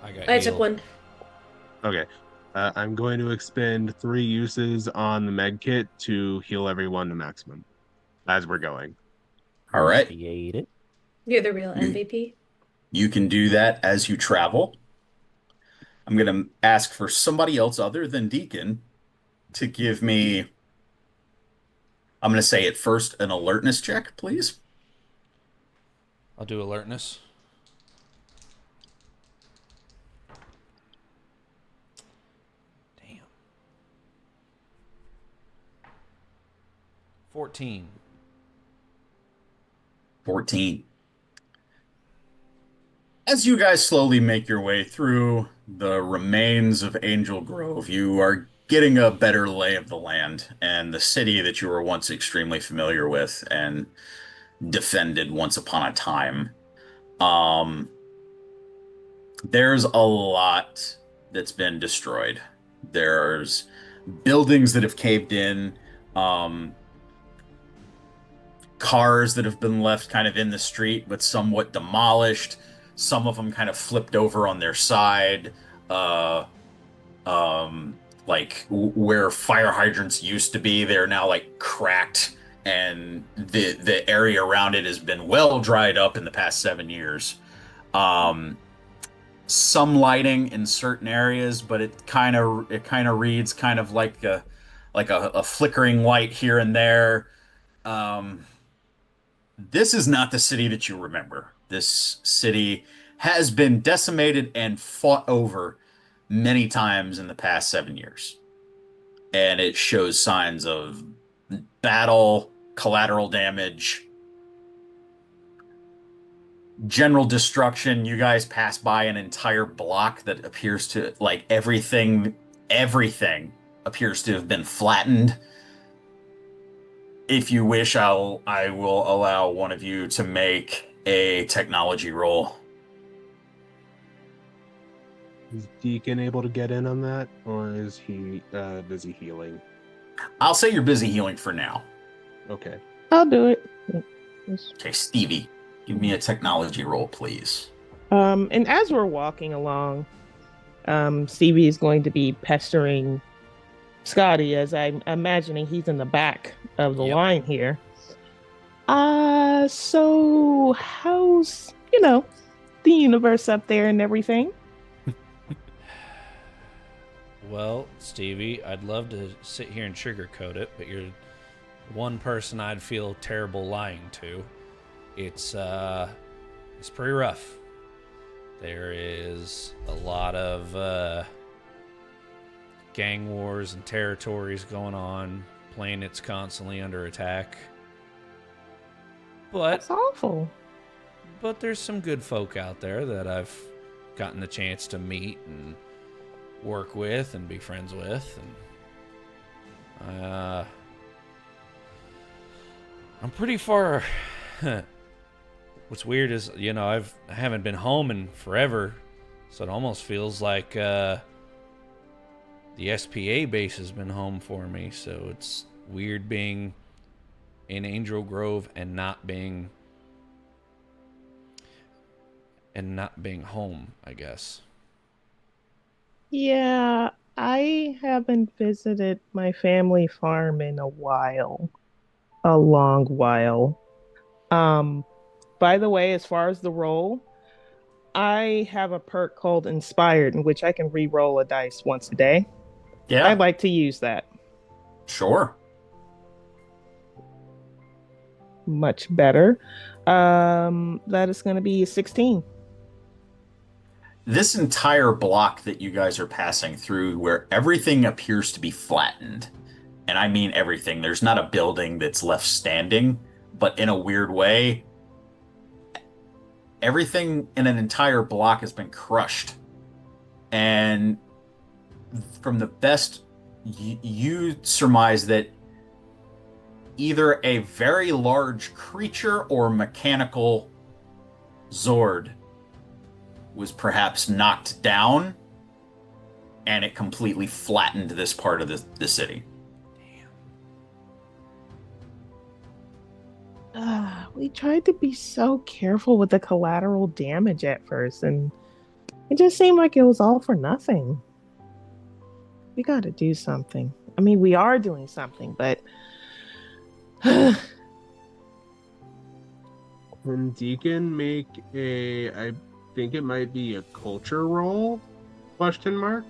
I got I took healed. one. Okay. I'm going to expend 3 uses on the med kit to heal everyone to maximum as we're going. All right. Appreciate it. You're the real MVP. You can do that as you travel. I'm going to ask for somebody else other than Deacon to give me, I'm going to say at first, an alertness check, please. I'll do alertness. 14. 14. As you guys slowly make your way through the remains of Angel Grove, you are getting a better lay of the land and the city that you were once extremely familiar with and defended once upon a time. Um, there's a lot that's been destroyed. There's buildings that have caved in, um, cars that have been left kind of in the street but somewhat demolished. Some of them kind of flipped over on their side. Uh, like where fire hydrants used to be, they're now like cracked, and the area around it has been well dried up in the past 7 years. Um, some lighting in certain areas, but it kind of reads kind of like a flickering light here and there. Um, this is not the city that you remember. This city has been decimated and fought over many times in the past 7 years. And it shows signs of battle, collateral damage, general destruction. You guys pass by an entire block that appears to, like, everything appears to have been flattened. If you wish, I will allow one of you to make a technology roll. Is Deacon able to get in on that, or is he busy healing? I'll say you're busy healing for now. Okay. I'll do it. Okay, Stevie, give me a technology roll, please. And as we're walking along, Stevie is going to be pestering Scotty, as I'm imagining he's in the back of the Yep. line here. So how's, the universe up there and everything? Well, Stevie, I'd love to sit here and sugarcoat it, but you're one person I'd feel terrible lying to. It's pretty rough. There is a lot of gang wars and territories going on. Planet's constantly under attack. That's awful. But there's some good folk out there that I've gotten the chance to meet and work with and be friends with, and I'm pretty far. What's weird is, I haven't been home in forever, so it almost feels like the SPA base has been home for me. So it's weird being in Angel Grove and not being home, I guess. Yeah, I haven't visited my family farm in a while. A long while. By the way, as far as the roll, I have a perk called Inspired, in which I can re-roll a dice once a day. Yeah, I'd like to use that. sure. Much better. That is going to be 16. This entire block that you guys are passing through, where everything appears to be flattened, and I mean everything, there's not a building that's left standing, but in a weird way, everything in an entire block has been crushed. And from the best, you surmise that either a very large creature or mechanical Zord was perhaps knocked down, and it completely flattened this part of the city. We tried to be so careful with the collateral damage at first, and it just seemed like it was all for nothing. We got to do something. I mean, we are doing something, but Can Deacon make I think it might be a culture roll? Question mark.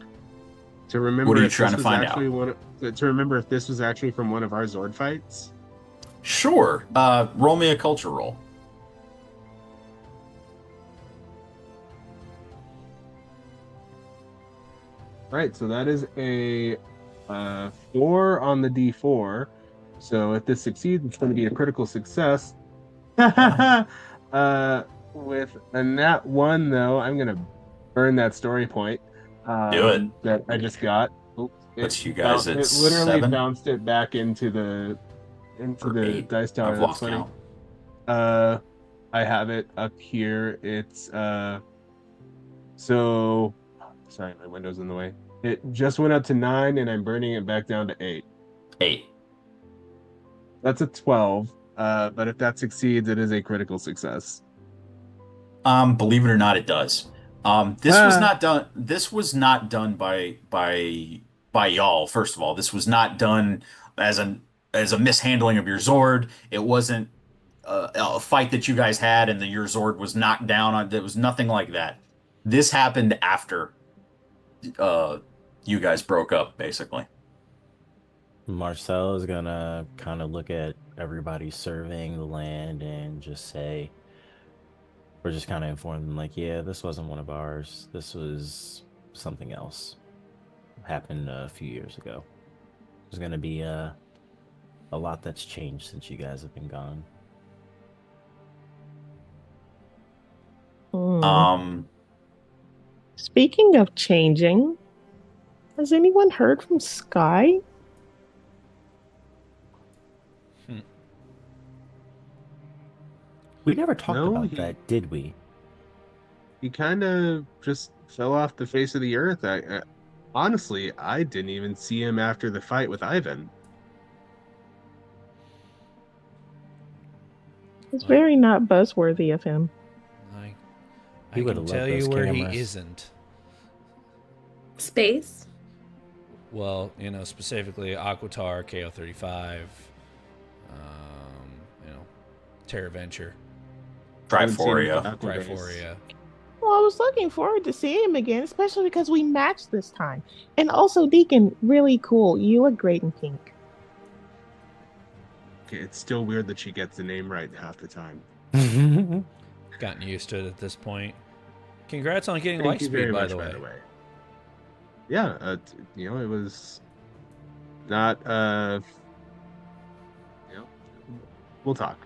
To remember What are you if trying this to was find actually to remember if this was actually from one of our Zord fights. Sure. Roll me a culture roll. Right, so that is a 4 on the D4. So if this succeeds, it's going to be a critical success. uh, with a nat one, though, I'm going to burn that story point Do it. that I just got. Oops, Puts you guys at it literally 7 bounced it back into or the 8. dice tower. I've That's lost funny. count. Uh, I have it up here. It's so sorry, my window's in the way. It just went up to 9, and I'm burning it back down to 8. 8. That's a 12. But if that succeeds, it is a critical success. Believe it or not, it does. This was Ah, not done. This was not done by y'all. First of all, this was not done as a mishandling of your Zord. It wasn't a fight that you guys had and your Zord was knocked down. There was nothing like that. This happened after uh, you guys broke up, basically. Marcel is gonna kind of look at everybody surveying the land and just say, we're just kind of inform them, like, yeah, this wasn't one of ours. This was something else. Happened a few years ago. There's gonna be a lot that's changed since you guys have been gone. Hmm. Um, Speaking of changing, has anyone heard from Sky? We never talked no, about that, did we? he kind of just fell off the face of the earth. Honestly, I didn't even see him after the fight with Ivan. It's very not buzzworthy of him. I, He I would can have tell loved you those where cameras. he isn't. Space. Well, specifically Aquatar, KO35, Terra Venture, Haven't seen him Triforia. at Aqua Base. Triforia. Well, I was looking forward to seeing him again, especially because we matched this time. And also, Deacon, really cool. You look great in pink. Okay, it's still weird that she gets the name right half the time. Gotten used to it at this point. Congrats on getting Thank you Lightspeed, very by much, the by way. the way. Yeah, it was not you know, we'll talk.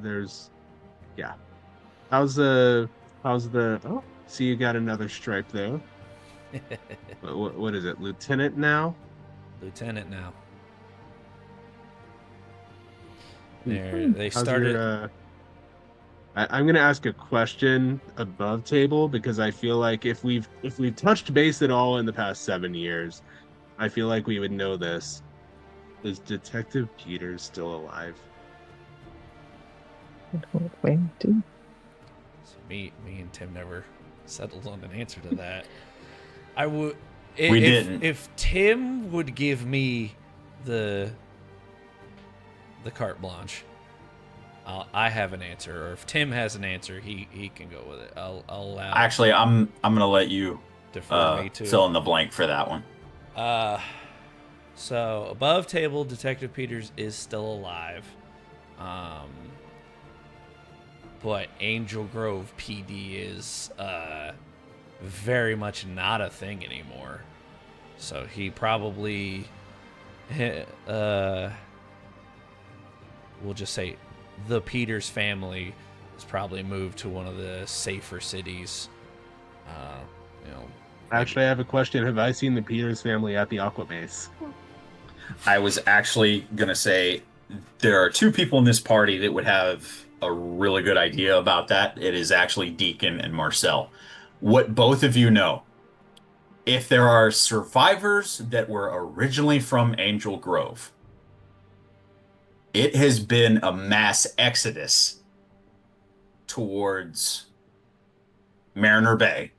There's yeah. How's the oh, see you got another stripe there. What is it? Lieutenant now? Lieutenant now. Hmm. They How's started. your I'm gonna ask a question above table because I feel like if we've touched base at all in the past 7 years, I feel like we would know this. Is Detective Peters still alive? Wait, dude. So me and Tim never settled on an answer to that. I would. We didn't. If Tim would give me the carte blanche, I have an answer. Or if Tim has an answer, he can go with it. I'll allow. Actually, I'm gonna let you defer me to fill in the blank for that one. So above table, Detective Peters is still alive. But Angel Grove PD is very much not a thing anymore. So he probably we'll just say the Peters family has probably moved to one of the safer cities. Actually, I have a question. Have I seen the Peters family at the Aqua Base? I was actually gonna say there are 2 people in this party that would have a really good idea about that. It is actually Deacon and Marcel. What both of you know, if there are survivors that were originally from Angel Grove, it has been a mass exodus towards Mariner Bay.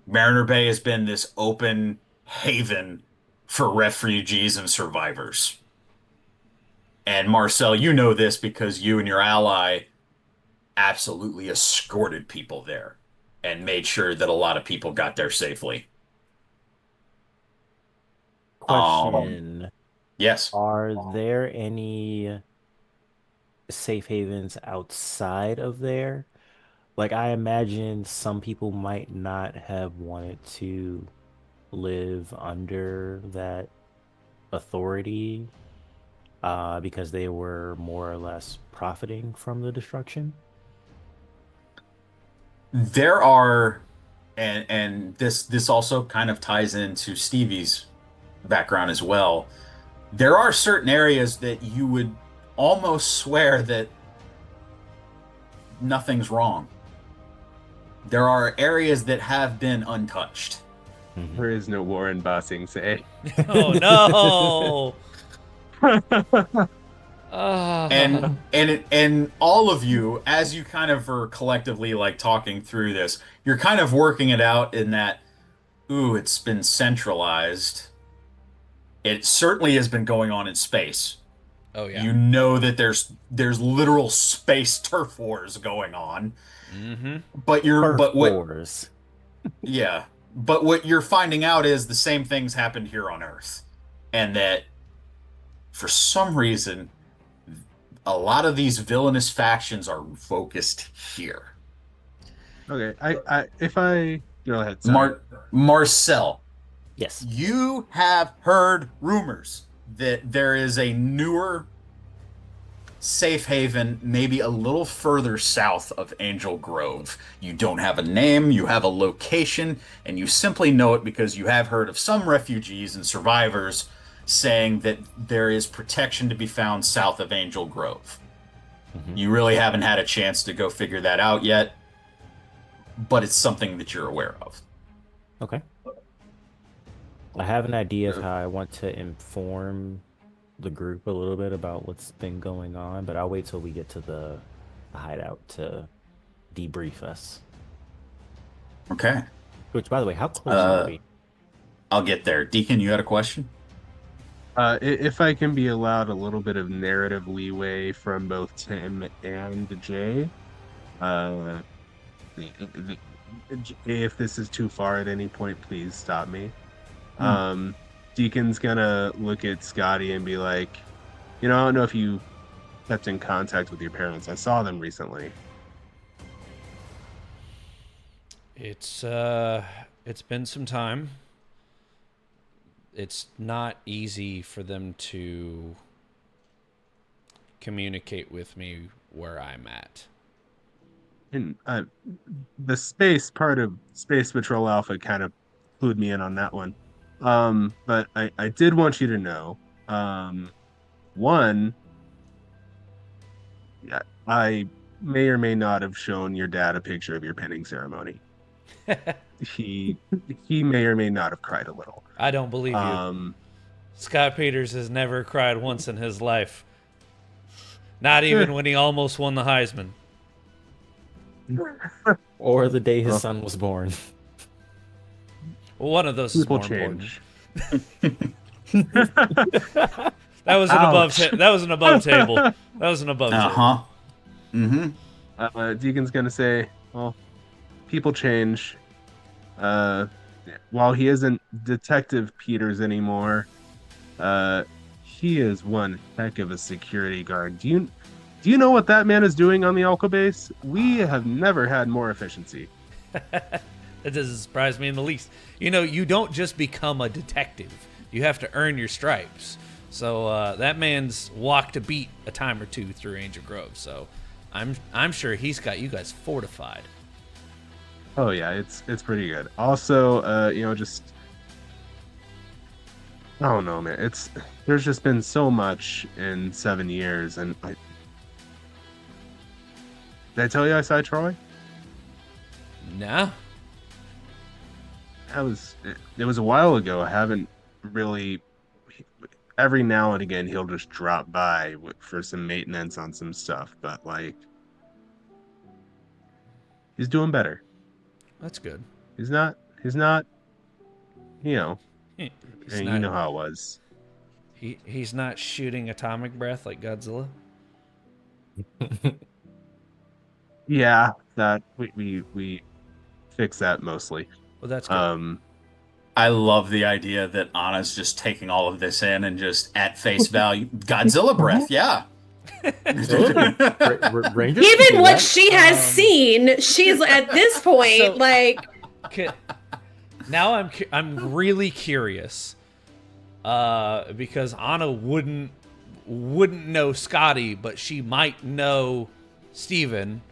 Mariner Bay has been this open haven for refugees and survivors. And Marcel, you know this because you and your ally absolutely escorted people there and made sure that a lot of people got there safely. Question. Yes. Are there any safe havens outside of there? Like, I imagine some people might not have wanted to live under that authority because they were more or less profiting from the destruction? There are, and this also kind of ties into Stevie's background as well. There are certain areas that you would almost swear that nothing's wrong. There are areas that have been untouched. There is no war in Bossing Say. Oh no! Ah. And all of you, as you kind of are collectively like talking through this, you're kind of working it out in that, ooh, it's been centralized. It certainly has been going on in space. Oh yeah. You know that there's literal space turf wars going on. Mm-hmm. But what Wars. yeah. But what you're finding out is the same things happened here on Earth. And that for some reason a lot of these villainous factions are focused here. Okay, I if I go ahead, sorry. Marcel, Yes. you have heard rumors that there is a newer safe haven, maybe a little further south of Angel Grove. You don't have a name, you have a location, and you simply know it because you have heard of some refugees and survivors saying that there is protection to be found south of Angel Grove. You really haven't had a chance to go figure that out yet, but it's something that you're aware of. Okay. I have an idea of how I want to inform the group a little bit about what's been going on, but I'll wait till we get to the hideout to debrief us. Okay. Which, by the way, how close are we? I'll get there. Deacon, you had a question? If I can be allowed a little bit of narrative leeway from both Tim and Jay, if this is too far at any point, please stop me. Deacon's gonna look at Scotty and be like, I don't know if you kept in contact with your parents. I saw them recently. It's been some time. It's not easy for them to communicate with me where I'm at. And the space part of Space Patrol Alpha kind of clued me in on that one. But I did want you to know, one, I may or may not have shown your dad a picture of your pinning ceremony. He may or may not have cried a little. I don't believe you. Scott Peters has never cried once in his life. Not even when he almost won the Heisman. Or the day his son was born. Well, one of those People is more change. important. That was an above table. That was an above table. Uh-huh. Mm-hmm. Deacon's gonna say, well, people change. While he isn't Detective Peters anymore, he is one heck of a security guard. Do you know what that man is doing on the Alco base? We have never had more efficiency. That doesn't surprise me in the least. You don't just become a detective. You have to earn your stripes. So that man's walked a beat a time or two through Angel Grove. So I'm sure he's got you guys fortified. Oh yeah, it's pretty good. Also, just I don't know, man. There's just been so much in 7 years, and did I tell you I saw Troy? Nah. It was a while ago. I haven't really. Every now and again, he'll just drop by for some maintenance on some stuff, but he's doing better. That's good. He's not. He's You not, know how it was. He's not shooting atomic breath like Godzilla. Yeah, that we fix that mostly. Well, that's good. I love the idea that Anna's just taking all of this in and just at face value, Godzilla breath, yeah. Rangers Given what she has seen, she's at this point Now I'm really curious. because Anna wouldn't know Scotty, but she might know Steven.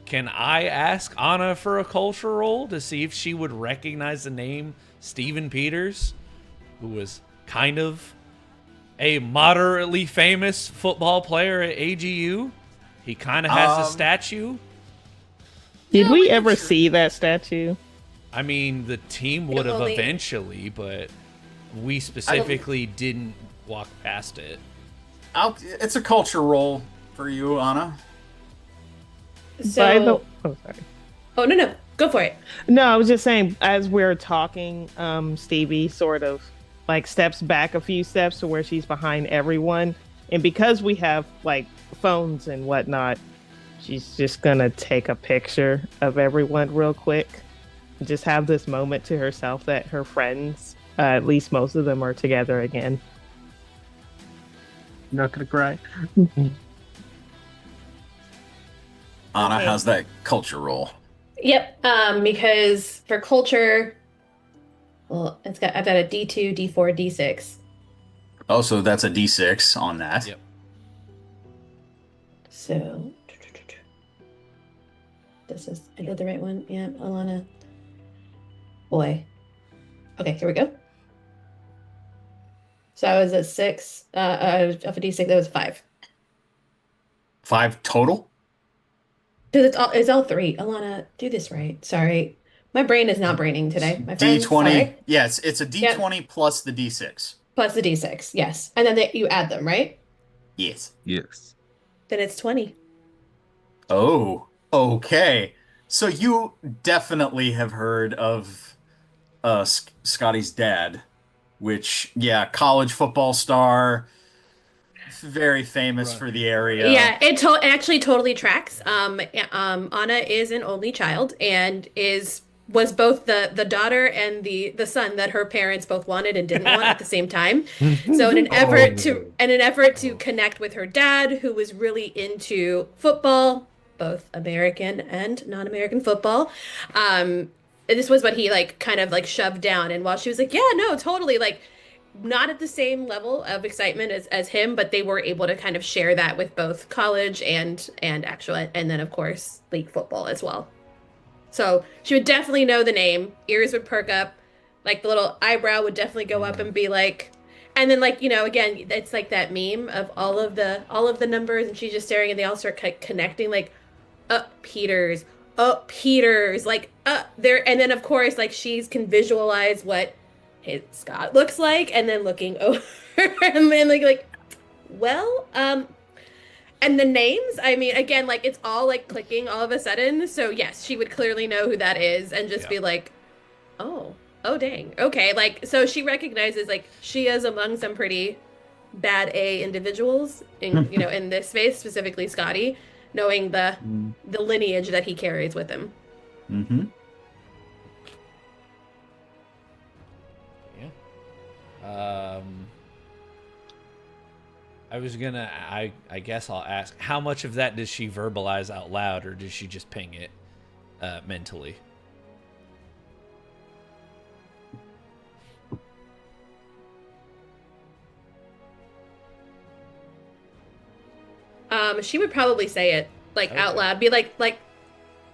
Can I ask Anna for a culture roll to see if she would recognize the name Steven Peters, who was kind of a moderately famous football player at AGU? He kind of has a statue. Did Yeah, we we can ever sure- see that statue? I mean, the team would have only- eventually, but we specifically didn't walk past it. It's a culture roll for you, Anna. By the- So, oh, sorry. oh no, go for it. No, I was just saying, as we're talking, Stevie sort of like steps back a few steps to where she's behind everyone. And because we have like phones and whatnot, she's just gonna take a picture of everyone real quick. And just have this moment to herself that her friends, at least most of them, are together again. Not gonna cry. Anna, Okay. how's that culture roll? Yep. Because for culture, well, I've got a D2, D4, D6. Oh, so that's a D6 on that. Yep. So this is, I did the right one. Yeah, Alana. Boy. Okay, here we go. So I was at 6. Of a D6, that was 5. 5 total? Because it's all 3. Alana, do this right. Sorry. My brain is not braining today. My friends, D20. sorry. Yes, it's a D20 plus the D6. Plus the D6, yes. And then you add them, right? Yes. Yes. Then it's 20. Oh, okay. So you definitely have heard of Scotty's dad, which, yeah, college football star, very famous Right. for the area. Yeah, it actually totally tracks. Anna is an only child and was both the daughter and the son that her parents both wanted and didn't want at the same time. So in an effort to connect with her dad, who was really into football, both American and non-American football, this was what he like kind of like shoved down. And while she was like, yeah, no, totally, like not at the same level of excitement as him, but they were able to kind of share that with both college and actual, and then of course league football as well. So she would definitely know the name. Ears would perk up, like the little eyebrow would definitely go up and be like, and then like, you know, again, it's like that meme of all of the numbers, and she's just staring, and they all start connecting, like, Peters, like there, and then of course like she can visualize what his Scott looks like, and then looking over, and then like, well, and the names, I mean, again, like it's all like clicking all of a sudden. So yes, she would clearly know who that is and just be like, oh dang. Okay. Like, so she recognizes like she is among some pretty bad A individuals in, you know, in this space, specifically Scotty, knowing the lineage that he carries with him. Mm-hmm. Yeah. I guess I'll ask, how much of that does she verbalize out loud, or does she just ping it mentally? She would probably say it like out loud, be like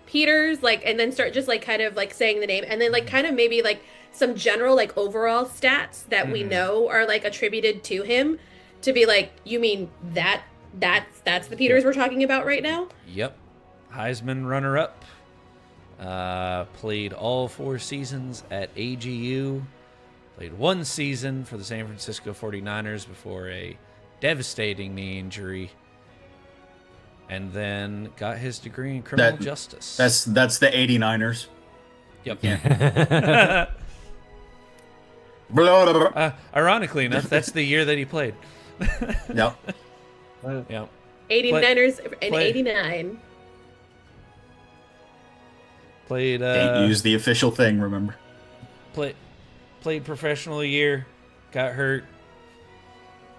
Peters, like, and then start just like kind of like saying the name, and then like kind of maybe like some general like overall stats that we know are like attributed to him, to be like, you mean that's the Peters we're talking about right now? Yep. Heisman runner-up. Played all 4 seasons at AGU. Played 1 season for the San Francisco 49ers before a devastating knee injury. And then got his degree in criminal justice. That's the 89ers. Yep. Yeah. Blah, blah, blah. Ironically enough, that's the year that he played. Yep. Yeah. 89ers in 89. Played Can't use the official thing, remember? played professional a year, got hurt,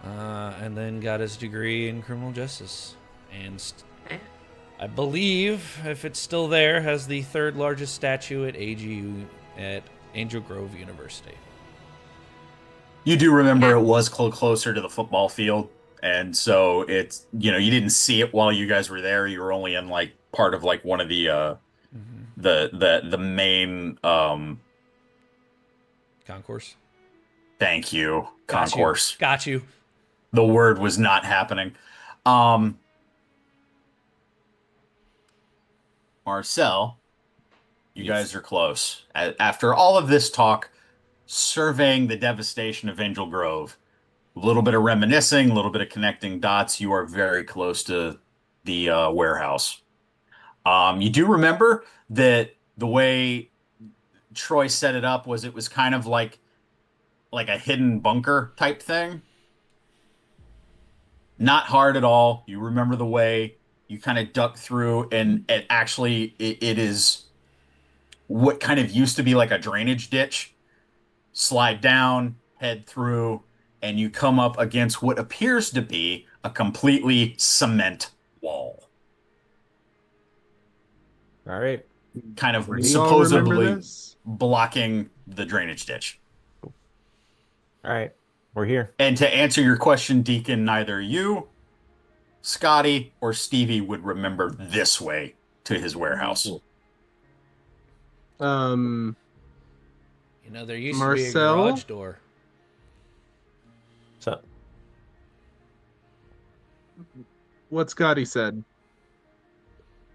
and then got his degree in criminal justice. And I believe, if it's still there, has the 3rd largest statue at AGU at Angel Grove University. You do remember Yeah. it was closer to the football field, and so it's, you didn't see it while you guys were there. You were only in like part of like one of the Mm-hmm. the main Concourse. thank you, Got you. concourse. Got you. The word was not happening. Um, Marcel, you Yes. guys are close. After all of this talk, surveying the devastation of Angel Grove, a little bit of reminiscing, a little bit of connecting dots, you are very close to the warehouse. You do remember that the way Troy set it up was it was kind of like a hidden bunker type thing. Not hard at all. You remember the way you kind of duck through, and it is what kind of used to be like a drainage ditch. Slide down, head through, and you come up against what appears to be a completely cement wall, All right. kind of Do you all remember supposedly this? blocking the drainage ditch. All right. We're here. And to answer your question, Deacon, neither you, Scotty, or Stevie would remember this way to his warehouse. Um, There used to be a Marcel? garage door. So, what Scotty said.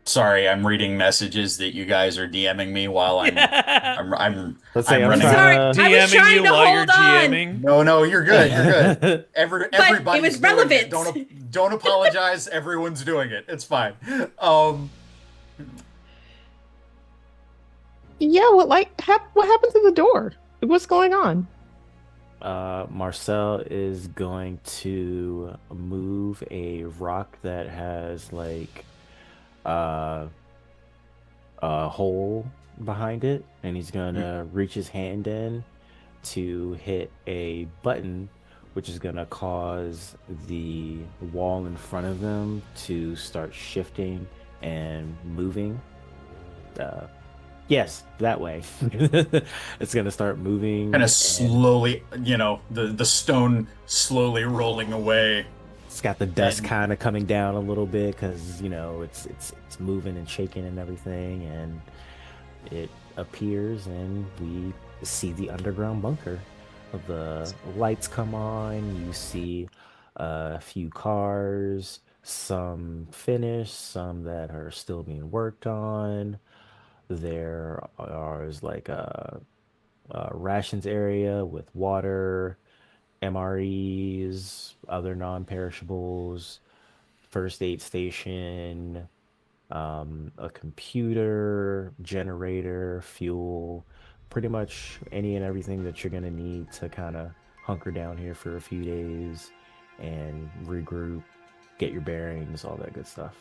Sorry, I'm reading messages that you guys are DMing me while I'm let's say I'm running. Sorry, trying I was DMing trying you to while you're hold on. GMing. No, you're good. You're good. to. Everybody's was doing relevant. it. Don't apologize. Everyone's doing it. It's fine. Yeah, what happened to the door? What's going on? Marcel is going to move a rock that has like a hole behind it, and he's gonna reach his hand in to hit a button, which is gonna cause the wall in front of them to start shifting and moving. Yes, that way. It's gonna start moving. Kind of and slowly, the stone slowly rolling away. It's got the dust And- kind of coming down a little bit because it's moving and shaking and everything, and it appears, and we see the underground bunker. The lights come on. You see a few cars, some finished, some that are still being worked on. There is like a rations area with water, MREs, other non-perishables, first aid station, a computer, generator, fuel, pretty much any and everything that you're gonna need to kind of hunker down here for a few days and regroup, get your bearings, all that good stuff.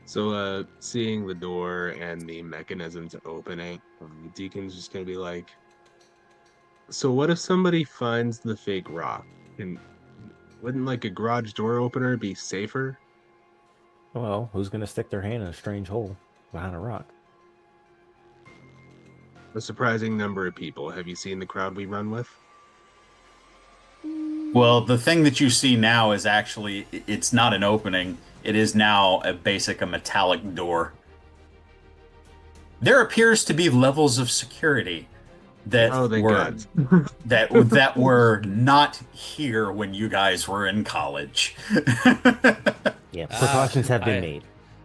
So, seeing the door and the mechanism to open it, Deacon's just gonna be like, so what if somebody finds the fake rock? And wouldn't like a garage door opener be safer? Well, who's gonna stick their hand in a strange hole behind a rock? A surprising number of people. Have you seen the crowd we run with? Well, the thing that you see now is actually, it's not an opening. It is now a metallic door. There appears to be levels of security that Oh, thank were God. that were not here when you guys were in college. Yeah, precautions have been made.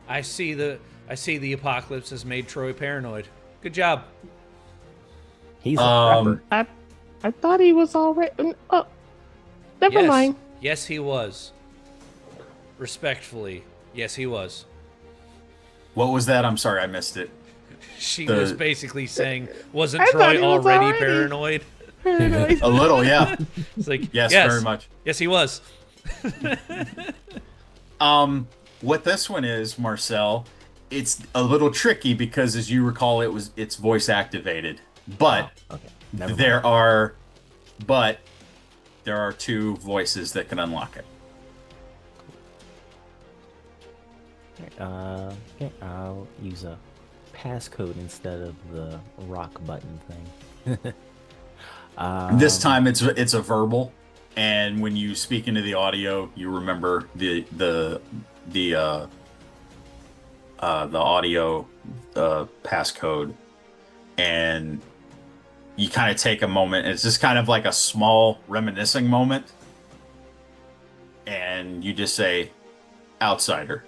I see the apocalypse has made Troy paranoid. Good job. He's a Um, prepper. I thought he was already. Oh, never Yes. mind. Yes, he was. Respectfully, yes, he was. What was that? I'm sorry, I missed it. She The- was basically saying, wasn't I thought Troy he was already already. paranoid? Paranoid. A little, yeah. It's like, Yes, very much. Yes, he was. What this one is, Marcel, it's a little tricky because, as you recall, it's voice activated. But Okay, never mind. there are two voices that can unlock it. Okay, I'll use a passcode instead of the rock button thing. This Um, time it's a verbal, and when you speak into the audio, you remember the the audio passcode, and you kind of take a moment. It's just kind of like a small reminiscing moment, and you just say, "Outsider,"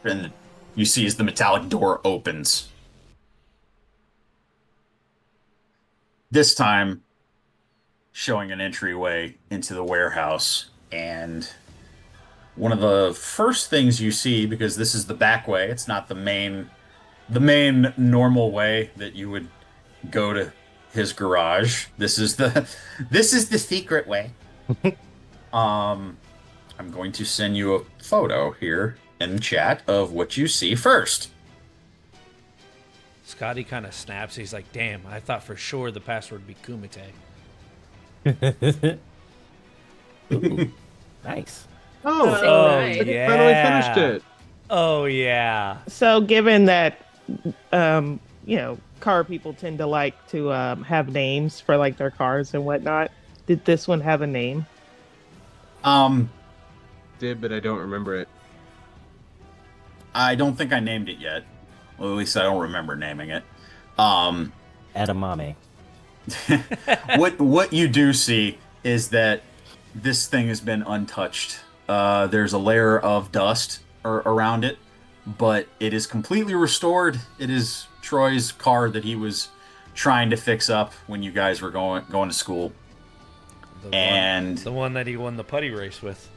and you see as the metallic door opens. This time, showing an entryway into the warehouse, and one of the first things you see, because this is the back way, it's not the main normal way that you would go to his garage. This is the secret way. Um, I'm going to send you a photo here in the chat of what you see first. Scotty kind of snaps. He's like, damn, I thought for sure the password would be Kumite. ooh, nice. Oh, Oh, nice. I finally finished yeah. it. Oh, yeah. So, given that, car people tend to like to have names for like their cars and whatnot, did this one have a name? Um, Did, but I don't remember it. I don't think I named it yet. Well, at least I don't remember naming it. Um, Edamame. what you do see is that this thing has been untouched. There's a layer of dust around it, but it is completely restored. It is Troy's car that he was trying to fix up when you guys were going to school. The one that he won the putty race with.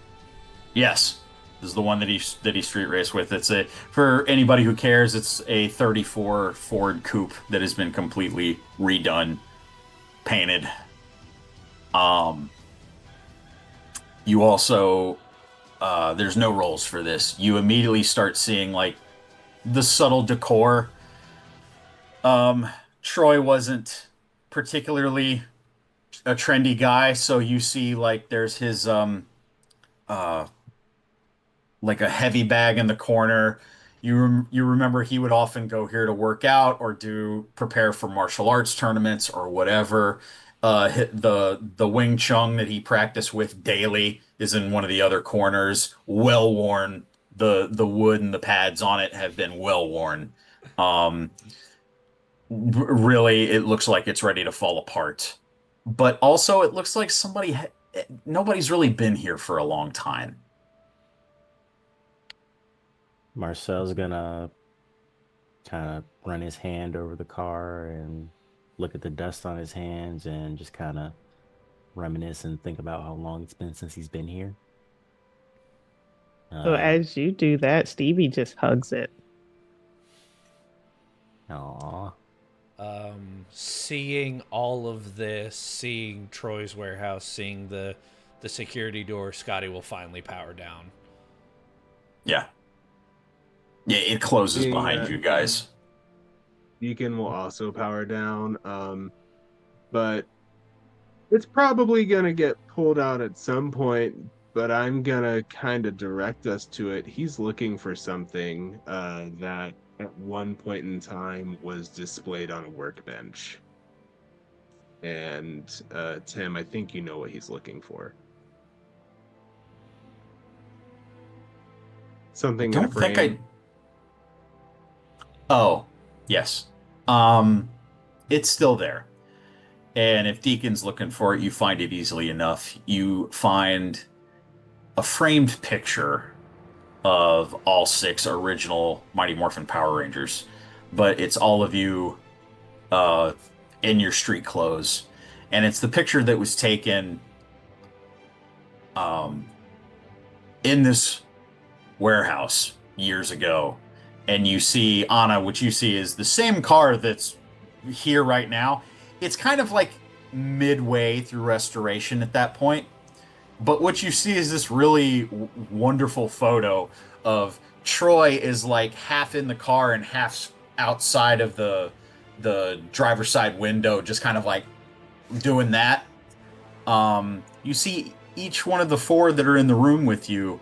Yes, this is the one that he street raced with. It's for anybody who cares. It's a '34 Ford Coupe that has been completely redone, painted. You also there's no rolls for this. You immediately start seeing like the subtle decor. Troy wasn't particularly a trendy guy, so you see like there's his uh like a heavy bag in the corner. You remember he would often go here to work out or prepare for martial arts tournaments or whatever. The Wing Chun that he practiced with daily is in one of the other corners, well worn. The wood and the pads on it have been well worn. Really, it looks like it's ready to fall apart. But also, it looks like nobody's really been here for a long time. Marcel's gonna kind of run his hand over the car and look at the dust on his hands and just kind of reminisce and think about how long it's been since he's been here. So, as you do that, Stevie just hugs it. Aw. Seeing all of this, seeing Troy's warehouse, seeing the security door, Scotty will finally power down. Yeah. Yeah, it closes behind you guys. Deacon will also power down, but it's probably gonna get pulled out at some point. But I'm gonna kind of direct us to it. He's looking for something that at one point in time was displayed on a workbench. And Tim, I think you know what he's looking for. Something in a Don't think frame. Oh, yes. It's still there. And if Deacon's looking for it, you find it easily enough. You find a framed picture of all 6 original Mighty Morphin Power Rangers, but it's all of you in your street clothes. And it's the picture that was taken in this warehouse years ago. And you see, Anna, what you see is the same car that's here right now. It's kind of like midway through restoration at that point. But what you see is this really wonderful photo of Troy is like half in the car and half outside of the driver's side window, just kind of like doing that. You see each one of the 4 that are in the room with you.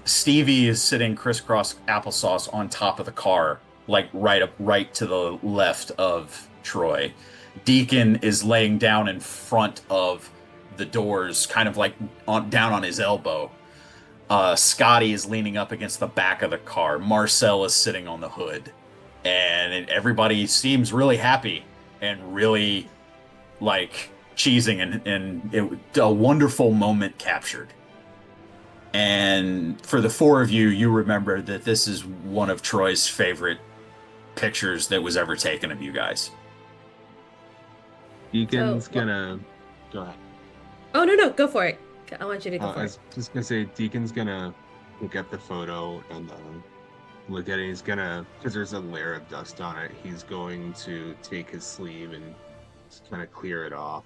Stevie is sitting crisscross applesauce on top of the car like right to the left of Troy. Deacon is laying down in front of the doors, kind of like down on his elbow. Scotty is leaning up against the back of the car. Marcel is sitting on the hood, and everybody seems really happy and really like cheesing, and a wonderful moment captured. And for the four of you, you remember that this is one of Troy's favorite pictures that was ever taken of you guys. Deacon's gonna go ahead. Oh no, go for it. I want you to go for I it. was just gonna say, Deacon's gonna look at the photo and look at it. He's gonna, because there's a layer of dust on it, he's going to take his sleeve and just kind of clear it off.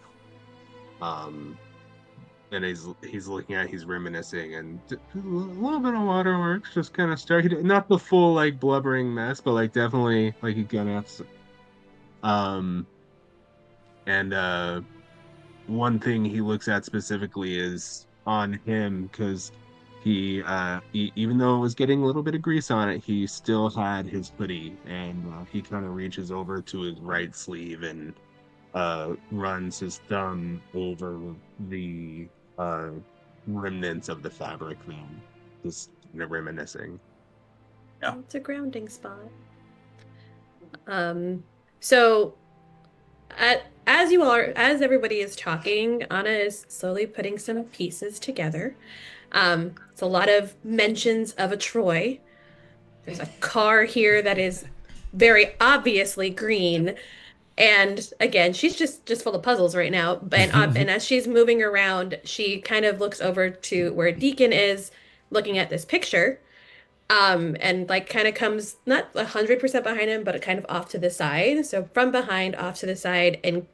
And he's looking at, he's reminiscing, and a little bit of waterworks just kind of started. Not the full like blubbering mess, but like definitely like he gonna. And one thing he looks at specifically is on him, because he, even though it was getting a little bit of grease on it, he still had his hoodie, and he kind of reaches over to his right sleeve and runs his thumb over the remnants of the fabric now, just reminiscing. Yeah. It's a grounding spot. So as everybody is talking, Anna is slowly putting some pieces together. It's a lot of mentions of a Troy. There's a car here that is very obviously green. And again, she's just full of puzzles right now. And as she's moving around, she kind of looks over to where Deacon is looking at this picture. And like kind of comes not 100% behind him, but kind of off to the side. So from behind, off to the side, and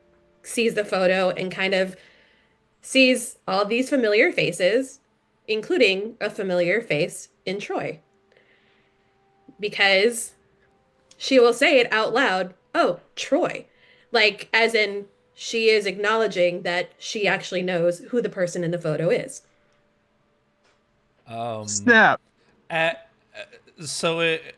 sees the photo and kind of sees all these familiar faces, including a familiar face in Troy. Because she will say it out loud, "Oh, Troy." Like, as in, she is acknowledging that she actually knows who the person in the photo is. Snap. So it,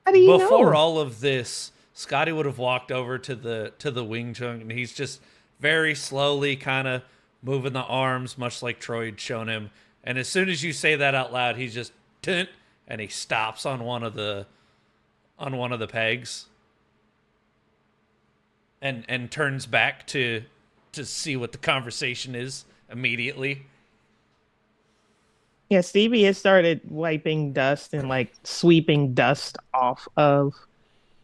How do you before know? all of this, Scotty would have walked over to the wing chun, and he's just very slowly kind of moving the arms, much like Troy had shown him. And as soon as you say that out loud, he's just "Tunt," and he stops on one of the pegs, and turns back to see what the conversation is immediately. Yeah, Stevie has started wiping dust and like sweeping dust off of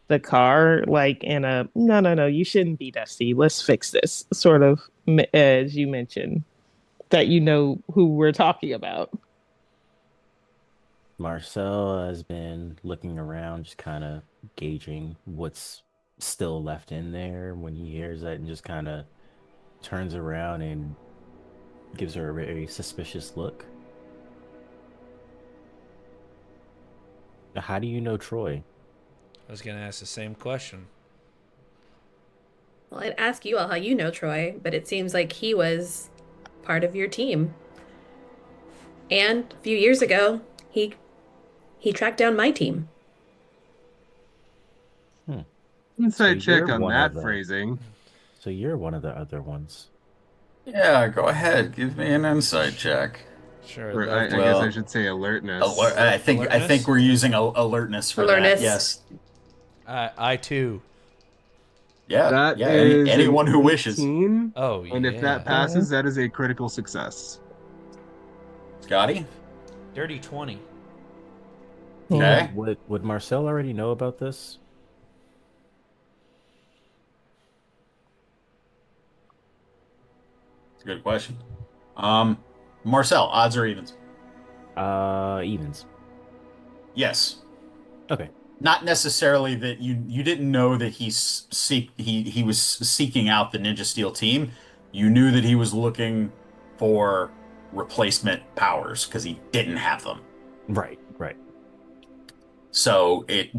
the car, like in a no, you shouldn't be dusty. Let's fix this sort of, as you mentioned, that you know who we're talking about. Marcel has been looking around, just kind of gauging what's still left in there when he hears that, and just kind of turns around and gives her a very suspicious look. How do you know Troy? I was gonna ask the same question. Well, I'd ask you all how you know Troy, but it seems like he was part of your team. And a few years ago, he tracked down my team. Inside check you're on one that of the- phrasing. So you're one of the other ones. Yeah, go ahead. Give me an insight check. Sure. Or I guess Well, I should say alertness. I think Alertness? we're using alertness for Alertness. that. Yes. I too. Yeah. That yeah. is Anyone an who wishes. 18, Oh, and if that passes, that is a critical success. Scotty. Dirty 20. Okay. Would Marcel already know about this? It's a good question. Marcel, odds or evens? Evens. Yes. Okay. Not necessarily that you didn't know that he was seeking out the Ninja Steel team. You knew that he was looking for replacement powers because he didn't have them. Right. So it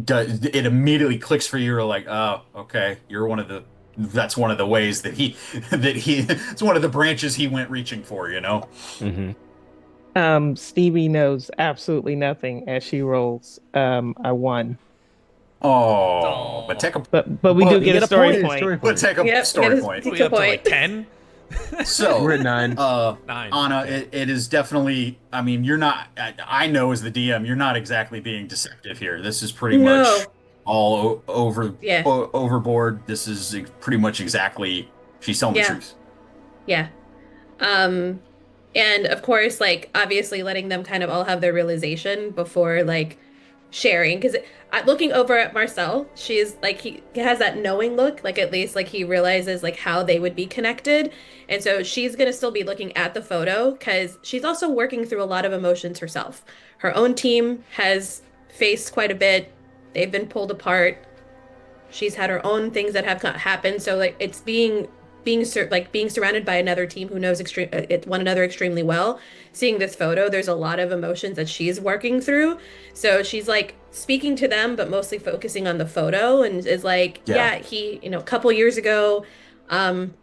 immediately clicks for you. You're like, oh, okay, that's one of the ways that it's one of the branches he went reaching for, you know? Mm-hmm. Stevie knows absolutely nothing as she rolls a 1. Oh, Oh. But we do but get get a a story point. point. Story but point. take a Yep, story get point. What are a we up to, like point. 10? So, We're at 9. 9. Anna, Okay. it is definitely, I mean, you're not, I know as the DM, you're not exactly being deceptive here. This is pretty much No. all Yeah. overboard. This is pretty much exactly, she's telling the Yeah. truth. Yeah. Um, and of course, like obviously letting them kind of all have their realization before like sharing. Because looking over at Marcel, she's like he has that knowing look, like at least like he realizes like how they would be connected. And so she's gonna still be looking at the photo because she's also working through a lot of emotions herself. Her own team has faced quite a bit. They've been pulled apart. She's had her own things that have happened. So like it's being surrounded by another team who knows one another extremely well. Seeing this photo, there's a lot of emotions that she's working through. So she's like speaking to them, but mostly focusing on the photo and is like, Yeah. yeah, a couple years ago, um,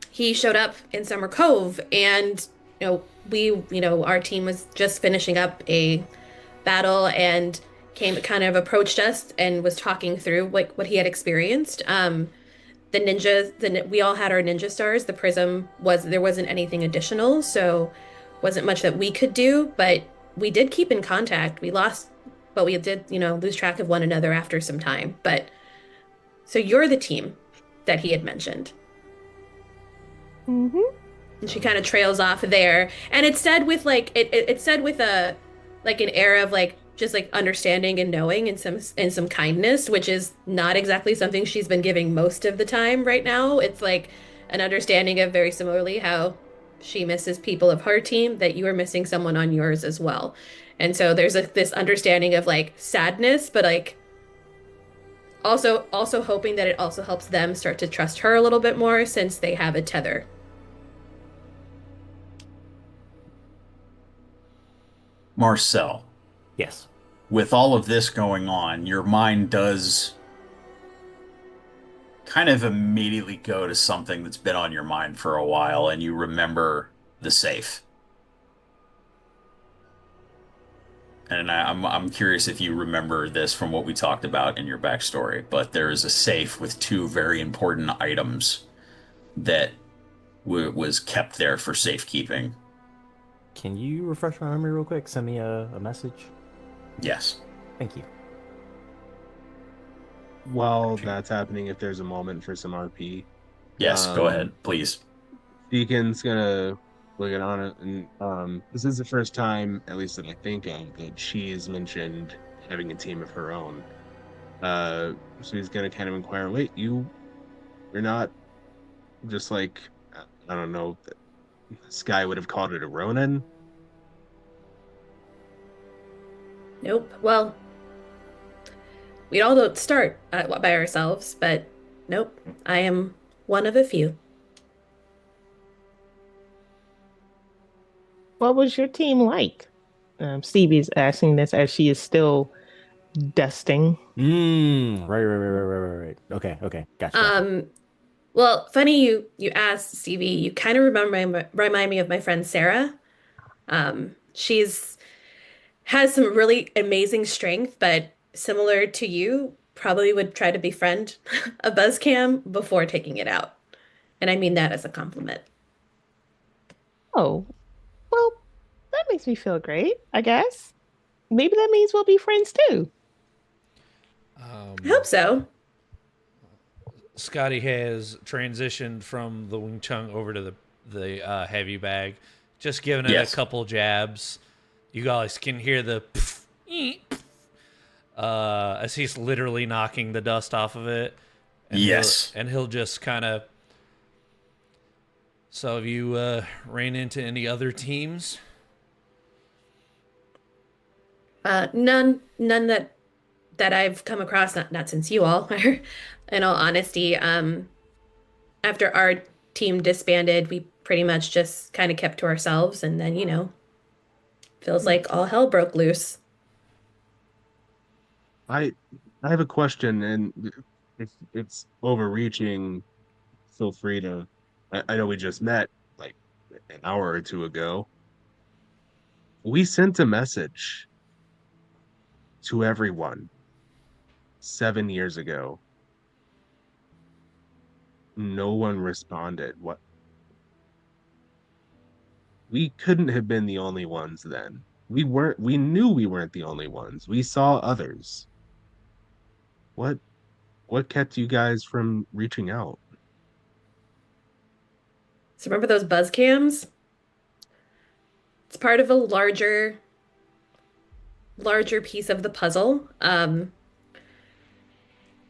he showed up in Summer Cove and our team was just finishing up a battle and came kind of approached us and was talking through like what he had experienced. The ninjas, we all had our ninja stars. The prism there wasn't anything additional, so wasn't much that we could do, but we did keep in contact. We lost, but we did, lose track of one another after some time. But so you're the team that he had mentioned. Mm-hmm. And she kind of trails off there. And it's said with like it's said with a like an air of like just like understanding and knowing and some kindness, which is not exactly something she's been giving most of the time right now. It's like an understanding of very similarly how she misses people of her team, that you are missing someone on yours as well. And so there's this understanding of like sadness, but like also hoping that it also helps them start to trust her a little bit more since they have a tether. Marcel, Yes. with all of this going on, your mind does kind of immediately go to something that's been on your mind for a while, and you remember the safe. And I'm curious if you remember this from what we talked about in your backstory, but there is a safe with two very important items that was kept there for safekeeping. Can you refresh my memory real quick? Send me a message. Yes. Thank you. While that's happening, if there's a moment for some RP, Yes, go um, ahead, please. Deacon's gonna look at Anna, and this is the first time, at least that I think of, that she's mentioned having a team of her own. So he's gonna kind of inquire, wait, you're not just like, I don't know, Sky would have called it a Ronin? Nope. Well, we all don't start by ourselves, but nope. I am one of a few. What was your team like? Stevie's asking this as she is still dusting. Right. Okay. Gotcha. Um, well, funny you asked, Stevie. You kind of remind me of my friend Sarah. She's has some really amazing strength, but similar to you, probably would try to befriend a buzzcam before taking it out. And I mean that as a compliment. Oh, well, that makes me feel great, I guess. Maybe that means we'll be friends too. I hope so. Scotty has transitioned from the Wing Chun over to the heavy bag, just giving it Yes. a couple jabs. You guys can hear the pff, as he's literally knocking the dust off of it. And Yes. he'll just kind of. So have you ran into any other teams? None that I've come across, not since you all are, in all honesty. After our team disbanded, we pretty much just kind of kept to ourselves, and then, feels like all hell broke loose. I I have a question, and if it's overreaching, feel free to. I know we just met like an hour or two ago. We sent a message to everyone 7 years ago. No one responded. What? We couldn't have been the only ones then. We knew we weren't the only ones. We saw others. What kept you guys from reaching out? So remember those buzz cams? It's part of a larger piece of the puzzle.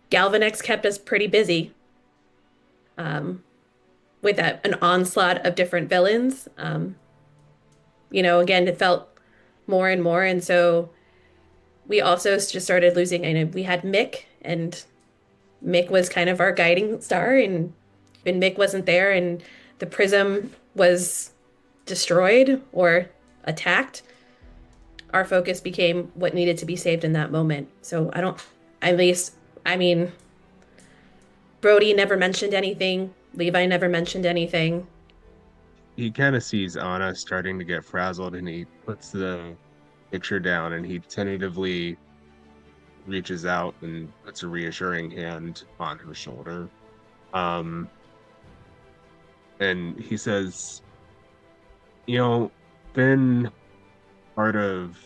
Galvanex kept us pretty busy with an onslaught of different villains. Again, it felt more and more, and so we also just started losing. And we had Mick, and Mick was kind of our guiding star, and when Mick wasn't there, and the prism was destroyed or attacked, our focus became what needed to be saved in that moment. So I mean, Brody never mentioned anything. Levi never mentioned anything. He kind of sees Anna starting to get frazzled, and he puts the picture down, and he tentatively reaches out and puts a reassuring hand on her shoulder. And he says, been part of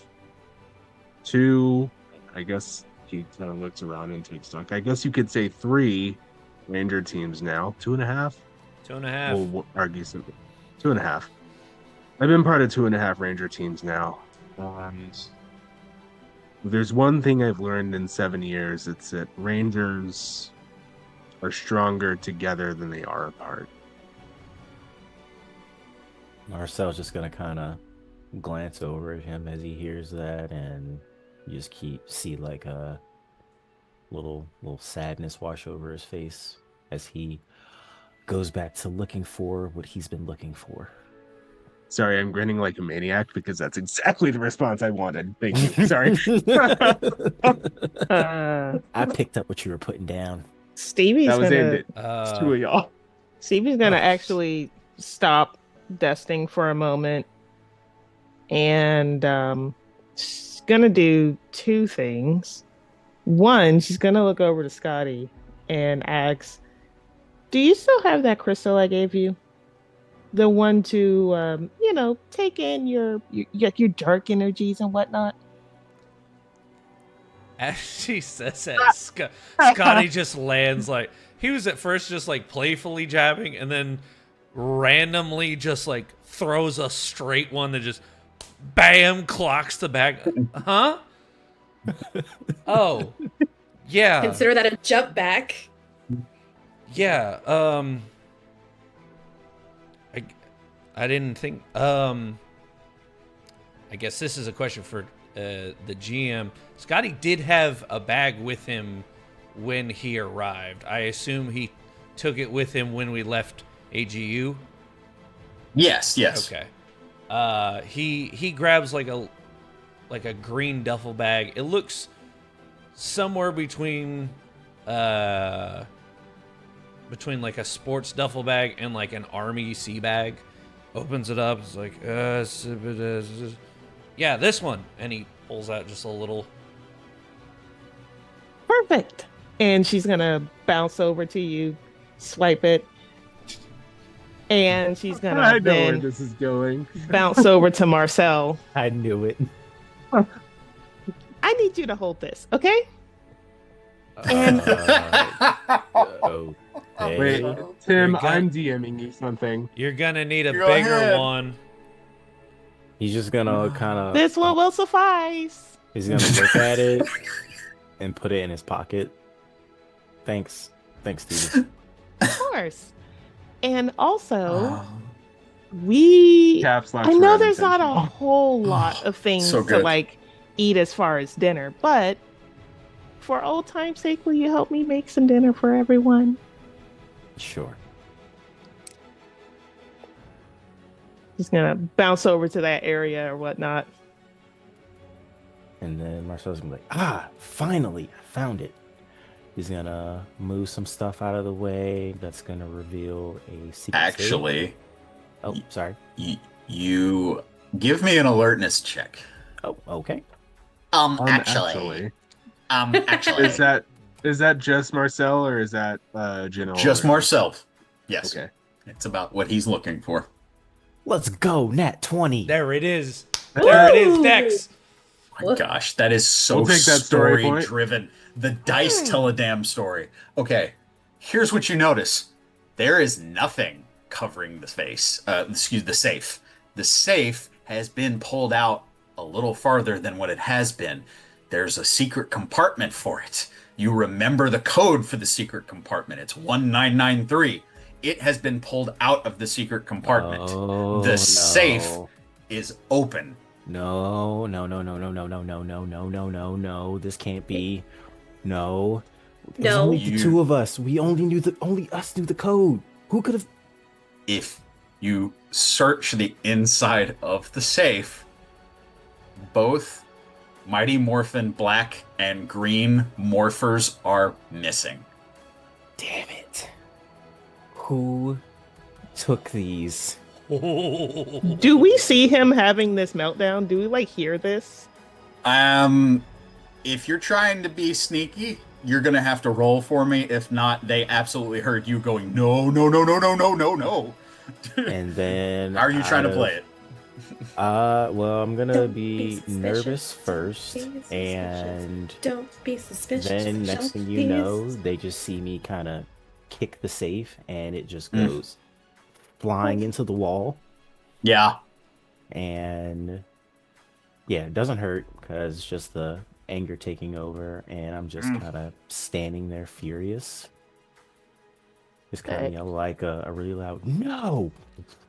2, I guess he kind of looks around and takes stock. I guess you could say 3 Ranger teams now. 2.5? 2.5. We'll argue something. 2.5. I've been part of 2.5 Ranger teams now. And there's one thing I've learned in 7 years. It's that Rangers are stronger together than they are apart. Marcel's just gonna kind of glance over at him as he hears that, and you just see like a little sadness wash over his face as he goes back to looking for what he's been looking for. Sorry, I'm grinning like a maniac because that's exactly the response I wanted. Thank you. Sorry. I picked up what you were putting down. Stevie's That was aimed gonna at 2 of y'all. Stevie's gonna actually stop dusting for a moment, and she's gonna do 2 things. One, she's gonna look over to Scotty and ask, "Do you still have that crystal I gave you? The one to take in your dark energies and whatnot?" As she says that, Scotty just lands like, he was at first just like playfully jabbing, and then randomly just like throws a straight one that just bam clocks the bag. Huh? Oh, yeah. Consider that a jump back. Yeah. I didn't think. I guess this is a question for the GM. Scotty did have a bag with him when he arrived. I assume he took it with him when we left AGU. Yes. Okay. He grabs like a green duffel bag. It looks somewhere between like a sports duffel bag and like an army sea bag. Opens it up. It's like, yeah, this one. And he pulls out just a little. Perfect. And she's gonna bounce over to you, swipe it, and she's gonna I know where then this is going. bounce over to Marcel. I knew it. I need you to hold this, okay? And Okay. Wait, Tim, You're I'm DMing you something. You're gonna need a Go bigger ahead. one. He's just gonna kind of. this one will suffice. He's gonna look at it and put it in his pocket. Thanks, Stevie. Of course. And also, we Caps lock I for know there's not a unintentional. whole lot of things So to good. like eat as far as dinner, but for old time's sake, will you help me make some dinner for everyone? Sure. Just gonna bounce over to that area or whatnot. And then Marcel's gonna be like, finally, I found it. He's gonna move some stuff out of the way that's gonna reveal a secret. Actually, Oh, sorry. you give me an alertness check. Oh, okay. Actually. Is Is that just Marcel or is that Janelle? Just or- Marcel. Yes. Okay. It's about what he's looking for. Let's go, Nat 20. There it is. There it is, Woo! Dex. My gosh, that is so We'll take that story story point. driven. The dice tell a damn story. Okay, here's what you notice. There is nothing covering the face. The safe. The safe has been pulled out a little farther than what it has been. There's a secret compartment for it. You remember the code for the secret compartment. It's 1993. It has been pulled out of the secret compartment. Oh, The no. safe is open. No, no, no, no, no, no, no, no, no, no, no, no, no. This can't be. No. There's No. only the two of us. We only us knew the code. Who could have? If you search the inside of the safe, both Mighty Morphin Black and Green Morphers are missing. Damn it. Who took these? Do we see him having this meltdown? Do we like hear this? If you're trying to be sneaky, you're gonna have to roll for me. If not, they absolutely heard you going, no, no, no, no, no, no, no, no. And then How are you trying to play it? Well, I'm gonna Don't be suspicious. nervous Don't first, be suspicious. and Don't be suspicious. then next Don't thing be you know, sus- they just see me kind of kick the safe, and it just Mm. goes flying into the wall. Yeah. And yeah, it doesn't hurt because it's just the anger taking over, and I'm just kind of standing there furious. Just kind of yell like a really loud no,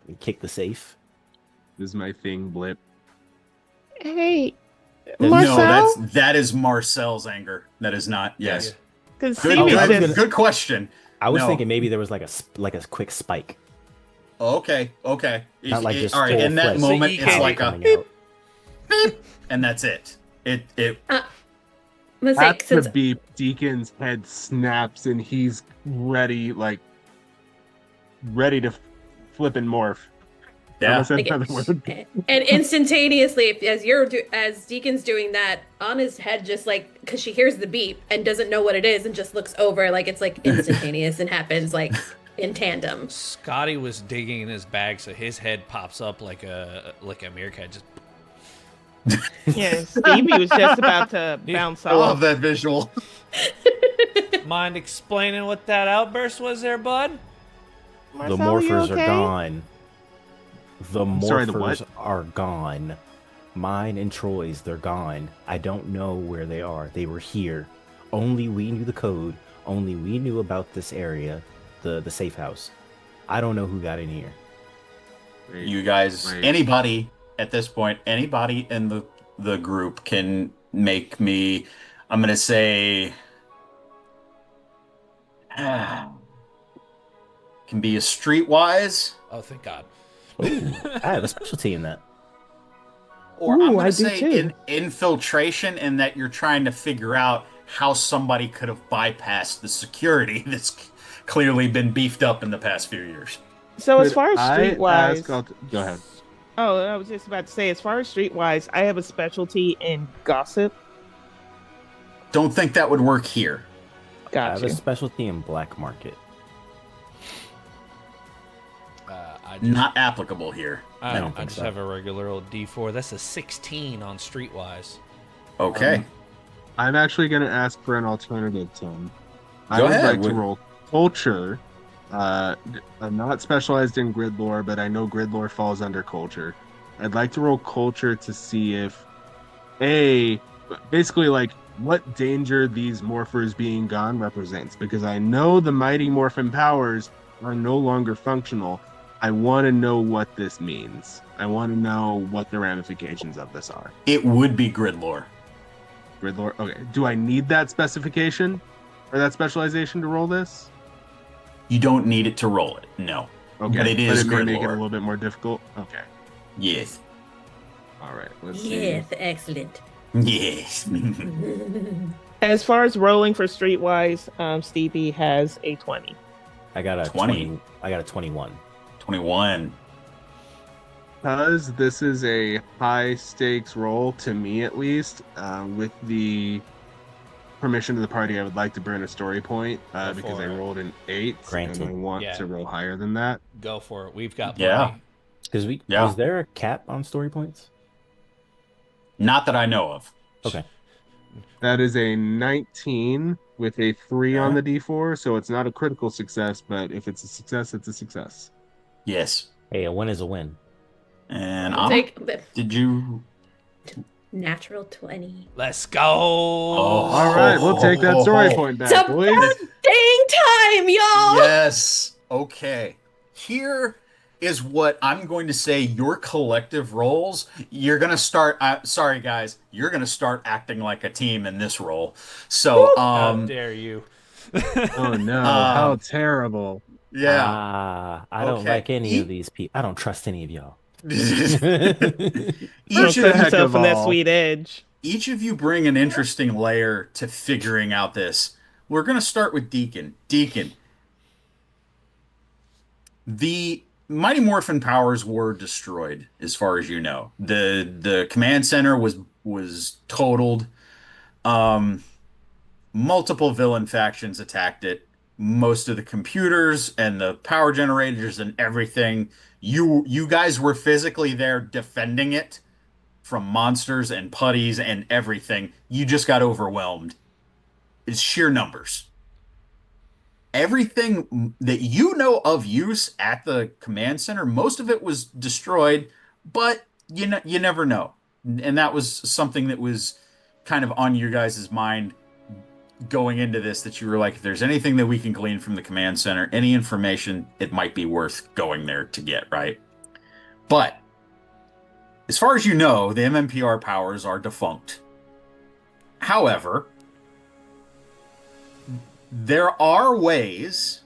and kick the safe. This is my thing, Blip. Hey, No, Marcel? that is Marcel's anger. That is not. Yes. Because Good, Stevie's I was good, just good question. I was No. thinking maybe there was like a quick spike. Okay. Not like just all right. In that full-fledged moment, So it's EK like a coming beep, out. beep, and that's it. It. Let's say, At the since beep, Deacon's head snaps and he's ready to flip and morph. I Yeah. almost said Like, another word. and instantaneously, as Deacon's doing that, on his head, just like because she hears the beep and doesn't know what it is, and just looks over like it's like instantaneous and happens like in tandem. Scotty was digging in his bag, so his head pops up like a meerkat. Just yeah, Stevie was just about to bounce I love off. that visual. mind explaining what that outburst was there, bud? Marcel, The you morphers okay? are gone. The sorry, the morphers what? are gone. Mine and Troy's, they're gone. I don't know where they are. They were here. Only we knew the code. Only we knew about this area, the safe house. I don't know who got in here. Wait, You guys, wait. anybody at this point, anybody in the group can make me. I'm gonna say. Can be a streetwise, Oh, thank God. Ooh, I have a specialty in that. or I'm Ooh, gonna I do say too. infiltration, in that you're trying to figure out how somebody could have bypassed the security that's clearly been beefed up in the past few years. So as Could far as I streetwise, ask- Go ahead. oh, I was just about to say, as far as streetwise, I have a specialty in gossip. Don't think that would work here. I have Gotcha. a specialty in black market. I just, Not applicable here. I don't I think just so. have a regular old D4. That's a 16 on Streetwise. Okay. I'm actually going to ask for an alternative, Tim. I Go would ahead. like to roll culture. I'm not specialized in grid lore, but I know grid lore falls under culture. I'd like to roll culture to see if, basically like what danger these morphers being gone represents, because I know the mighty morphin powers are no longer functional. I want to know what this means. I want to know what the ramifications of this are. It would be grid lore. Grid lore. Okay. Do I need that specification or that specialization to roll this? You don't need it to roll it. No. Okay. But it is may grid make it a lore. little bit more difficult. Okay. Yes. All right. Let's Yes, excellent. Yes. As far as rolling for streetwise, Stevie has a 20. I got a 20. I got a 21. 21. Because this is a high stakes roll to me, at least, with the permission to the party, I would like to burn a story point Go because for I it. rolled an 8, Granted. and I want Yeah. to roll higher than that. Go for it. We've got Yeah. plenty. Because Yeah. is there a cap on story points? Not that I know of. Okay. That is a 19 with a 3 on Okay. the D4, so it's not a critical success, but if it's a success, it's a success. Yes. Hey, a win is a win. And We'll Anna, take the did you? natural 20. Let's go. All right, we'll take that story point It's back, about boys. dang time, y'all! Yes. Okay. Here is what I'm going to say. Your collective roles. You're gonna start. Sorry, guys. You're gonna start acting like a team in this role. So, How dare you? Oh no, how terrible. yeah. I don't Okay. like any of these people. I don't trust any of y'all. each Don't What cut the heck yourself of on that all? sweet edge. each of you bring an interesting layer to figuring out this. We're gonna start with Deacon. Deacon. The Mighty Morphin powers were destroyed, as far as you know. The command center was totaled. Um, Multiple villain factions attacked it. Most of the computers and the power generators and everything. You guys were physically there defending it from monsters and putties and everything. You just got overwhelmed. It's sheer numbers. Everything that you know of use at the command center, most of it was destroyed, but you never know. And that was something that was kind of on your guys' mind going into this, that you were like, if there's anything that we can glean from the command center, any information, it might be worth going there to get, right? But as far as you know, the MMPR powers are defunct. However, there are ways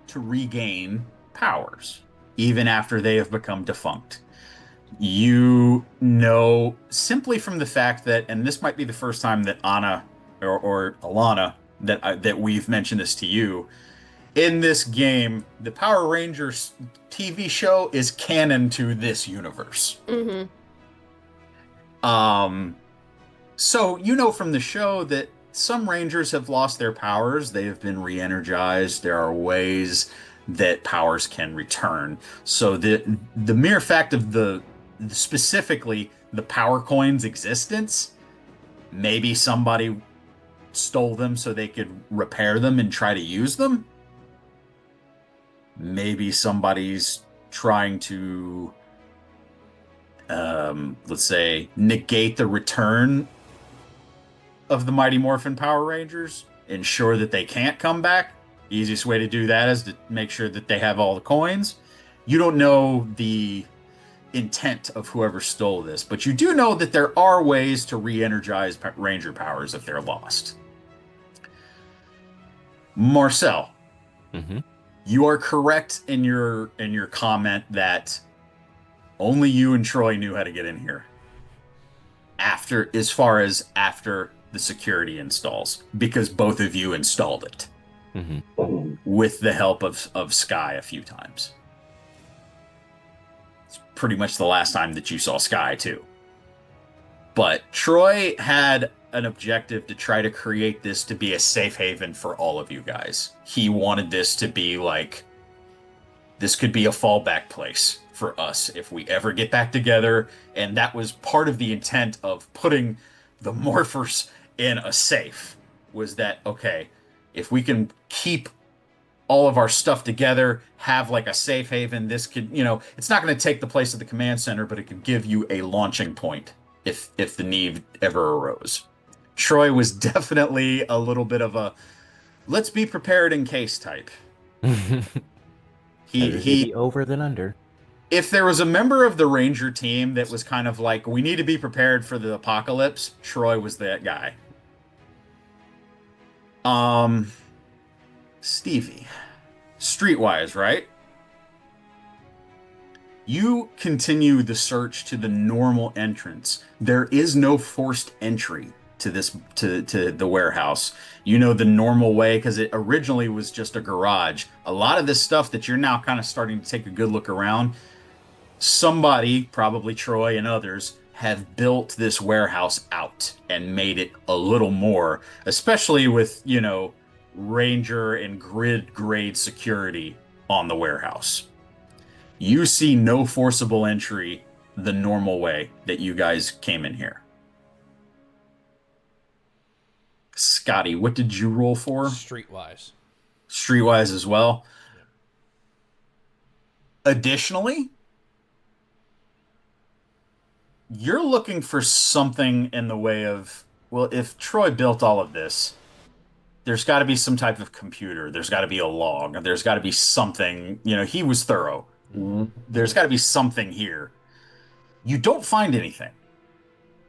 to regain powers, even after they have become defunct. You know, simply from the fact that, and this might be the first time that Anna or Alana that we've mentioned this to you, in this game, the Power Rangers TV show is canon to this universe. Mm-hmm. So you know from the show that some Rangers have lost their powers. They have been re-energized. There are ways that powers can return. So the mere fact of specifically the power coin's existence, maybe somebody stole them so they could repair them and try to use them. Maybe somebody's trying to, let's say, negate the return of the Mighty Morphin Power Rangers, ensure that they can't come back. The easiest way to do that is to make sure that they have all the coins. You don't know the intent of whoever stole this, but you do know that there are ways to re-energize Ranger powers if they're lost. Marcel, you are correct in your comment that only you and Troy knew how to get in here. After the security installs, because both of you installed it with the help of Sky a few times. It's pretty much the last time that you saw Sky too. But Troy had an objective to try to create this to be a safe haven for all of you guys. He wanted this to be like, this could be a fallback place for us if we ever get back together. And that was part of the intent of putting the morphers in a safe, was that, okay, if we can keep all of our stuff together, have like a safe haven, this could, it's not going to take the place of the command center, but it could give you a launching point if the need ever arose. Troy was definitely a little bit of a let's be prepared in case type. He over than under. If there was a member of the Ranger team that was kind of like, we need to be prepared for the apocalypse, Troy was that guy. Stevie, Streetwise, right? You continue the search to the normal entrance. There is no forced entry to the warehouse. You know the normal way, because it originally was just a garage. A lot of this stuff that you're now kind of starting to take a good look around, somebody, probably Troy and others, have built this warehouse out and made it a little more, especially with, Ranger and grid grade security on the warehouse. You see no forcible entry the normal way that you guys came in here. Scotty, what did you roll for? Streetwise. Streetwise as well. Yep. Additionally, you're looking for something in the way of, well, if Troy built all of this, there's got to be some type of computer. There's got to be a log. There's got to be something. He was thorough. There's got to be something here. You don't find anything.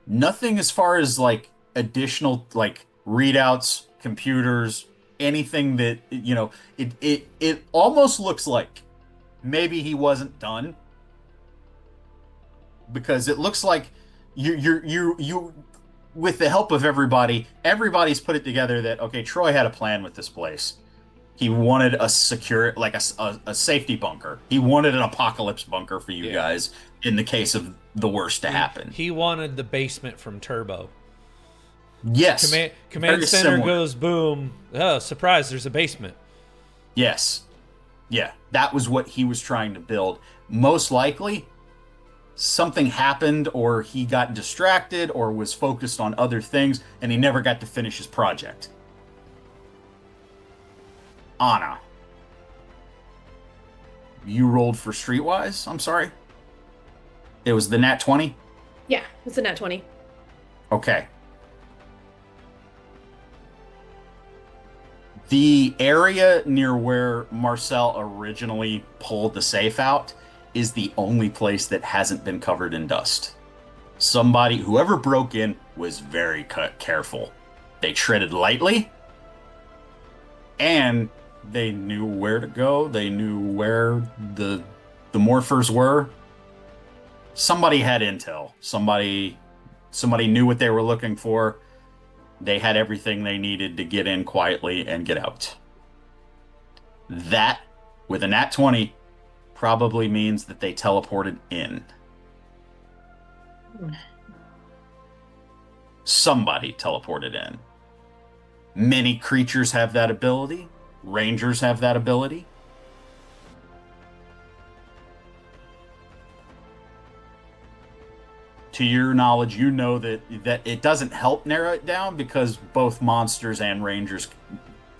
Nothing as far as like additional like readouts, computers, anything that it almost looks like maybe he wasn't done because it looks like you with the help of everybody's put it together that okay, Troy had a plan with this place. He wanted a secure, like a safety bunker. He wanted an apocalypse bunker for you guys in the case of the worst to happen. He wanted the basement from Turbo. Yes. Command center goes boom. Oh, surprise, there's a basement. Yes. Yeah, that was what he was trying to build. Most likely, something happened or he got distracted or was focused on other things and he never got to finish his project. Anna. You rolled for Streetwise? I'm sorry. It was the nat 20? Yeah, it's a nat 20. Okay. The area near where Marcel originally pulled the safe out is the only place that hasn't been covered in dust. Whoever broke in was very careful. They treaded lightly, and they knew where to go. They knew where the morphers were. Somebody had intel. Somebody knew what they were looking for. They had everything they needed to get in quietly and get out. That, with a nat 20, probably means that they teleported in. Somebody teleported in. Many creatures have that ability. Rangers have that ability. To your knowledge, you know that it doesn't help narrow it down because both monsters and rangers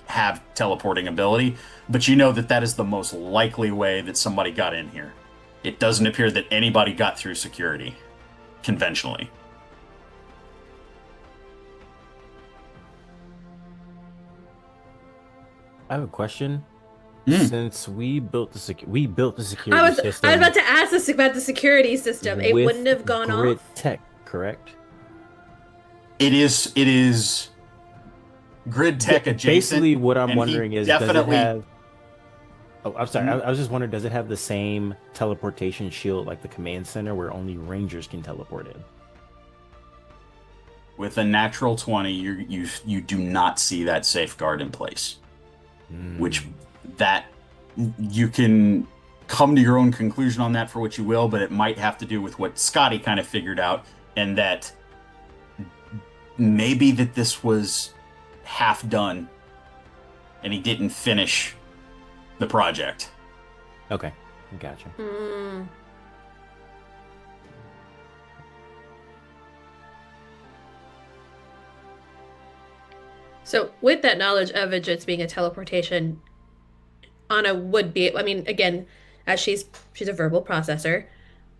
have teleporting ability, but you know that that is the most likely way that somebody got in here. It doesn't appear that anybody got through security conventionally. I have a question. Since we built the security system. I was about to ask this about the security system. It wouldn't have gone grid off. tech, correct? It is grid tech adjacent. Basically, what I'm wondering is, does it have? Oh, I'm sorry. I was just wondering, does it have the same teleportation shield like the command center, where only Rangers can teleport in? With a natural 20, you do not see that safeguard in place, which that you can come to your own conclusion on that for what you will, but it might have to do with what Scotty kind of figured out, and that maybe that this was half done and he didn't finish the project. Okay, gotcha. So with that knowledge of it just being a teleportation, Anna would be, I mean, again, as she's a verbal processor,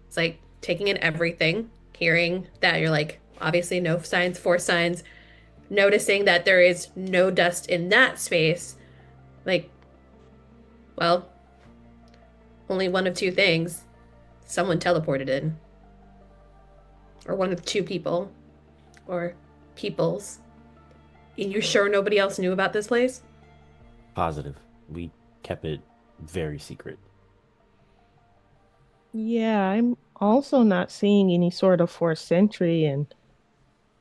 it's like taking in everything, hearing that you're like, obviously no signs, force signs, noticing that there is no dust in that space, like, well, only one of two things. Someone teleported in. Or one of two people. Or peoples. And you sure nobody else knew about this place? Positive. We kept it very secret. Yeah, I'm also not seeing any sort of forced entry and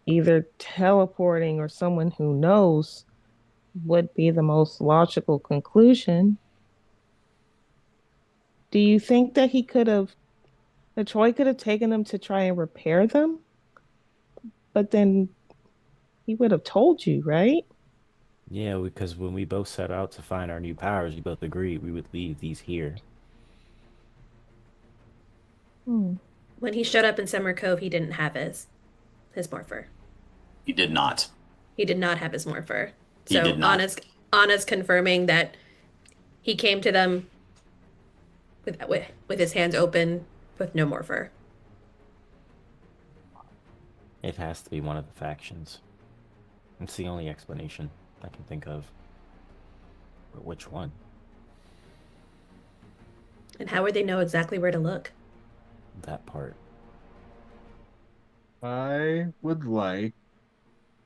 either teleporting or someone who knows would be the most logical conclusion. Do you think that he could have that Troy could have taken them to try and repair them, but then he would have told you, right? Yeah, because when we both set out to find our new powers, we both agreed we would leave these here. Hmm. When he showed up in Summer Cove, he didn't have his morpher. He did not. He did not have his morpher. He So did not. Anna's confirming that he came to them with his hands open with no morpher. It has to be one of the factions. It's the only explanation I can think of. But which one? And how would they know exactly where to look? That part. I would like.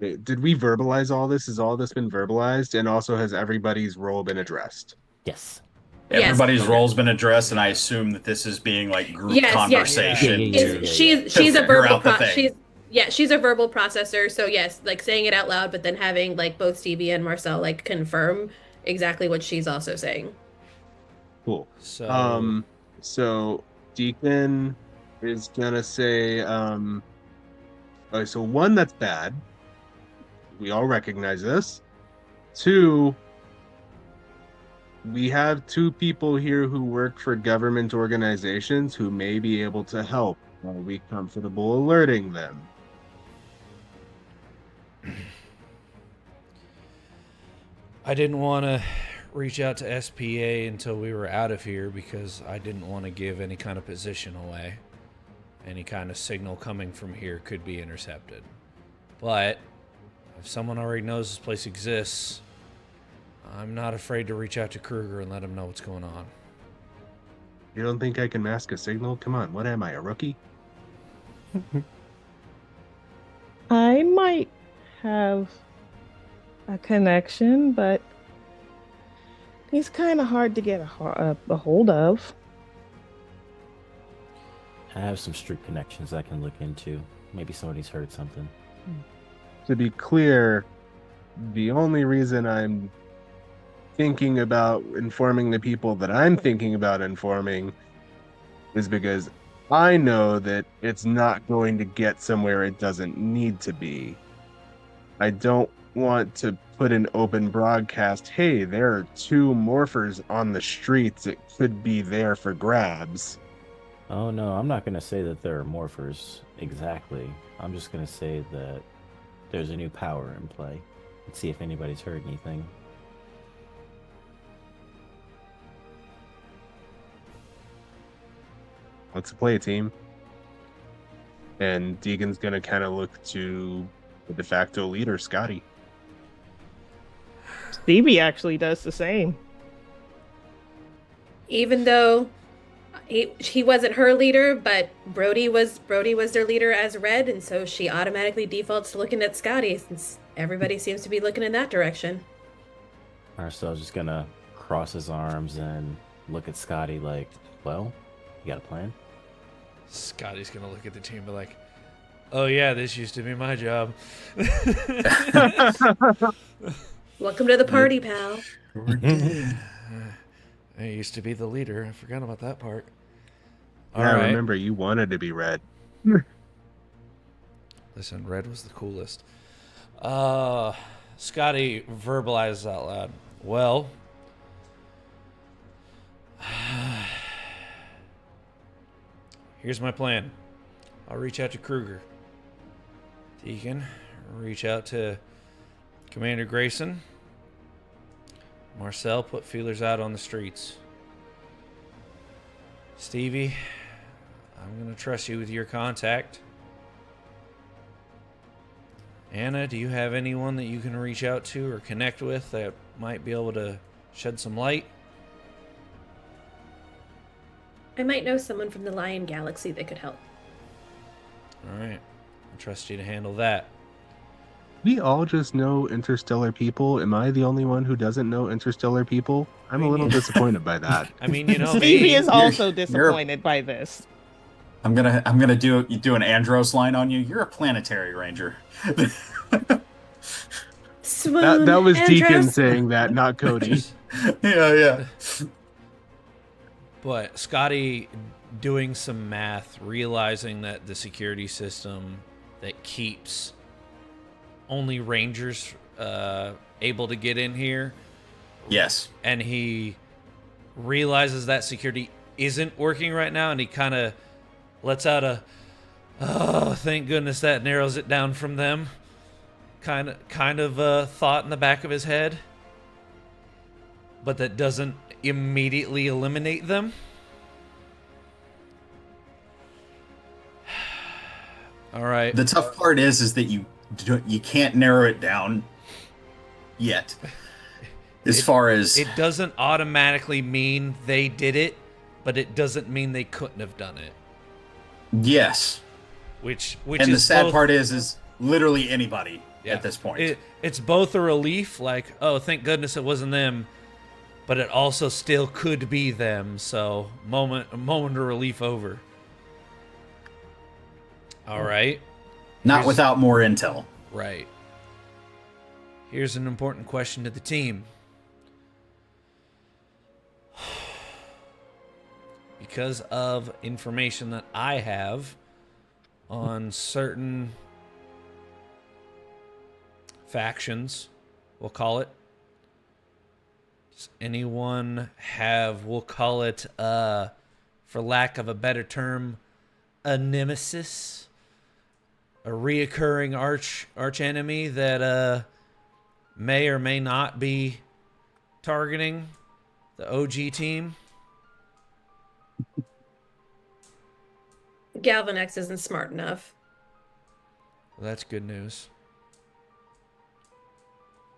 Did we verbalize all this? Has all this been verbalized? And also, has everybody's role been addressed? Yes. Yes. Everybody's role's been addressed, and I assume that this is being like group Yes, yes. conversation. Yeah. She's a figure verbal out the thing. she's a verbal processor. So yes, like saying it out loud, but then having like both Stevie and Marcel like confirm exactly what she's also saying. Cool. So, So Deacon is gonna say, okay, so one, that's bad. We all recognize this. Two, we have two people here who work for government organizations who may be able to help. Are we comfortable alerting them? I didn't want to reach out to SPA until we were out of here because I didn't want to give any kind of position away. Any kind of signal coming from here could be intercepted. But if someone already knows this place exists, I'm not afraid to reach out to Kruger and let him know what's going on. You don't think I can mask a signal? Come on, what am I, a rookie? I might have a connection, but he's kind of hard to get a hold of. I have some street connections I can look into. Maybe somebody's heard something. To be clear, the only reason I'm thinking about informing the people that I'm thinking about informing is because I know that it's not going to get somewhere it doesn't need to be. I don't want to put an open broadcast, hey, there are two morphers on the streets. It could be there for grabs. Oh no, I'm not gonna say that there are morphers exactly. I'm just gonna say that there's a new power in play. Let's see if anybody's heard anything. Let's play a team. And Deegan's gonna kind of look to the de facto leader, Scotty. Stevie actually does the same. Even though he wasn't her leader, but Brody was their leader as Red, and so she automatically defaults to looking at Scotty since everybody seems to be looking in that direction. Marcel's just gonna cross his arms and look at Scotty like, well, you got a plan? Scotty's going to look at the team and be like, oh yeah, this used to be my job. Welcome to the party, pal. I used to be the leader. I forgot about that part. Yeah, All right. remember, you wanted to be Red. Listen, Red was the coolest. Scotty verbalizes out loud. Well, here's my plan. I'll reach out to Kruger. Deacon, reach out to Commander Grayson. Marcel, put feelers out on the streets. Stevie, I'm going to trust you with your contact. Anna, do you have anyone that you can reach out to or connect with that might be able to shed some light? I might know someone from the Lion Galaxy that could help. All right. I trust you to handle that. We all just know interstellar people. Am I the only one who doesn't know interstellar people? I'm a little disappointed by that. I mean, you know Stevie me. is also disappointed by this. I'm gonna do an Andros line on you. You're a planetary ranger. Swoon, That was Deacon Andros. saying that, not Cody. Yeah. But Scotty doing some math, realizing that the security system that keeps only Rangers able to get in here, Yes. and he realizes that security isn't working right now, and he kind of lets out a, oh, thank goodness that narrows it down from them, kind of thought in the back of his head, but that doesn't immediately eliminate them. All right. The tough part is that you can't narrow it down yet. As far as it doesn't automatically mean they did it, but it doesn't mean they couldn't have done it. yes, Which and is the sad both, part is literally anybody yeah, at this point. It's both a relief, like, oh, thank goodness it wasn't them, but it also still could be them. So a moment of relief over. All right. Not Here's- without more intel. Right. Here's an important question to the team. Because of information that I have on certain factions, we'll call it. Does anyone have, we'll call it, for lack of a better term, a nemesis? A reoccurring arch enemy that may or may not be targeting the OG team? Galvanex isn't smart enough. Well, that's good news.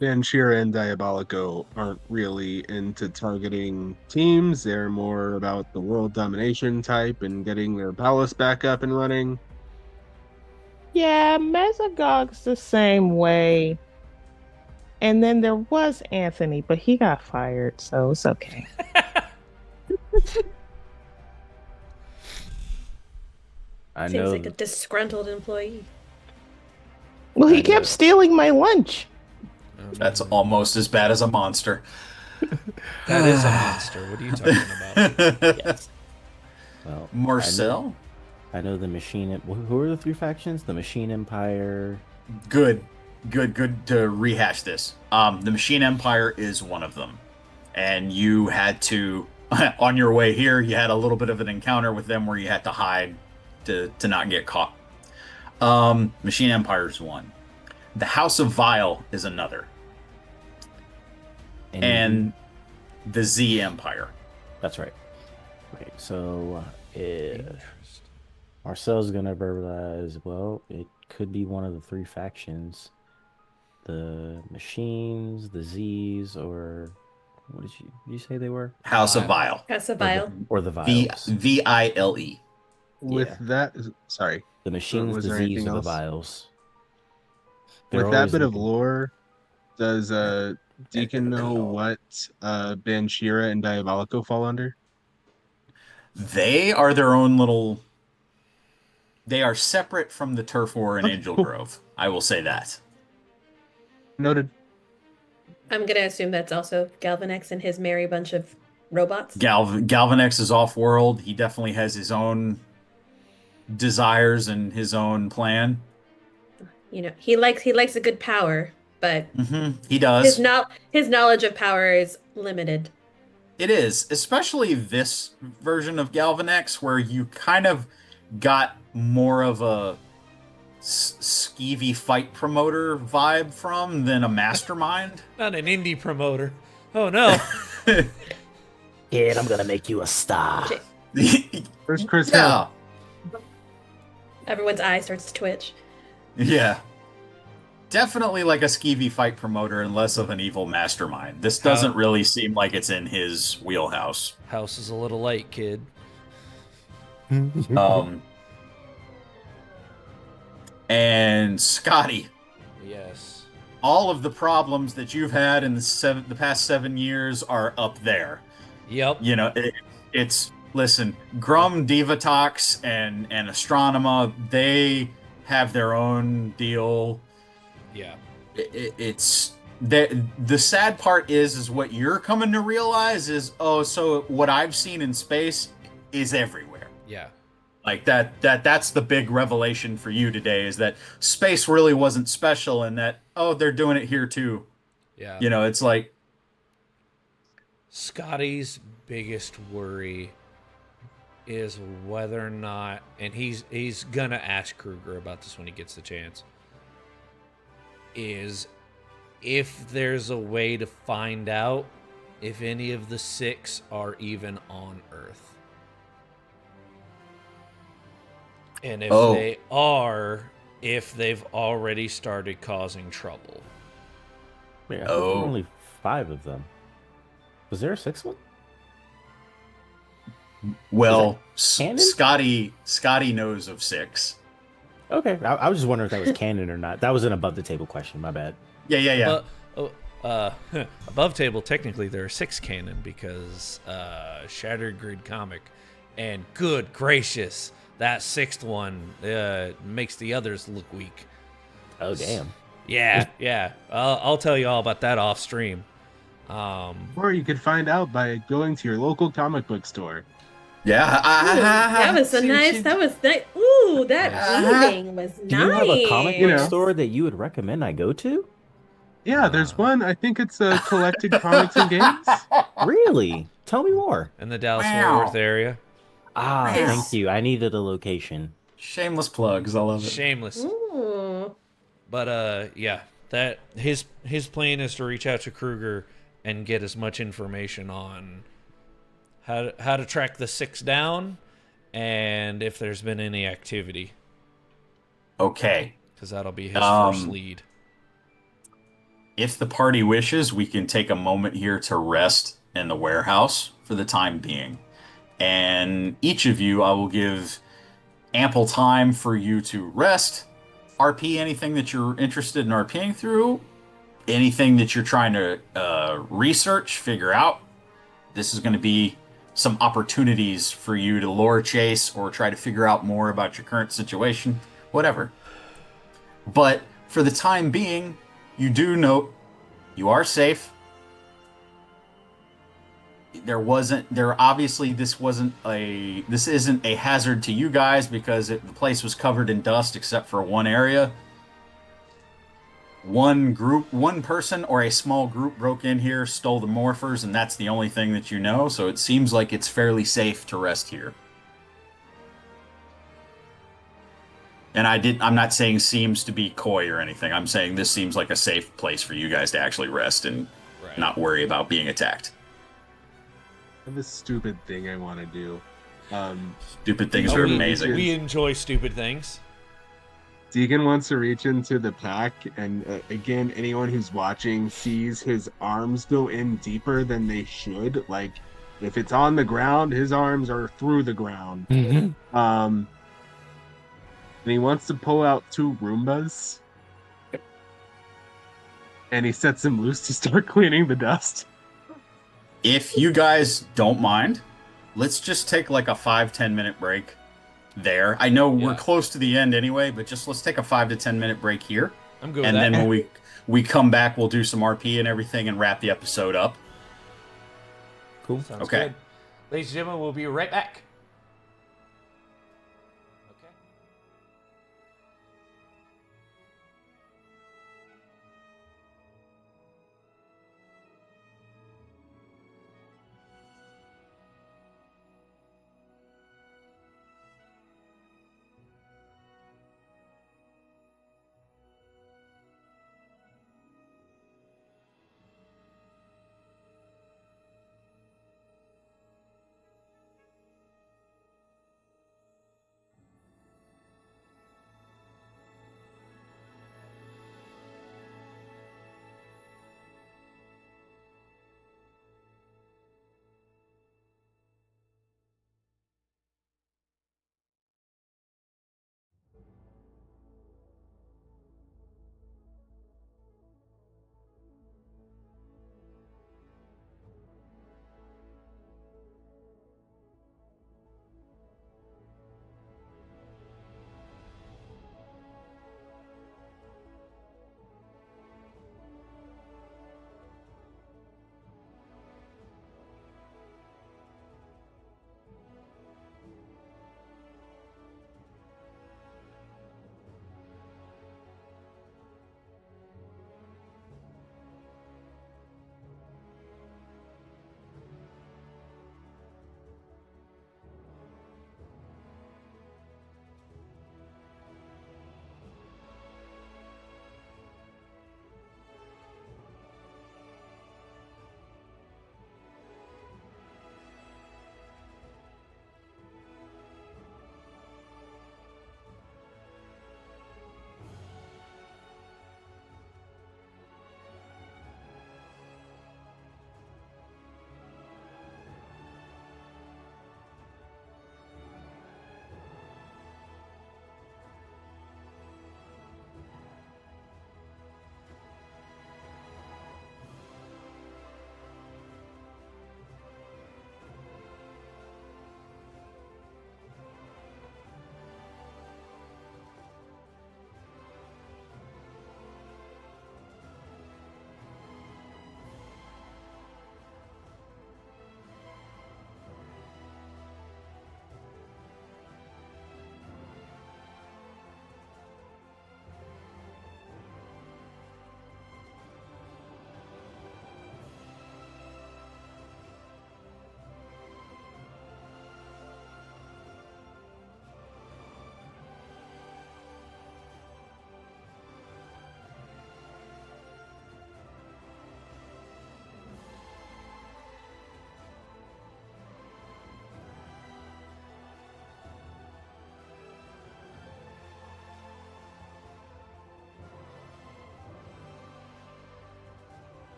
Banshira and Diabolico aren't really into targeting teams. They're more about the world domination type and getting their palace back up and running. Yeah, Mesogog's the same way. And then there was Anthony, but he got fired, so it's okay. I Seems know. like a disgruntled employee. Well, I he kept know. stealing my lunch. That's almost as bad as a monster. That is a monster. What are you talking about? Yes. Well, Marcel? I know the Machine. Who are the three factions? The Machine Empire. Good to rehash this. The Machine Empire is one of them. And you had to, on your way here, you had a little bit of an encounter with them where you had to hide to not get caught. Machine Empire is one. The House of Vile is another. And the Z Empire. That's right. Right. So Marcel's gonna verbalize. Well, it could be one of the three factions: the Machines, the Z's, or what did you say they were? House of Vile. That's a vile. Or the Vials. Vile. With Yeah. that, sorry. The Machines, was the there Z's, anything or the else? Vials. With They're that always bit of looking- lore, does Deacon know what Banshira and Diabolico fall under? They are their own little. They are separate from the Turf War and Angel Grove. I will say that. Noted. I'm gonna assume that's also Galvanex and his merry bunch of robots. Galvanex is off world. He definitely has his own desires and his own plan. You know, he likes a good power, but He does. his knowledge of power is limited. It is, especially this version of Galvanex, where you kind of got more of a skeevy fight promoter vibe from than a mastermind. Not an indie promoter. Oh no. Kid, I'm gonna make you a star. Where's Chris Yeah. Hill? Everyone's eye starts to twitch. Yeah. Definitely like a skeevy fight promoter and less of an evil mastermind. This doesn't really seem like it's in his wheelhouse. House is a little light, kid. And Scotty, Yes. all of the problems that you've had in the past 7 years are up there. Yep. You know, it's listen, Grum, Divatox, and Astronema, they have their own deal. Yeah. It's the sad part is what you're coming to realize is, oh, so what I've seen in space is everywhere. Yeah. Like that's the big revelation for you today is that space really wasn't special and that they're doing it here too. Yeah. It's like Scotty's biggest worry is whether or not, and he's gonna ask Kruger about this when he gets the chance, is if there's a way to find out if any of the 6 are even on Earth. And if they are, if they've already started causing trouble. Wait, I thought there were only 5 of them. Was there a 6th one? well, canon? Scotty knows of 6. Okay, I was just wondering if that was canon or not. That was an above the table question. My bad. Yeah. Above table, technically there are 6 canon because Shattered Grid comic, and good gracious, that 6th one makes the others look weak. Oh damn. Yeah. I'll tell you all about that off stream. Or you could find out by going to your local comic book store. Yeah. That was so nice. That was nice. Ooh, that weaving was nice. Do you have a comic book store that you would recommend I go to? Yeah, there's one. I think it's Collected Comics and Games. Really? Tell me more. In the Dallas-Fort Worth area. Thank you. I needed a location. Shameless plugs. I love it. Shameless. Ooh. But yeah, that his plan is to reach out to Kruger and get as much information on how to track the 6 down and if there's been any activity. Okay. Because that'll be his first lead. If the party wishes, we can take a moment here to rest in the warehouse for the time being. And each of you, I will give ample time for you to rest, RP anything that you're interested in RPing through, anything that you're trying to research, figure out. This is going to be some opportunities for you to lore chase or try to figure out more about your current situation, whatever. But for the time being, you do know you are safe. This isn't a hazard to you guys because the place was covered in dust except for one area. One person or a small group broke in here, stole the morphers, and that's the only thing that you know, so it seems like it's fairly safe to rest here. And I'm not saying seems to be coy or anything. I'm saying this seems like a safe place for you guys to actually rest and not worry about being attacked. I have a stupid thing I want to do. Stupid things are amazing. We enjoy stupid things. Deegan wants to reach into the pack, and again, anyone who's watching sees his arms go in deeper than they should. Like, if it's on the ground, his arms are through the ground. Mm-hmm. And he wants to pull out 2 Roombas, and he sets them loose to start cleaning the dust. If you guys don't mind, let's just take like a 5-10 minute break there. I know we're close to the end anyway, but let's take a 5 to 10 minute break here. I'm good and with that. then when we come back, we'll do some RP and everything and wrap the episode up. Cool. Sounds Okay. good. Ladies and gentlemen, we'll be right back. Okay.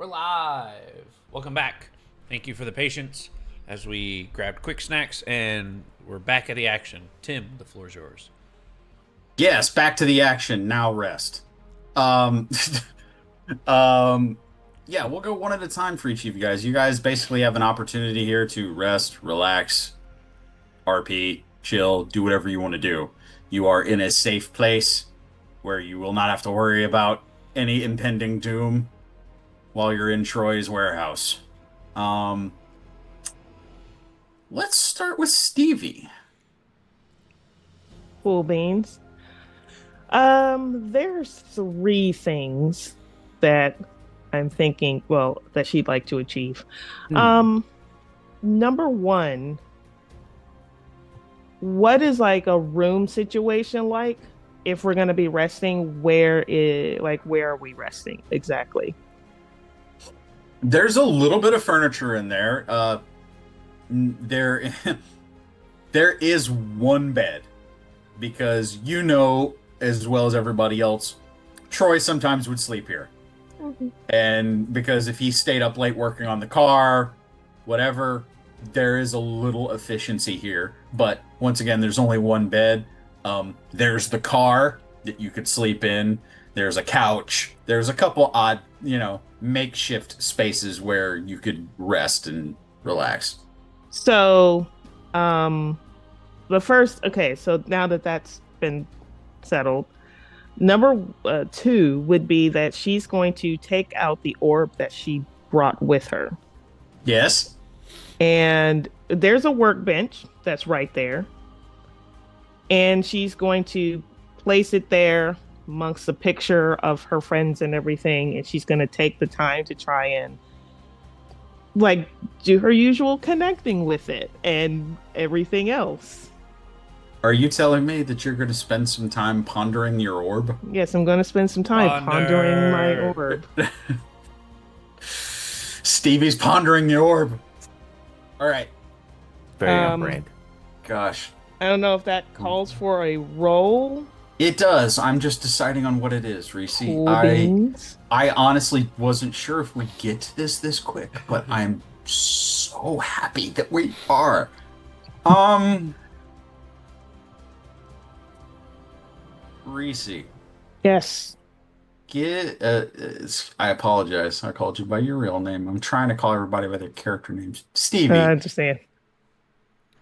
We're live. Welcome back. Thank you for the patience as we grabbed quick snacks and we're back at the action. Tim, the floor is yours. Yes, back to the action. Now rest. Um, yeah, we'll go one at a time for each of you guys. You guys basically have an opportunity here to rest, relax, RP, chill, do whatever you want to do. You are in a safe place where you will not have to worry about any impending doom while you're in Troy's warehouse. Let's start with Stevie. Cool beans. There's 3 things that I'm thinking, well, that she'd like to achieve. Number 1, what is like a room situation like? If we're gonna be resting, where are we resting exactly? There's a little bit of furniture in there. There, there is one bed because you know as well as everybody else, Troy sometimes would sleep here. And because if he stayed up late working on the car, whatever, there is a little efficiency here. But once again, there's only one bed. There's the car that you could sleep in. There's a couch. There's a couple odd, makeshift spaces where you could rest and relax. So, so now that that's been settled, number 2 would be that she's going to take out the orb that she brought with her. Yes. And there's a workbench that's right there. And she's going to place it there amongst a picture of her friends and everything. And she's going to take the time to try and do her usual connecting with it and everything else. Are you telling me that you're going to spend some time pondering your orb? Yes, I'm going to spend some time pondering my orb. Stevie's pondering the orb. All right. Very on brand. Gosh. I don't know if that calls for a roll. It does. I'm just deciding on what it is, Reese. Cool beans. I honestly wasn't sure if we'd get to this quick, but I'm so happy that we are. Reese. Yes. I apologize. I called you by your real name. I'm trying to call everybody by their character names. Stevie. I understand.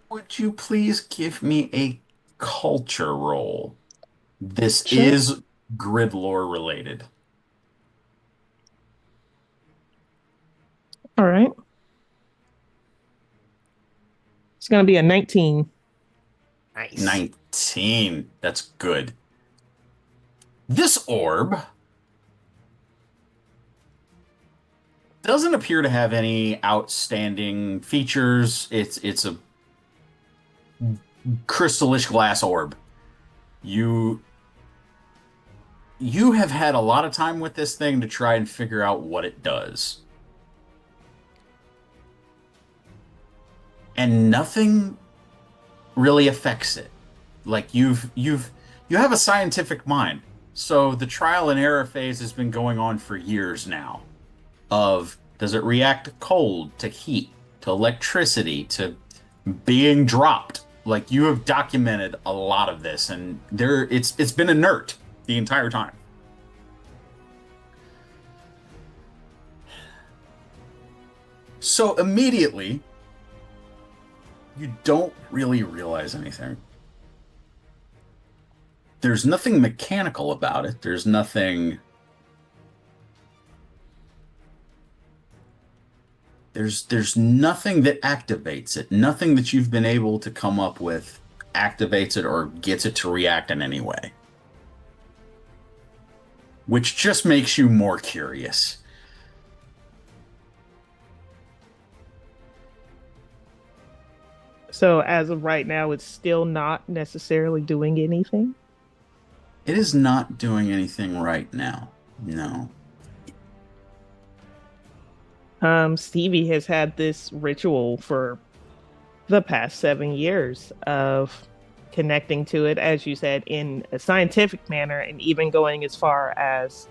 Would you please give me a culture roll? This Sure. is grid lore related. All right. It's going to be a 19. Nice. 19. That's good. This orb doesn't appear to have any outstanding features. It's a crystallish glass orb. You have had a lot of time with this thing to try and figure out what it does. And nothing really affects it. Like you have a scientific mind. So the trial and error phase has been going on for years now. Of does it react to cold, to heat, to electricity, to being dropped? Like you have documented a lot of this, and it's been inert the entire time. So immediately, you don't really realize anything. There's nothing mechanical about it. There's nothing. There's nothing that activates it. Nothing that you've been able to come up with activates it or gets it to react in any way. Which just makes you more curious. So as of right now, it's still not necessarily doing anything? It is not doing anything right now. No. Stevie has had this ritual for the past 7 years of connecting to it, as you said, in a scientific manner, and even going as far as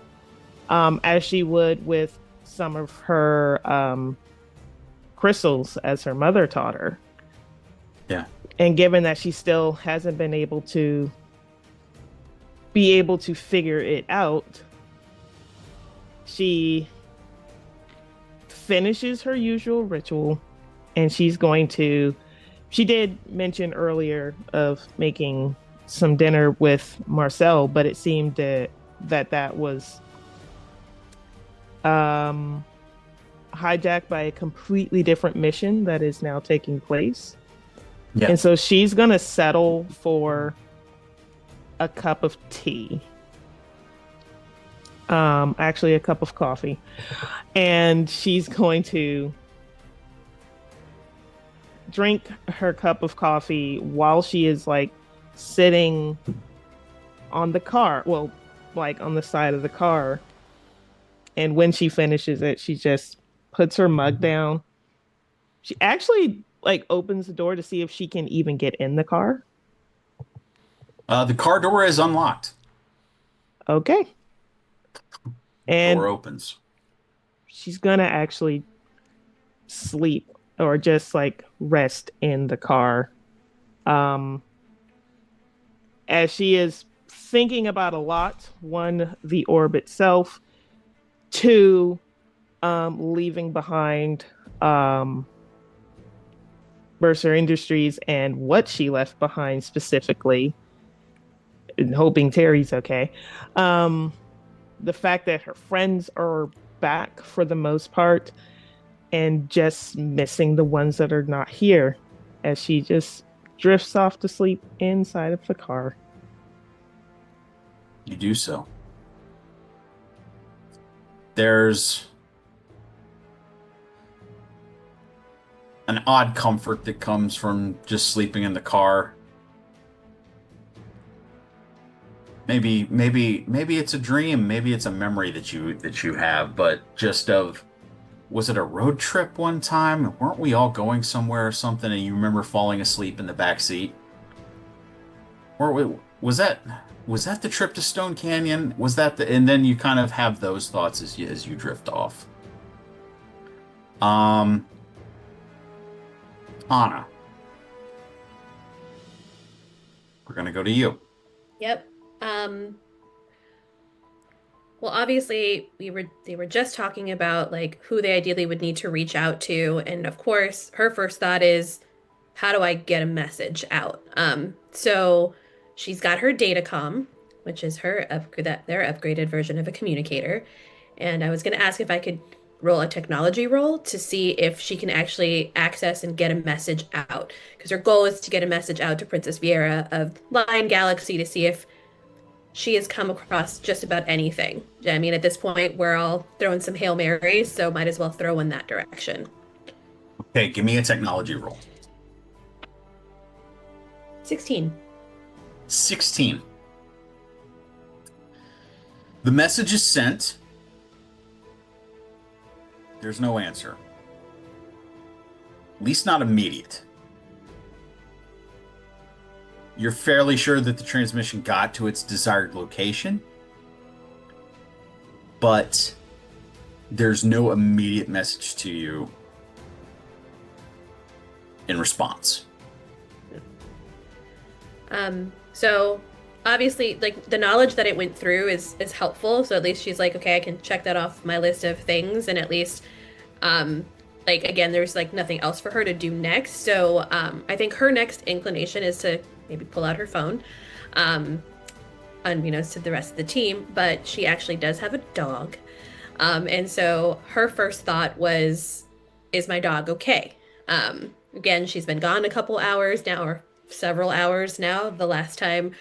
she would with some of her crystals as her mother taught her. Yeah. And given that she still hasn't been able to figure it out, she finishes her usual ritual, and she did mention earlier of making some dinner with Marcel, but it seemed that was hijacked by a completely different mission that is now taking place. Yeah. And so she's going to settle for a cup of tea. Actually a cup of coffee. And she's going to drink her cup of coffee while she is like sitting on the car, well, like on the side of the car. And when she finishes it, she just puts her mug down. She actually like opens the door to see if she can even get in the car. The car door is unlocked. Okay. And Door opens. she's gonna actually sleep or just like rest in the car. As she is thinking about a lot. One, the orb itself. Two, leaving behind Mercer Industries and what she left behind specifically, and hoping Terry's okay. The fact that her friends are back for the most part, and just missing the ones that are not here, as she just drifts off to sleep inside of the car. You do so. There's an odd comfort that comes from just sleeping in the car. Maybe it's a dream, maybe it's a memory that you have, but just of, was it a road trip one time? Weren't we all going somewhere or something and you remember falling asleep in the back seat? Was that the trip to Stone Canyon? Was that and then you kind of have those thoughts as you drift off. Anna. We're gonna go to you. Yep. Well, obviously they were just talking about like who they ideally would need to reach out to, and of course, her first thought is, how do I get a message out? So she's got her datacom, which is their upgraded version of a communicator, and I was going to ask if I could roll a technology roll to see if she can actually access and get a message out, because her goal is to get a message out to Princess Viera of Lion Galaxy to see if she has come across just about anything. I mean, at this point, we're all throwing some Hail Marys, so might as well throw in that direction. Okay, give me a technology roll. 16. 16. The message is sent. There's no answer. At least not immediate. You're fairly sure that the transmission got to its desired location, but there's no immediate message to you in response. So obviously, like, the knowledge that it went through is helpful. So at least she's like, okay, I can check that off my list of things, and at least, like, again, there's like nothing else for her to do next. So I think her next inclination is to maybe pull out her phone, unbeknownst to the rest of the team, but she actually does have a dog. And so her first thought was, is my dog okay? Again, she's been gone a couple hours now, or several hours now. The last time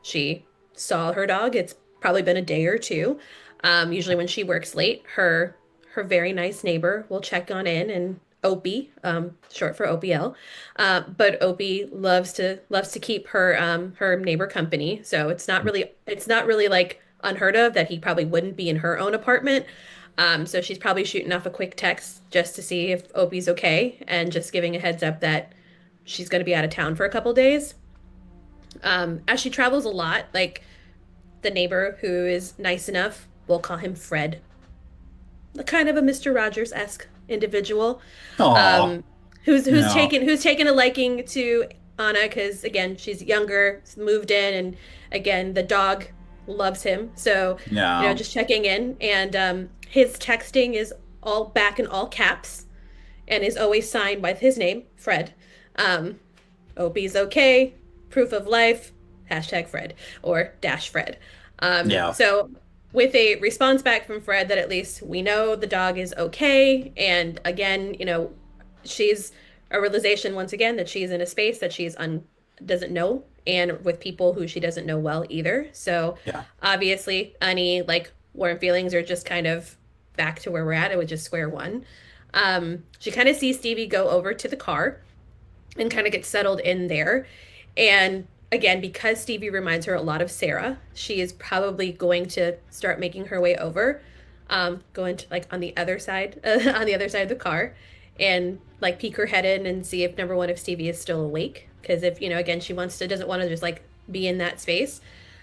she saw her dog, it's probably been a day or two. Usually when she works late, her very nice neighbor will check on in, and Opie, short for OPL. But Opie loves to keep her neighbor company. So it's not really like unheard of that he probably wouldn't be in her own apartment. So she's probably shooting off a quick text just to see if Opie's okay, and just giving a heads up that she's going to be out of town for a couple days. As she travels a lot, like, the neighbor who is nice enough, we'll call him Fred. kind of a Mr. Rogers-esque individual, Oh, um, who's no. taken a liking to Anna because again she's younger, moved in, and again the dog loves him. So No. just checking in, and his texting is all back in all caps and is always signed with his name, Fred. Um, OP's okay, proof of life, hashtag Fred or dash Fred. Yeah. So with a response back from Fred that at least we know the dog is okay. And again, she's a realization once again that she's in a space that doesn't know and with people who she doesn't know well either. So Yeah. obviously any like warm feelings are just kind of back to where we're at. It was just square one. She kind of sees Stevie go over to the car and kind of get settled in there. And again, because Stevie reminds her a lot of Sarah, she is probably going to start making her way over, going to like on the other side, on the other side of the car, and like peek her head in and see if number one, if Stevie is still awake. Because if again, she doesn't want to just like be in that space.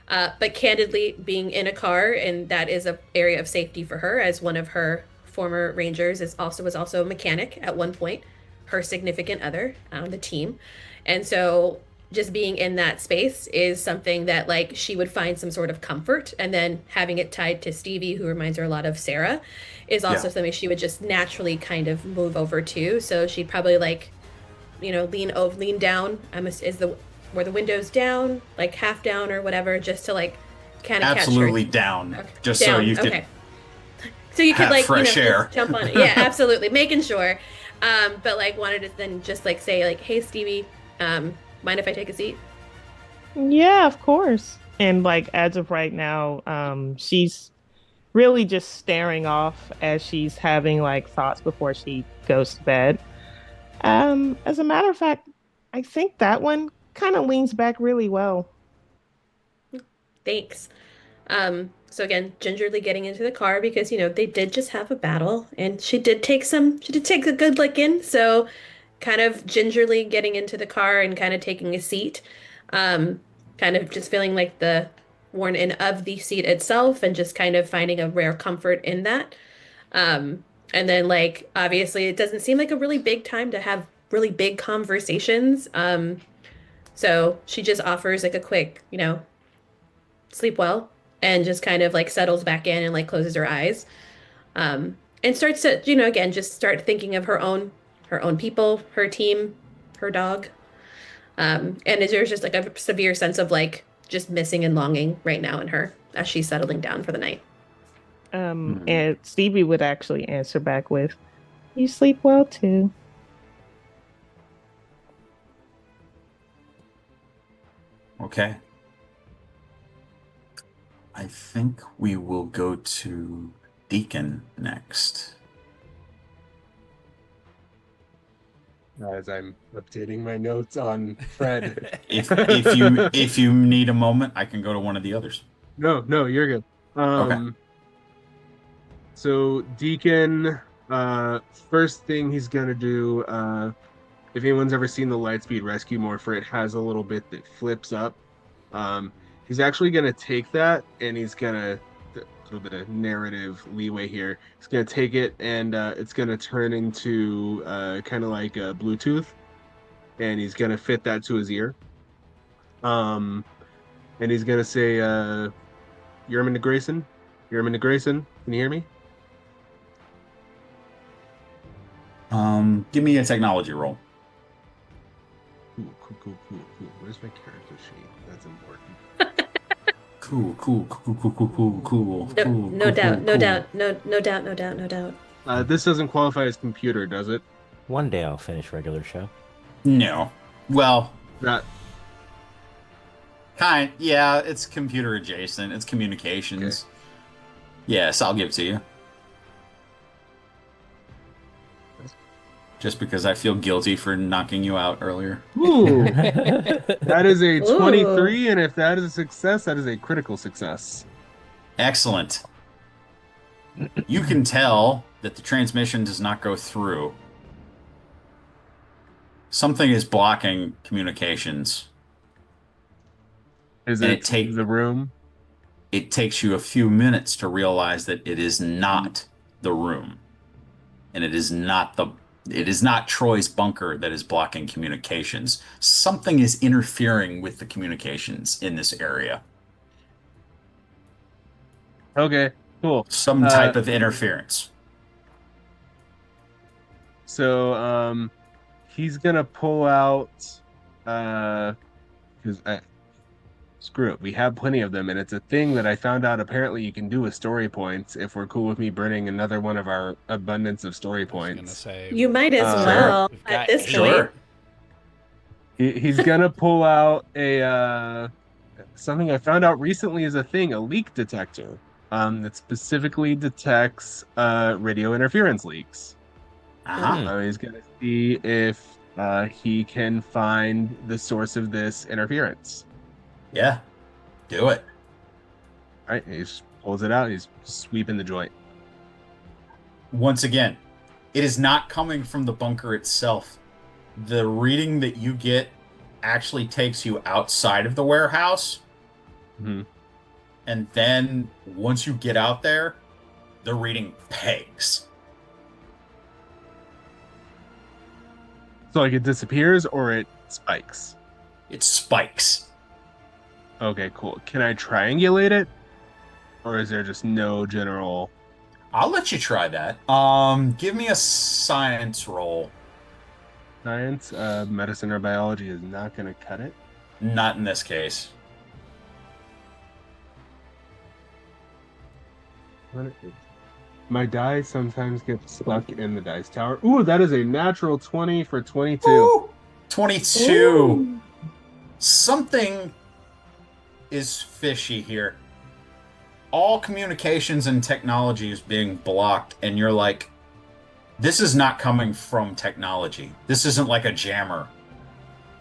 But candidly, being in a car and that is a area of safety for her, as one of her former Rangers was also a mechanic at one point, her significant other on the team. And so just being in that space is something that like she would find some sort of comfort. And then having it tied to Stevie, who reminds her a lot of Sarah, is also Yeah. something she would just naturally kind of move over to. So she'd probably like, lean down. Is the where the window's down, like half down or whatever, just to like kind of catch her. Absolutely down. Okay. Just so Down. you could Okay. So you could have like, fresh air. just jump on it. Yeah, absolutely. Making sure. But like wanted to then just like say like, hey Stevie, mind if I take a seat? Yeah, of course. And like as of right now, she's really just staring off as she's having like thoughts before she goes to bed. As a matter of fact, I think that one kind of leans back really well. Thanks. So again, gingerly getting into the car because they did just have a battle and she did take a good licking, so kind of gingerly getting into the car and kind of taking a seat. Kind of just feeling like the worn in of the seat itself and just kind of finding a rare comfort in that. And then like obviously it doesn't seem like a really big time to have really big conversations. So she just offers like a quick, sleep well and just kind of like settles back in and like closes her eyes. And starts to, again, just start thinking of her own people, her team, her dog. And there's just like a severe sense of like just missing and longing right now in her as she's settling down for the night. And Stevie would actually answer back with, "You sleep well too." Okay. I think we will go to Deacon next. As I'm updating my notes on Fred. If you need a moment, I can go to one of the others. No, you're good. Okay. So Deacon, first thing he's gonna do, if anyone's ever seen the Lightspeed Rescue Morpher, it has a little bit that flips up. He's actually gonna take that and he's gonna a little bit of narrative leeway here. He's gonna take it and it's gonna turn into kind of like a Bluetooth, and he's gonna fit that to his ear. And he's gonna say, "Yerman to Grayson, Yerman to Grayson, can you hear me?" Give me a technology roll. Cool. Where's my character sheet? That's important. Cool. No doubt. This doesn't qualify as computer, does it? One day I'll finish regular show. No. Well, That yeah, it's computer adjacent. It's communications. Okay. Yes, I'll give it to you. Just because I feel guilty for knocking you out earlier. Ooh. That is a 23, and if that is a success, that is a critical success. Excellent. You can tell that the transmission does not go through. Something is blocking communications. Is And it the room? It takes you a few minutes to realize that it is not the room. And it is not Troy's bunker that is blocking communications. Something is interfering with the communications in this area. Okay, cool. Some type of interference. So he's gonna pull out because screw it, we have plenty of them, and it's a thing that I found out apparently you can do with story points if we're cool with me burning another one of our abundance of story I was gonna points. say You might as Sure. well we've at got this 8. point. Sure. He's gonna pull out a something I found out recently is a thing, a leak detector, that specifically detects radio interference leaks. Uh-huh. He's gonna see if he can find the source of this interference. Yeah. Do it. All right, he just pulls it out. He's sweeping the joint. Once again, it is not coming from the bunker itself. The reading that you get actually takes you outside of the warehouse. Mhm. And then once you get out there, the reading pegs. So like it disappears or it spikes. It spikes. Okay, cool. Can I triangulate it, or is there just no general? I'll let you try that. Give me a science roll. Science, medicine, or biology is not going to cut it. Not in this case. My die sometimes gets stuck in the dice tower. Ooh, that is a natural 20 for 22. Ooh, 22. Something is fishy here. All communications and technology is being blocked, and you're like, this is not coming from technology. This isn't like a jammer.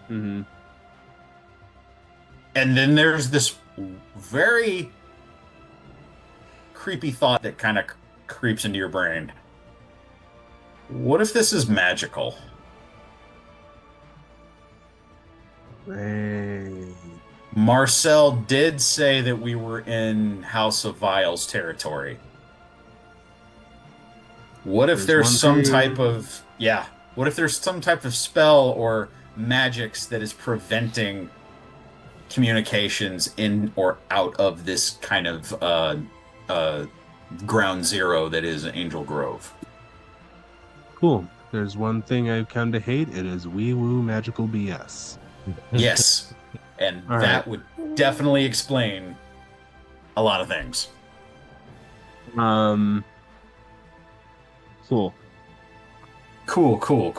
Mm-hmm. And then there's this very creepy thought that kind of creeps into your brain. What if this is magical? Hey. Marcel did say that we were in House of Vials territory. What if There's there's one some thing- type of, yeah, what if there's some type of spell or magics that is preventing communications in or out of this kind of ground zero that is Angel Grove? Cool. There's one thing I've come to hate. It is wee-woo magical BS. Yes. And All that right. would definitely explain a lot of things. Cool. Cool.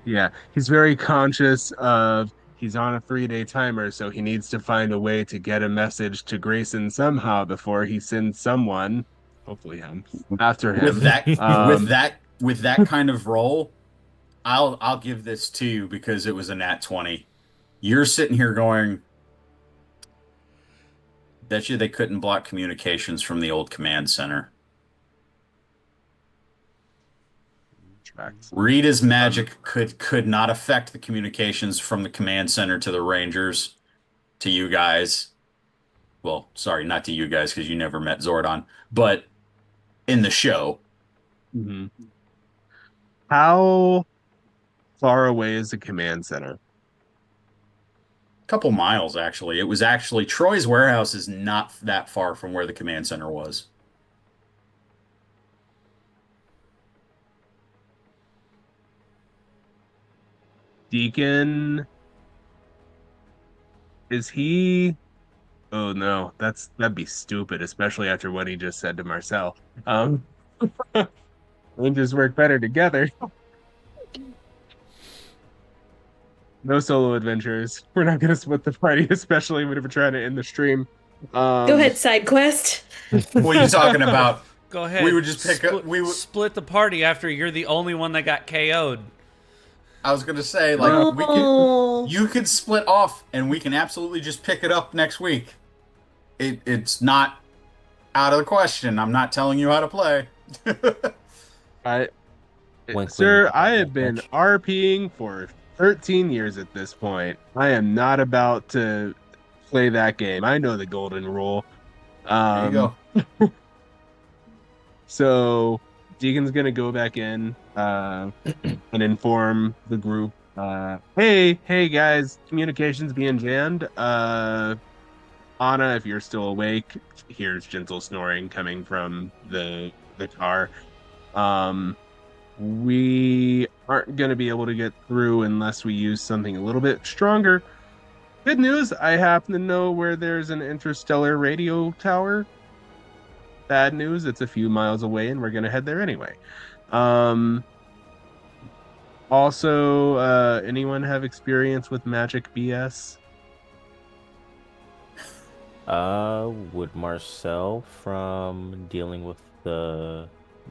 Yeah, he's very conscious of he's on a 3-day timer, so he needs to find a way to get a message to Grayson somehow before he sends someone, hopefully him, after him. With that Um, with that kind of roll, I'll give this to you because it was a nat 20. You're sitting here going, bet you they couldn't block communications from the old command center. tracks. Rita's magic could not affect the communications from the command center to the Rangers, to you guys. Well, sorry, not to you guys because you never met Zordon, but in the show. Mhm. How far away is the command center? Couple miles, actually. It was actually Troy's warehouse is not that far from where the command center was. Deacon, is he? Oh no, that'd be stupid, especially after what he just said to Marcel. We just work better together. No solo adventures. We're not gonna split the party, especially when we're trying to end the stream. Go ahead, side quest. What are you talking about? Go ahead. We would just pick up. Split the party after you're the only one that got KO'd. I was gonna say, like, Oh. you could split off, and we can absolutely just pick it up next week. It's not out of the question. I'm not telling you how to play. Wink, Sir, wink. I have been RPing for 13 years at this point. I am not about to play that game. I know the golden rule. There you go. So Deegan's gonna go back in and inform the group. Hey guys, communications being jammed. Anna, if you're still awake, here's gentle snoring coming from the car. We aren't gonna be able to get through unless we use something a little bit stronger. Good news, I happen to know where there's an interstellar radio tower. Bad news, it's a few miles away and we're gonna head there anyway. Um, anyone have experience with magic BS? Would Marcel from dealing with the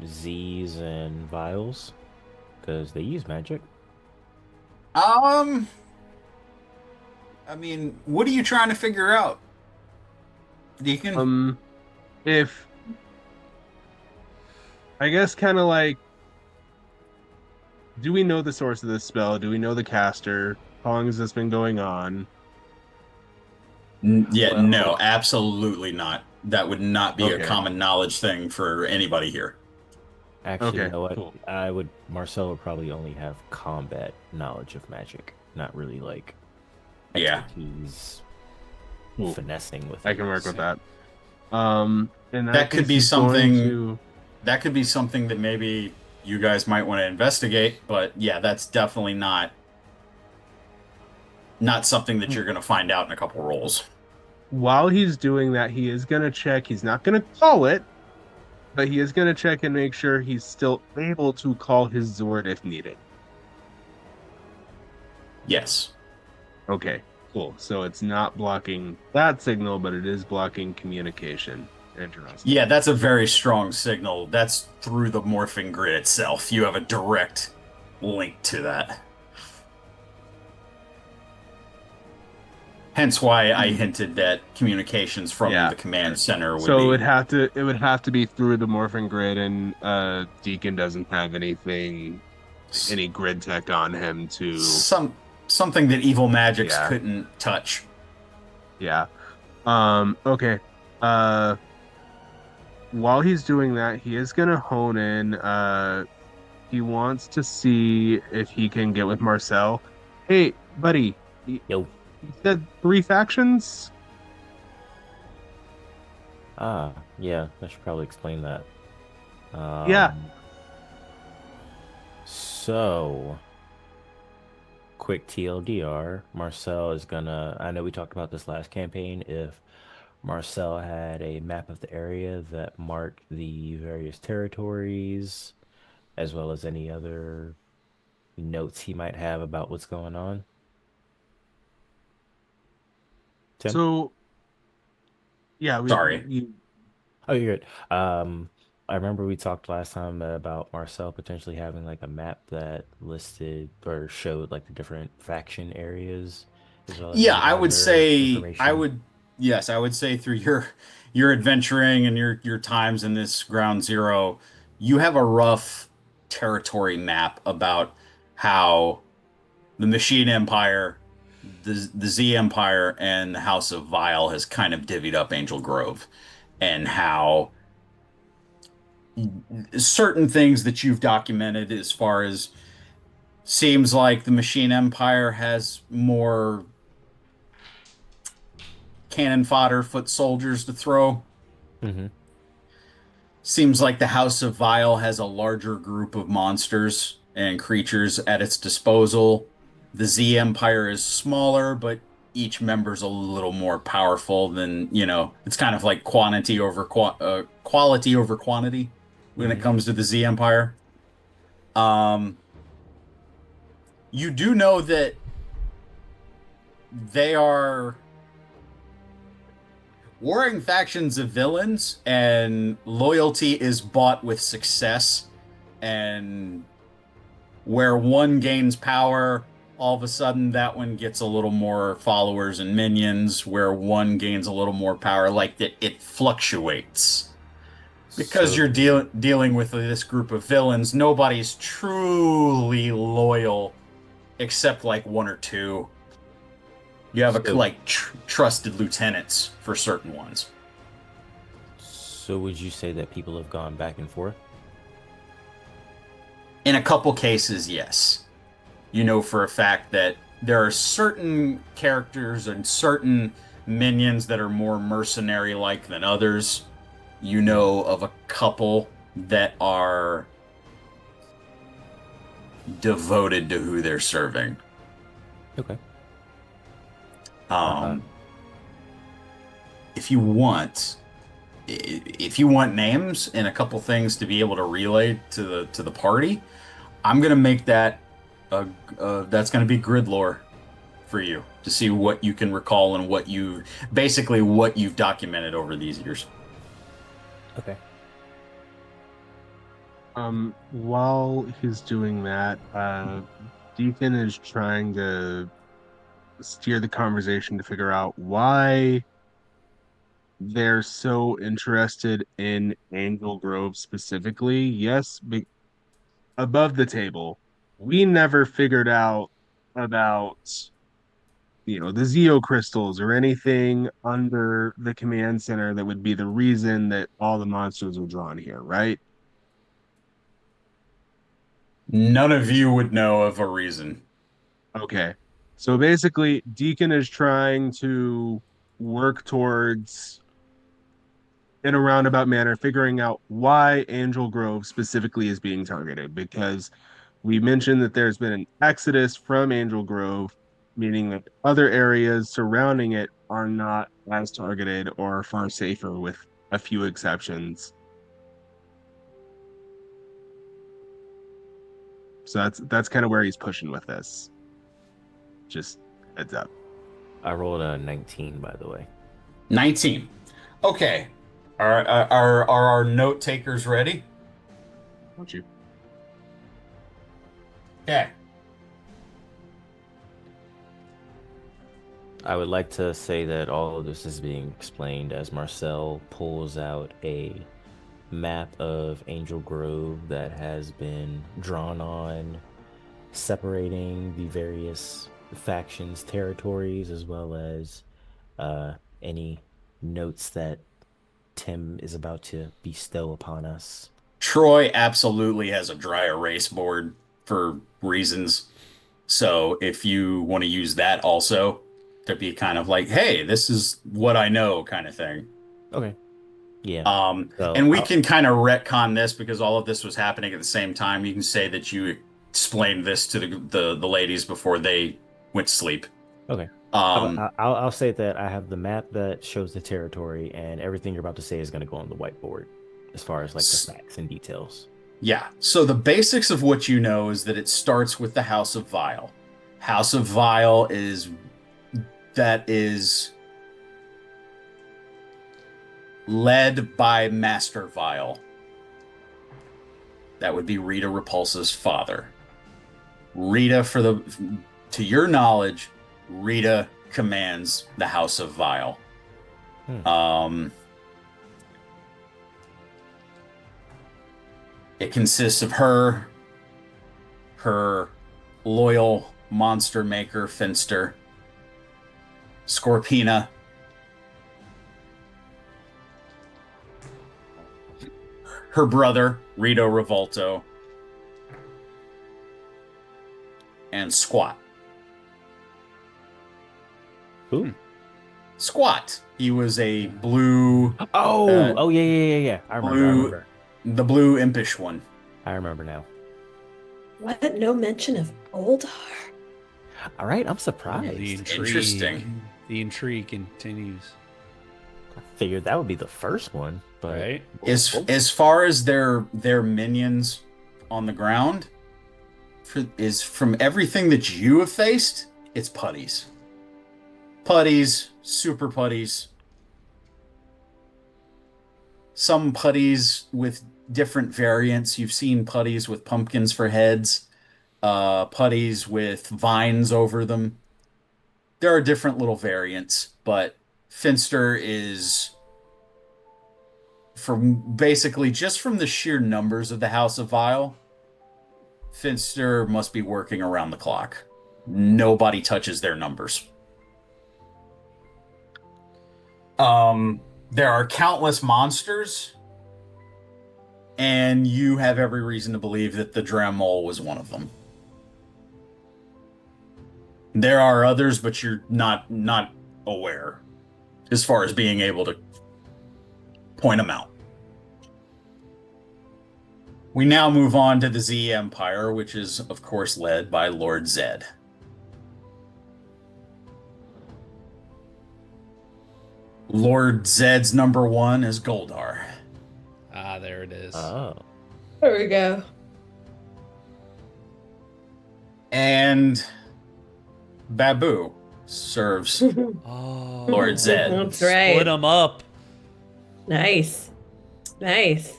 Z's and vials? Because they use magic. I mean, what are you trying to figure out, Deacon? If I guess kind of like, do we know the source of this spell? Do we know the caster? How long has this been going on? Yeah, Well, no, absolutely not. That would not be a Okay. common knowledge thing for anybody here. actually, Okay, you know what? cool. Marcel would probably only have combat knowledge of magic, not really like Yeah. expertise Cool. finessing with I it. can work with So- that. In That could case, be he's going something- to- That could be something that maybe you guys might want to investigate, but yeah, that's definitely not something that you're going to find out in a couple rolls. While he's doing that, he is going to check. He's not going to call it, but he is going to check and make sure he's still able to call his Zord if needed. Yes. Okay, cool. So it's not blocking that signal, but it is blocking communication. Interesting. Yeah, that's a very strong signal. That's through the morphing grid itself. You have a direct link to that. Hence why I hinted that communications from Yeah. the command center would So be... it would have to be through the morphing grid, and Deacon doesn't have any grid tech on him to. something that evil magics Yeah. couldn't touch. Yeah. Okay. While he's doing that, he is gonna hone in. He wants to see if he can get with Marcel. Hey, buddy. Yo. You said 3 factions? Yeah, I should probably explain that. Yeah. So, quick TLDR, Marcel is gonna, I know we talked about this last campaign, if Marcel had a map of the area that marked the various territories, as well as any other notes he might have about what's going on. Tim? So, yeah. Sorry. Oh, you're good. I remember we talked last time about Marcel potentially having like a map that listed or showed like the different faction areas as well as Yeah, any I would other say information. yes, I would say through your adventuring and your times in this ground zero, you have a rough territory map about how the Machine Empire, the Z Empire, and the House of Vile has kind of divvied up Angel Grove, and how certain things that you've documented as far as seems like the Machine Empire has more cannon fodder, foot soldiers to throw. Mm-hmm. Seems like the House of Vile has a larger group of monsters and creatures at its disposal. The Z Empire is smaller, but each member's a little more powerful than, it's kind of like quality over quantity when it Mhm. comes to the Z Empire. You do know that they are warring factions of villains, and loyalty is bought with success. And where one gains power, all of a sudden that one gets a little more followers and minions. Where one gains a little more power, like that, it fluctuates. Because So- you're dealing with this group of villains, nobody's truly loyal except like one or two. You have So- like trusted lieutenants for certain ones. So would you say that people have gone back and forth? In a couple cases, yes. You know for a fact that there are certain characters and certain minions that are more mercenary-like than others. You know of a couple that are devoted to who they're serving. Okay. Um, if you want, if you want names and a couple things to be able to relay to the party, I'm gonna make that that's gonna be grid lore for you to see what you can recall and what you've documented over these years. Okay. While he's doing that, Deacon is trying to steer the conversation to figure out why they're so interested in Angel Grove specifically. Yes, above the table, we never figured out about, the Zeo crystals or anything under the command center that would be the reason that all the monsters were drawn here, right? None of you would know of a reason. Okay. So basically, Deacon is trying to work towards, in a roundabout manner, figuring out why Angel Grove specifically is being targeted. Because we mentioned that there's been an exodus from Angel Grove, meaning that other areas surrounding it are not as targeted or far safer, with a few exceptions. So that's kind of where he's pushing with this. Just heads up. I rolled a 19, by the way. 19. Okay. Are our note takers ready? Don't you? Okay. I would like to say that all of this is being explained as Marcel pulls out a map of Angel Grove that has been drawn on, separating the various factions' territories, as well as any notes that Tim is about to bestow upon us. Troy absolutely has a dry erase board for reasons. So if you want to use that also to be kind of like, hey, this is what I know kind of thing. Okay. Yeah. So And we can kind of retcon this because all of this was happening at the same time. You can say that you explained this to the ladies before they went to sleep. Okay. Um, I'll say that I have the map that shows the territory, and everything you're about to say is going to go on the whiteboard as far as like the facts and details. Yeah. So the basics of what you know is that it starts with the House of Vile. House of Vile is led by Master Vile. That would be Rita Repulsa's father. Rita, to your knowledge, Rita commands the House of Vile. It consists of her loyal monster maker, Finster, Scorpina, her brother, Rito Revolto, and Squat. Who? Squat. He was a blue. Oh, yeah. I remember. The blue impish one. I remember now. What? No mention of Oldar? All right, I'm surprised. The intrigue, Interesting. The intrigue continues. I figured that would be the first one, but Right? As far as their minions on the ground, is from everything that you have faced, it's putties. Putties, super putties. Some putties with different variants. You've seen putties with pumpkins for heads, putties with vines over them. There are different little variants, but Finster is, from basically just from the sheer numbers of the House of Vile, Finster must be working around the clock. Nobody touches their numbers. There are countless monsters and you have every reason to believe that the Dramol was one of them. There are others, but you're not aware as far as being able to point them out. We now move on to the Z Empire, which is, of course, led by Lord Zed. Lord Zed's number one is Goldar. Ah, there it is. Oh. There we go. And Babu serves Oh, Lord Zed. That's right. Split them up. Nice. Nice.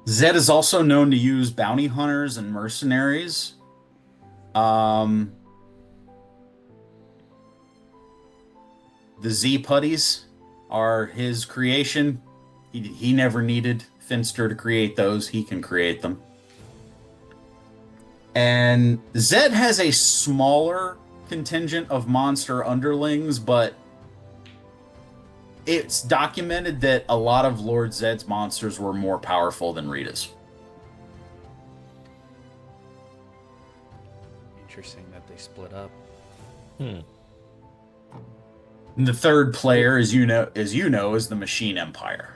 Zed is also known to use bounty hunters and mercenaries. The Z Putties are his creation. He never needed Finster to create those. He can create them. And Zed has a smaller contingent of monster underlings, but it's documented that a lot of Lord Zed's monsters were more powerful than Rita's. Interesting that they split up. And the third player, as you know, is the Machine Empire.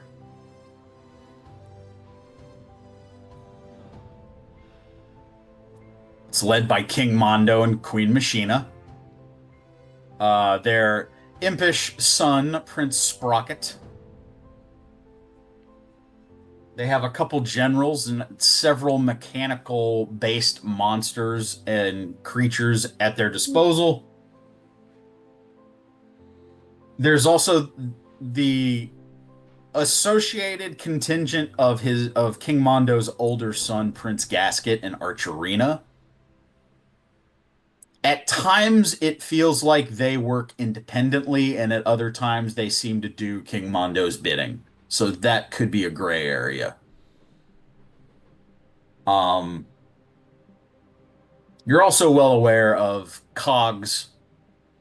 It's led by King Mondo and Queen Machina. Their impish son, Prince Sprocket. They have a couple generals and several mechanical-based monsters and creatures at their disposal. There's also the associated contingent of King Mondo's older son, Prince Gasket and Archerina. At times, it feels like they work independently, and at other times, they seem to do King Mondo's bidding. So that could be a gray area. You're also well aware of Cogs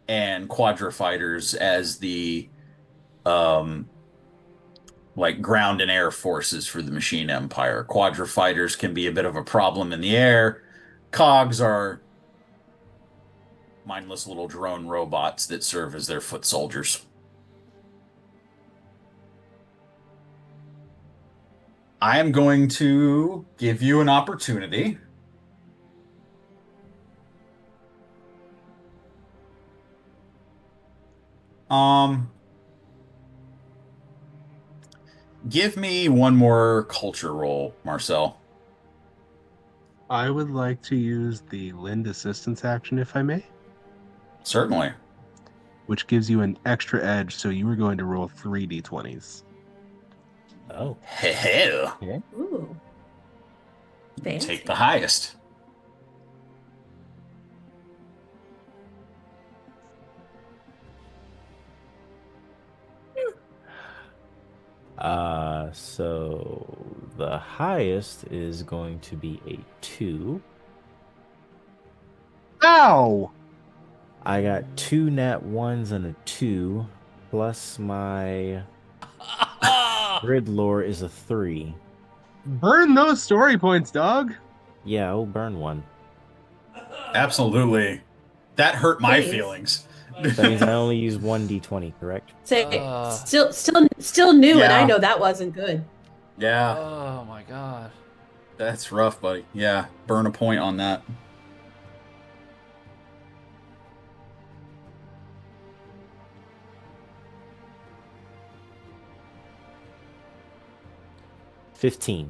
and Quadra Fighters as the like ground and air forces for the Machine Empire. Quadra Fighters can be a bit of a problem in the air. Cogs are mindless little drone robots that serve as their foot soldiers. I am going to give you an opportunity. Give me one more culture roll, Marcel. I would like to use the lend assistance action, if I may, Certainly. which gives you an extra edge, so you are going to roll 3 d20s. Oh. Hell, Ooh. Fancy. take the highest. So the highest is going to be a 2. Ow! I got 2 nat 1s and a 2, plus my grid lore is a 3. Burn those story points, dog! Yeah, I'll burn one. Absolutely. That hurt my Please. feelings. That means I only use 1 d20, correct? Say, still new, and I Yeah. know that wasn't good. Yeah, Oh my god. that's rough, buddy. Yeah, burn a point on that. $15.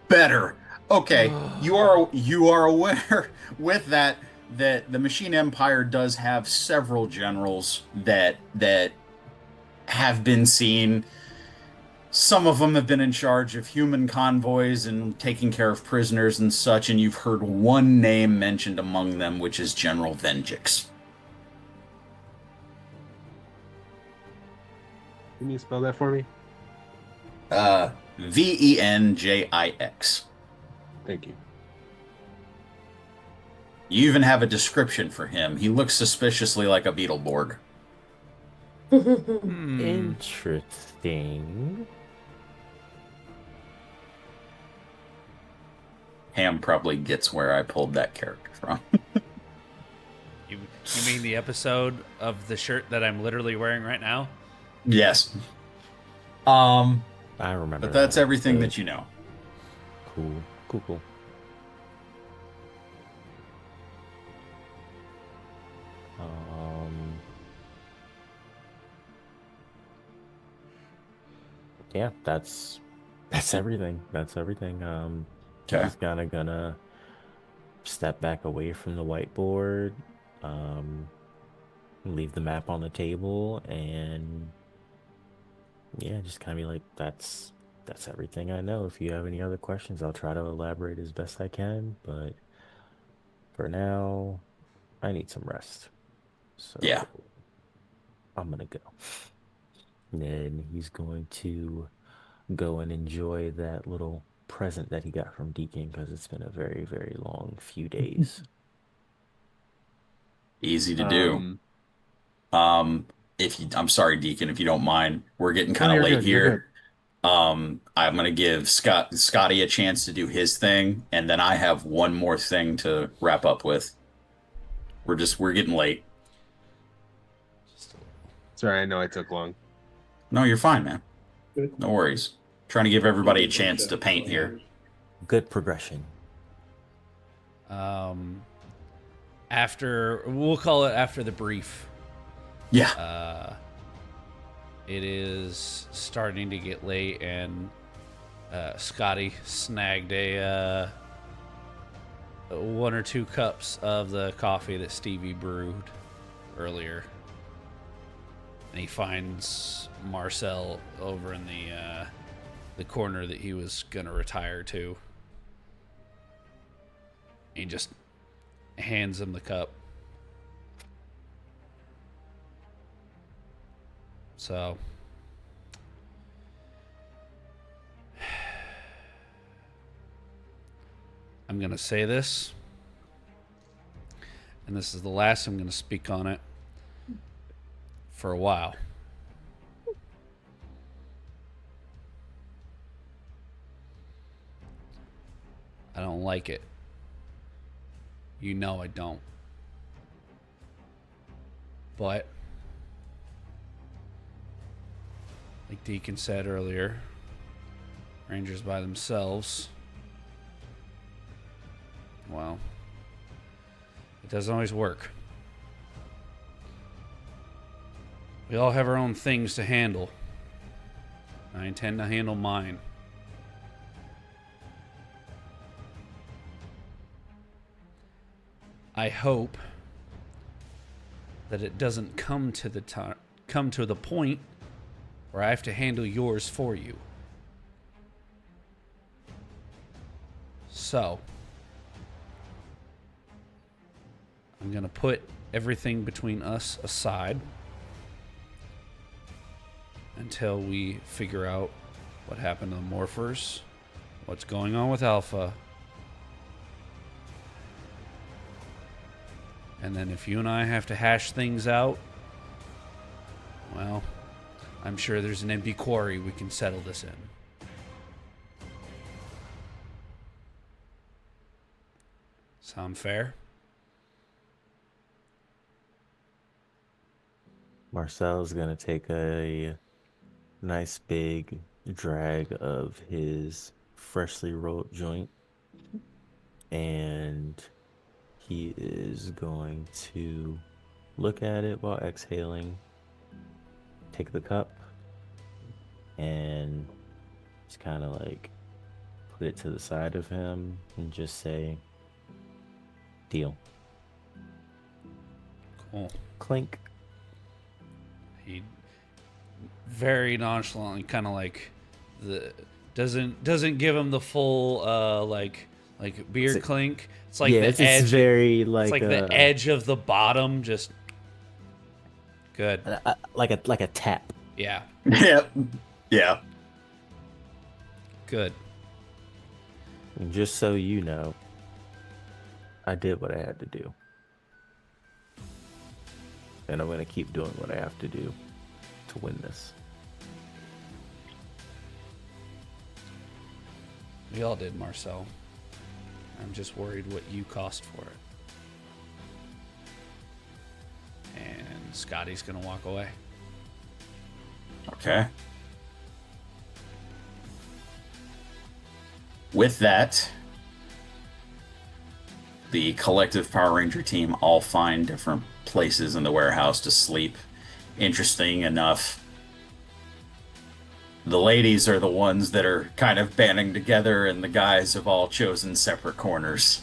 Better. Okay, you are aware with that the Machine Empire does have several generals that have been seen. Some of them have been in charge of human convoys and taking care of prisoners and such, and you've heard one name mentioned among them, which is General Venjix. Can you spell that for me? Venjix. Thank you. You even have a description for him. He looks suspiciously like a Beetleborg. Hmm. Interesting. Ham probably gets where I pulled that character from. You mean the episode of the shirt that I'm literally wearing right now? Yes. I remember But that's that everything episode. that you know. Cool. Um, yeah, that's everything. That's everything. Okay. He's kind of gonna step back away from the whiteboard, um, leave the map on the table, and yeah, just kind of be like, that's everything I know. If you have any other questions, I'll try to elaborate as best I can, but for now, I need some rest. Yeah. So I'm gonna go. And then he's going to go and enjoy that little present that he got from Deacon because it's been a very, very long few days. Easy to do. Um, If you, I'm sorry, Deacon, if you don't mind, we're getting no, kind of you're late good. You're good. here. I'm gonna give Scotty a chance to do his thing, and then I have one more thing to wrap up with. We're getting late. Sorry, I know I took long. No, you're fine, man. No worries. Trying to give everybody a chance to paint here. Good progression. We'll call it after the brief. Yeah. It is starting to get late, and Scotty snagged a 1 or 2 cups of the coffee that Stevie brewed earlier, and he finds Marcel over in the corner that he was gonna retire to. He just hands him the cup. So, I'm going to say this, and this is the last I'm going to speak on it for a while. I don't like it. You know I don't. But like Deacon said earlier, Rangers by themselves, well, it doesn't always work. We all have our own things to handle. I intend to handle mine. I hope that it doesn't come to the point where I have to handle yours for you. So, I'm going to put everything between us aside until we figure out what happened to the Morphers, what's going on with Alpha. And then if you and I have to hash things out, well, I'm sure there's an empty quarry we can settle this in. Sound fair? Marcel's gonna take a nice big drag of his freshly rolled joint, and he is going to look at it while exhaling, take the cup, and just kind of like put it to the side of him and just say, "Deal." Cool. Clink. He very nonchalantly kind of like doesn't give him the full like beer clink. It's like Yeah, the it's edge. very It's like like the edge of the bottom. Just good. like a tap. Yeah. Yeah. Yeah. Good. And just so you know, I did what I had to do. And I'm going to keep doing what I have to do to win this. We all did, Marcel. I'm just worried what you cost for it. And Scotty's going to walk away. Okay. With that, the collective Power Ranger team all find different places in the warehouse to sleep. Interesting enough, the ladies are the ones that are kind of banding together, and the guys have all chosen separate corners.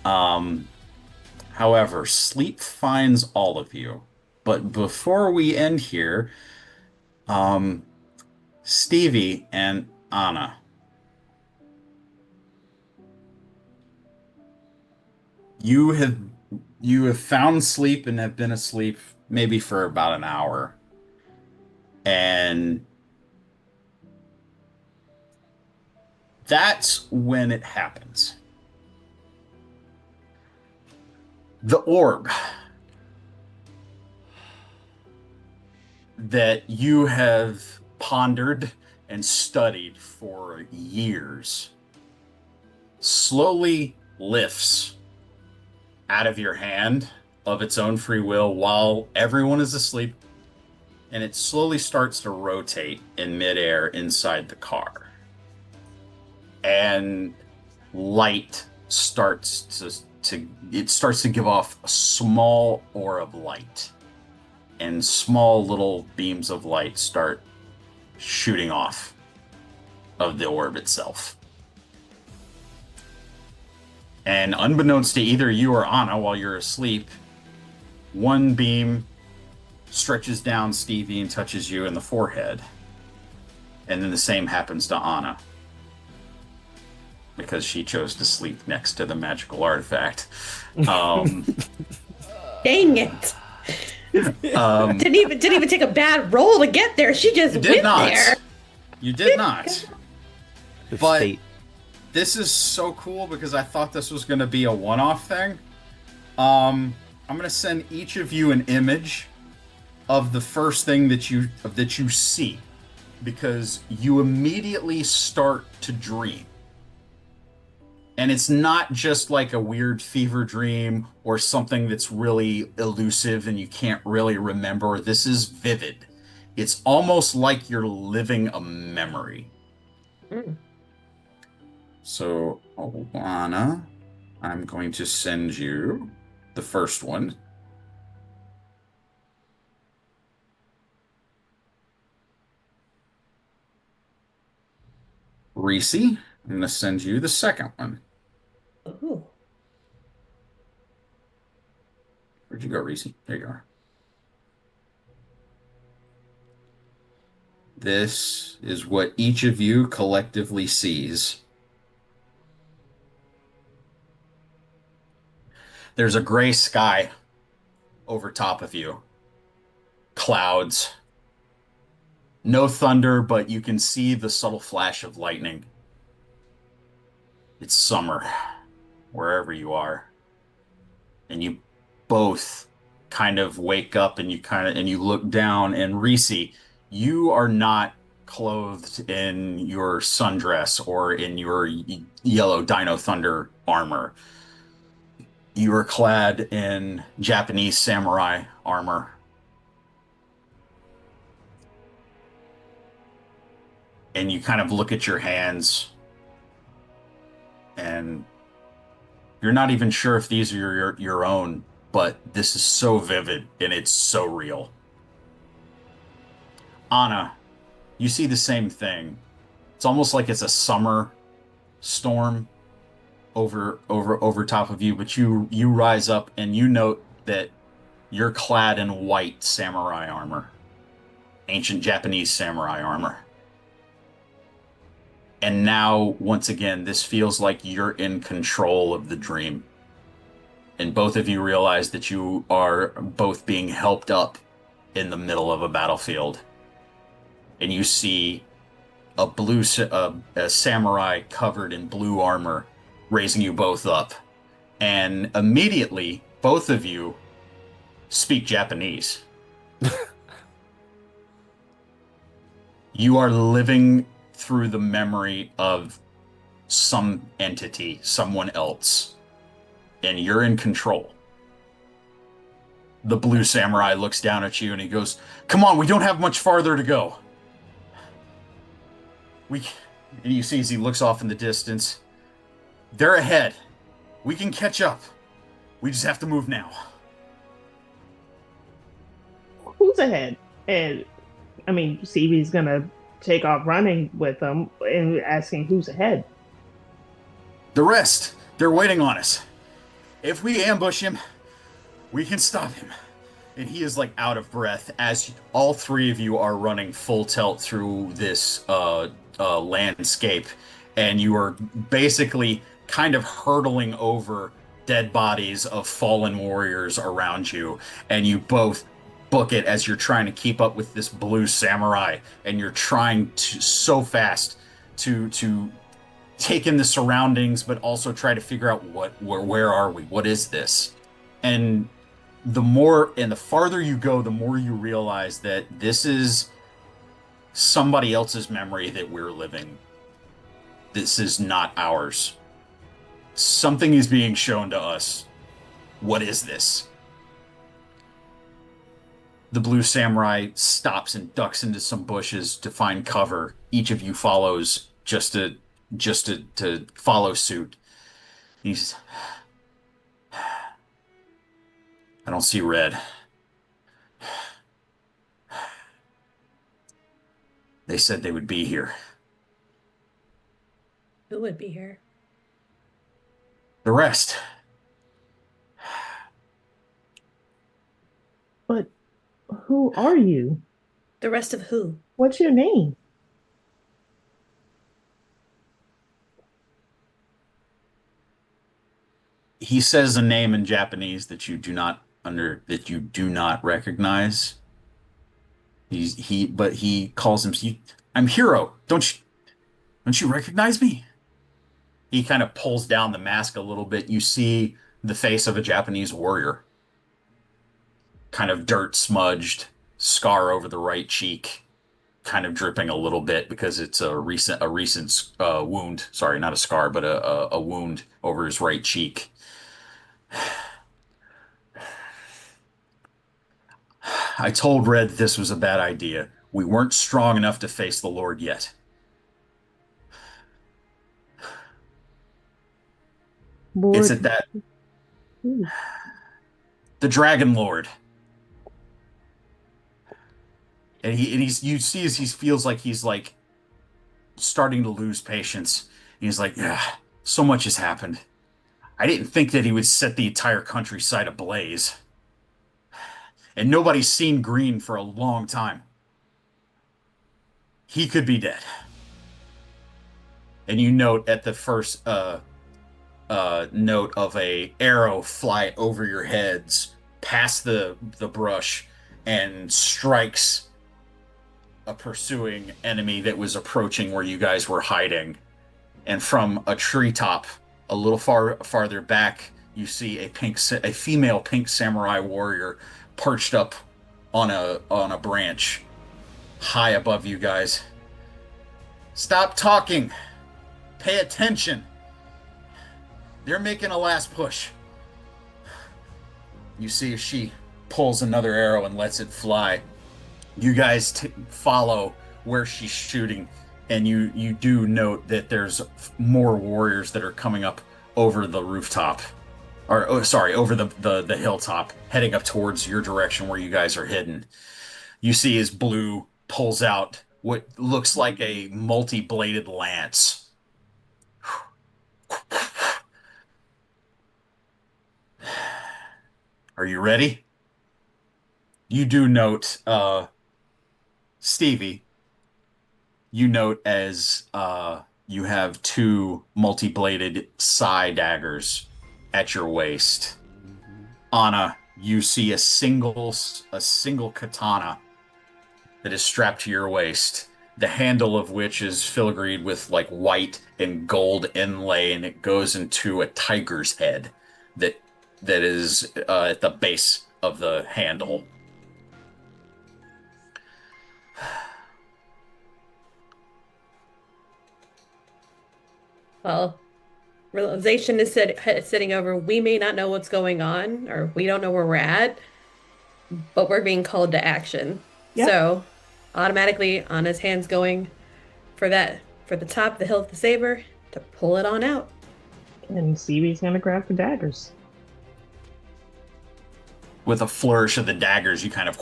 However, sleep finds all of you. But before we end here, Stevie and Anna, you have found sleep and have been asleep maybe for about an hour. And that's when it happens. The orb that you have pondered and studied for years slowly lifts out of your hand of its own free will while everyone is asleep, and it slowly starts to rotate in midair inside the car. And light starts to give off a small aura of light, and small little beams of light start shooting off of the orb itself. And unbeknownst to either you or Anna, while you're asleep, one beam stretches down Stevie and touches you in the forehead. And then the same happens to Anna, because she chose to sleep next to the magical artifact. Dang it! Didn't even take a bad roll to get there. She just went there. You did not. The But fate. this is so cool because I thought this was going to be a one-off thing. I'm going to send each of you an image of the first thing that you see, because you immediately start to dream. And it's not just like a weird fever dream or something that's really elusive and you can't really remember. This is vivid. It's almost like you're living a memory. Mm. So, Alana, I'm going to send you the first one. Reese, I'm going to send you the second one. Ooh. Where'd you go, Reese? There you are. This is what each of you collectively sees. There's a gray sky over top of you. Clouds. No thunder, but you can see the subtle flash of lightning. It's summer, wherever you are. And you both kind of wake up and you look down, and Reese, you are not clothed in your sundress or in your yellow Dino Thunder armor. You are clad in Japanese samurai armor. And you kind of look at your hands, and you're not even sure if these are your own, but this is so vivid and it's so real. Anna, you see the same thing. It's almost like it's a summer storm over top of you, but you rise up and you note that you're clad in white samurai armor, ancient Japanese samurai armor. And now, once again, this feels like you're in control of the dream. And both of you realize that you are both being helped up in the middle of a battlefield. And you see a samurai covered in blue armor raising you both up. And immediately, both of you speak Japanese. You are living through the memory of some entity, someone else, and you're in control. The blue samurai looks down at you and he goes, "Come on, we don't have much farther to go." And you see as he looks off in the distance, they're ahead. We can catch up. We just have to move now. Who's ahead? And I mean, Stevie's gonna take off running with them and asking who's ahead. The rest, they're waiting on us. If we ambush him, we can stop him. And he is like out of breath as all three of you are running full tilt through this landscape, and you are basically kind of hurtling over dead bodies of fallen warriors around you, and you both book it as you're trying to keep up with this blue samurai, and you're trying to so fast to take in the surroundings, but also try to figure out where are we? What is this? And the farther you go, the more you realize that this is somebody else's memory that we're living. This is not ours. Something is being shown to us. What is this? The blue samurai stops and ducks into some bushes to find cover. Each of you follows just to follow suit. He's, "I don't see red. They said they would be here." Who would be here? The rest. But who are you? The rest of who? What's your name? He says a name in Japanese that you do not recognize. But he calls him, "I'm Hiro. Don't you recognize me?" He kind of pulls down the mask a little bit. You see the face of a Japanese warrior. Kind of dirt smudged, scar over the right cheek, kind of dripping a little bit because it's a recent wound. Sorry, not a scar, but a wound over his right cheek. "I told Red this was a bad idea. We weren't strong enough to face the Lord yet." Lord, It's at that the Dragon Lord. And you see as he feels like he's like starting to lose patience. He's like, "Yeah, so much has happened. I didn't think that he would set the entire countryside ablaze. And nobody's seen green for a long time. He could be dead." And you note at the first note of a arrow fly over your heads, past the brush, and strikes a pursuing enemy that was approaching where you guys were hiding. And from a treetop a little farther back, you see a female pink samurai warrior perched up on a branch high above you guys. "Stop talking. Pay attention. They're making a last push." You see as she pulls another arrow and lets it fly. You guys follow where she's shooting, and you do note that there's more warriors that are coming up over the rooftop. Over the hilltop, heading up towards your direction where you guys are hidden. You see as Blue pulls out what looks like a multi-bladed lance. "Are you ready?" You do note, Stevie, you note as you have two multi-bladed sai daggers at your waist. Anna, you see a single katana that is strapped to your waist, the handle of which is filigreed with like white and gold inlay, and it goes into a tiger's head that is at the base of the handle. Well, realization is sitting over. We may not know what's going on, or we don't know where we're at, but we're being called to action. Yep. So, automatically on his hands going for the top of the hilt of the saber to pull it on out. And Stevie's gonna grab the daggers. With a flourish of the daggers, you kind of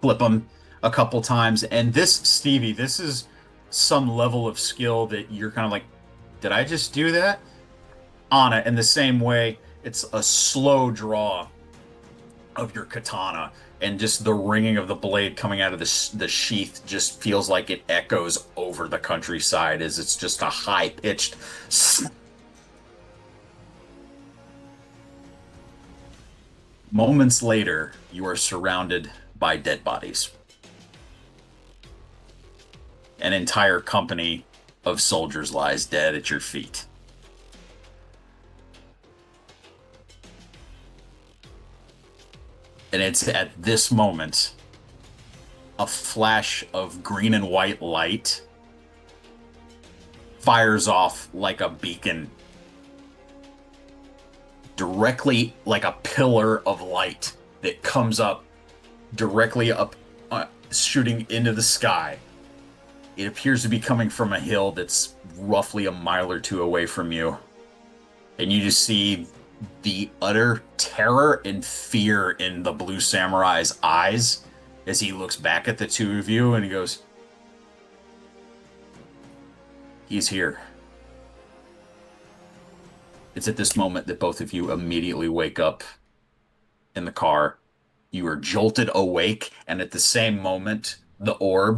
flip them a couple times. And this, Stevie, this is some level of skill that you're kind of like, did I just do that? Anna, in the same way, it's a slow draw of your katana, and just the ringing of the blade coming out of the sheath just feels like it echoes over the countryside as it's just a high-pitched Moments later, you are surrounded by dead bodies. An entire company of soldiers lies dead at your feet. And it's at this moment, a flash of green and white light fires off like a beacon, directly like a pillar of light that comes up directly up, shooting into the sky. It appears to be coming from a hill that's roughly a mile or two away from you. And you just see the utter terror and fear in the Blue Samurai's eyes as he looks back at the two of you and he goes, "He's here." It's at this moment that both of you immediately wake up in the car. You are jolted awake, and at the same moment, the orb